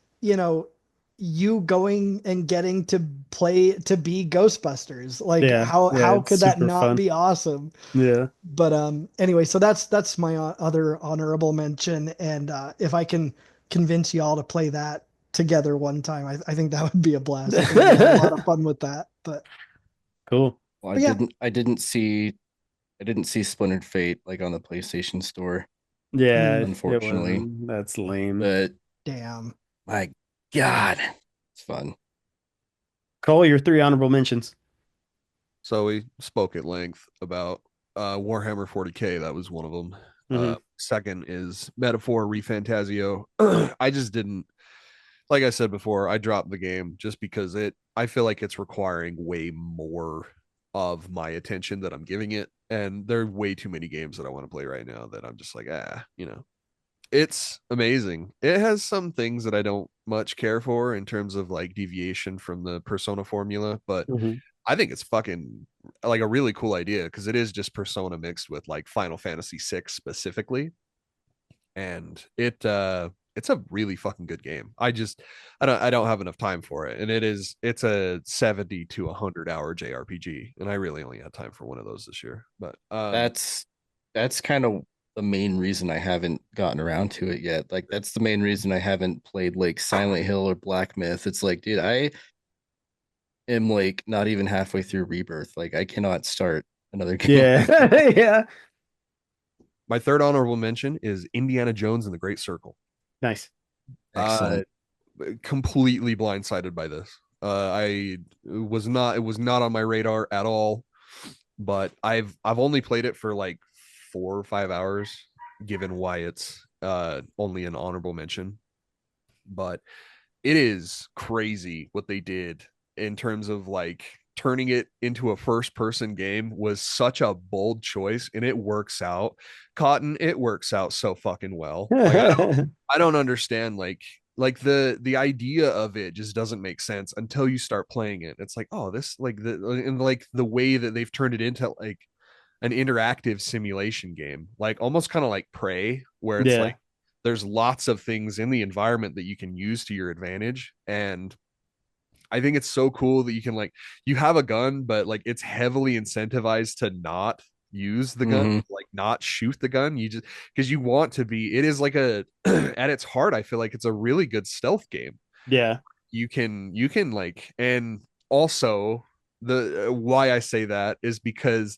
S4: you going and getting to play to be Ghostbusters. Like
S2: Yeah, yeah,
S4: how
S2: it's
S4: could that
S2: super
S4: not
S2: fun.
S4: be awesome?
S2: Yeah.
S4: But anyway, so that's my other honorable mention, and if I can convince y'all to play that together one time, I think that would be a blast. I think we'd have a lot of fun with that.
S2: Cool.
S5: Well,
S4: But yeah,
S5: I didn't see Splintered Fate like on the PlayStation Store,
S2: Yeah,
S4: mm,
S2: it
S5: unfortunately.
S2: wasn't. That's lame.
S5: But
S4: damn.
S5: my God, it's fun.
S2: Cole, your three honorable mentions.
S3: So we spoke at length about Warhammer 40K. That was one of them.
S2: Hmm.
S3: Second is Metaphor ReFantazio. I just didn't, like I said before, I dropped the game just because I feel like it's requiring way more of my attention that I'm giving it. And there are way too many games that I want to play right now that I'm just like, it's amazing. It has some things that I don't much care for in terms of like deviation from the Persona formula, but
S2: Hmm.
S3: I think it's fucking like a really cool idea because it is just Persona mixed with like Final Fantasy VI specifically, and it's a really fucking good game. I don't have enough time for it, and it's a 70 to 100 hour JRPG, and I really only had time for one of those this year. But
S5: That's that's kind of the main reason I haven't gotten around to it yet. Like that's the main reason I haven't played like Silent Hill or Black Myth. It's like, dude, I am like not even halfway through Rebirth. Like I cannot start another game
S2: Yeah.
S5: right now.
S2: Yeah.
S3: my third honorable mention is Indiana Jones and the Great Circle.
S2: Nice.
S3: Uh,
S5: Excellent.
S3: completely blindsided by this. I was not it was not on my radar at all, but I've only played it for like 4 or 5 hours, given why it's only an honorable mention. But it is crazy what they did in terms of like turning it into a first person game was such a bold choice, and it works out. Cotton, it works out so fucking well. Like I don't understand like the idea of it just doesn't make sense until you start playing it. It's like, oh, this like the and like the way that they've turned it into like an interactive simulation game, like almost kind of like Prey, where it's
S2: Yeah.
S3: like there's lots of things in the environment that you can use to your advantage. And I think it's so cool that you can like you have a gun, but like it's heavily incentivized to not use the gun,
S5: Hmm.
S3: like not shoot the gun. You just because you want to be, it is like a at its heart, I feel like it's a really good stealth game.
S2: Yeah.
S3: You can like, and also the why I say that is because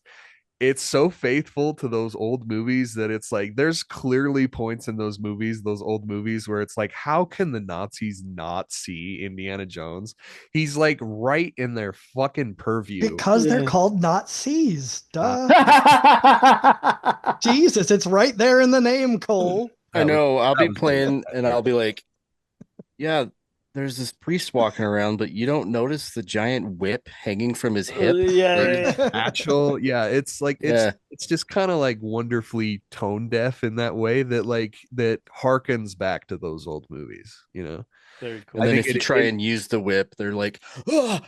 S3: it's so faithful to those old movies that it's like there's clearly points in those old movies where it's like, how can the Nazis not see Indiana Jones? He's like right in their fucking purview.
S4: Because they're
S2: Yeah.
S4: called Nazis.
S3: Uh,
S4: Duh. Jesus, it's right there in the name, Cole.
S5: I
S3: that was
S5: know. I'll
S3: that
S5: be
S3: was good.
S5: playing and I'll be like, yeah, there's this priest walking around, but you don't notice the giant whip hanging from his hip. Like,
S2: Yeah.
S3: Actual, yeah, it's like
S5: yeah,
S3: it's just kind of like wonderfully tone deaf in that way that like that harkens back to those old movies.
S2: Very
S5: and
S3: I
S2: cool.
S5: then
S3: think
S5: if you try and use the whip, they're like, oh,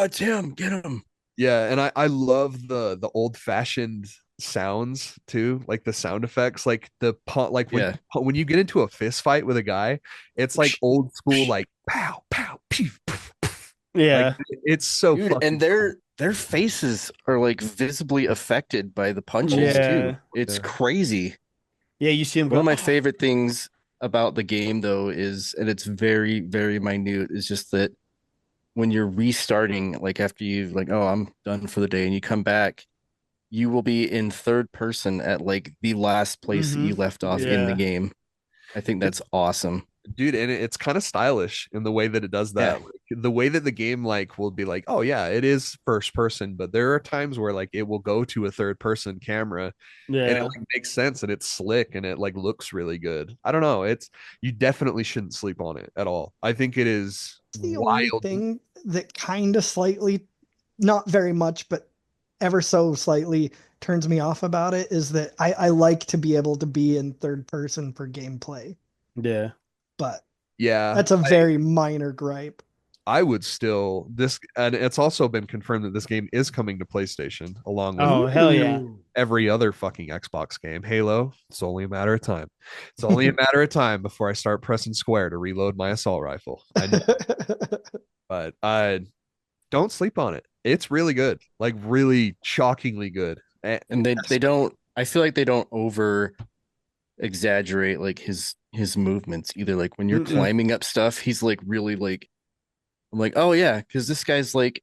S5: it's him, get him.
S3: yeah, and I love the old fashioned sounds too, like the sound effects, like like
S5: Yeah.
S3: when you get into a fist fight with a guy, it's like old school, like pow pow pew, poof, poof. Like
S2: Yeah.
S3: it's so
S5: Dude, and
S3: fucking
S5: their faces are like visibly affected by the punches too.
S2: Yeah.
S5: It's
S3: yeah.
S5: crazy.
S2: Yeah. You see him
S5: One
S2: go,
S5: of my
S2: "Oh."
S5: favorite things about the game though is, and it's very, very minute, is just that when you're restarting, like after you've like, oh, I'm done for the day, and you come back, you will be in third person at like the last place that
S2: Mm-hmm.
S5: you left off in the
S2: Yeah.
S5: game. I think that's awesome.
S3: dude, and it's kind of stylish in the way that it does that.
S5: Yeah.
S3: Like, the way that the game like will be like, oh yeah, it is first person, but there are times where like it will go to a third person camera and it
S2: Yeah.
S3: like makes sense and it's slick and it like looks really good. I don't know. It's you definitely shouldn't sleep on it at all. I think it is
S4: The only
S3: wild.
S4: thing that kind of slightly, not very much, but ever so slightly turns me off about it is that I like to be able to be in third person for gameplay,
S2: Yeah.
S4: but
S3: Yeah.
S4: that's a very minor gripe.
S3: I would still this, and it's also been confirmed that this game is coming to PlayStation along with
S2: Oh, hell yeah.
S3: every other fucking Xbox game. Halo, it's only a matter of time. It's only a matter of time before I start pressing square to reload my assault rifle. I know, but don't sleep on it. It's really good, like really shockingly good.
S5: And they don't, I feel like they don't over exaggerate like his movements either. Like when you're
S2: Mm-mm.
S5: climbing up stuff, he's like really like, I'm like, oh yeah, because this guy's like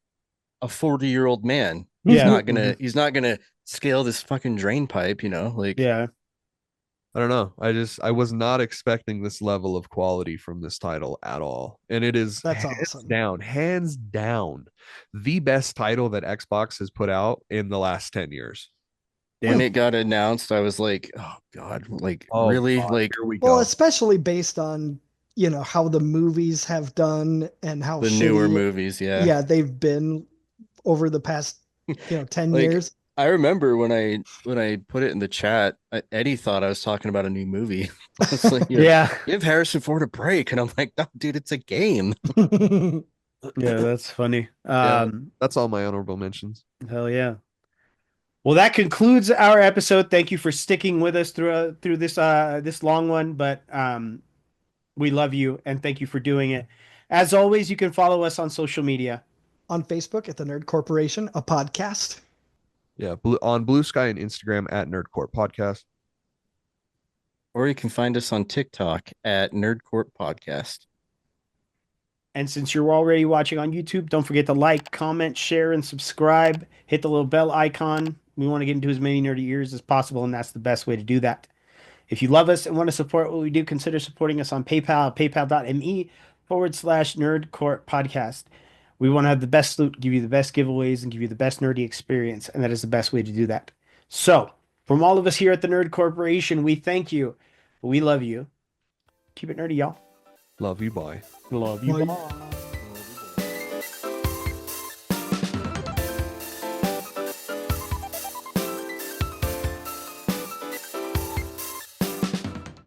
S5: a 40-year-old man.
S2: Yeah.
S5: He's not gonna scale this fucking drain pipe, like
S2: Yeah.
S3: I don't know. I was not expecting this level of quality from this title at all. And it is
S4: That's awesome.
S3: hands down, the best title that Xbox has put out in the last 10 years.
S5: when it got announced, I was like, oh God, like
S3: Oh,
S5: really?
S3: God,
S5: Like
S3: here we
S4: Well,
S3: go.
S4: especially based on, how the movies have done and how
S5: the newer
S4: shitty,
S5: movies, yeah.
S4: yeah, they've been over the past, 10
S5: Like
S4: years.
S5: I remember when I put it in the chat, Eddie thought I was talking about a new movie. I was like,
S2: Yeah.
S5: give Harrison Ford a break. And I'm like, no, dude, it's a game.
S2: Yeah, that's funny.
S3: Yeah, that's all my honorable mentions.
S2: Hell yeah. Well, that concludes our episode. Thank you for sticking with us through this long one, but we love you and thank you for doing it. As always, you can follow us on social media.
S4: On Facebook at the Nerd Corporation, a podcast.
S3: Yeah, on Blue Sky and Instagram at Nerdcore Podcast.
S5: Or you can find us on TikTok at Nerdcourt Podcast.
S2: And since you're already watching on YouTube, don't forget to like, comment, share, and subscribe. Hit the little bell icon. We want to get into as many nerdy ears as possible, and that's the best way to do that. If you love us and want to support what we do, consider supporting us on PayPal, paypal.me/nerdcourt podcast. We want to have the best loot, give you the best giveaways, and give you the best nerdy experience, and that is the best way to do that. So, from all of us here at the Nerd Corporation, we thank you. We love you. Keep it nerdy, y'all.
S3: Love you, bye.
S2: Love you.
S4: Bye.
S2: Bye.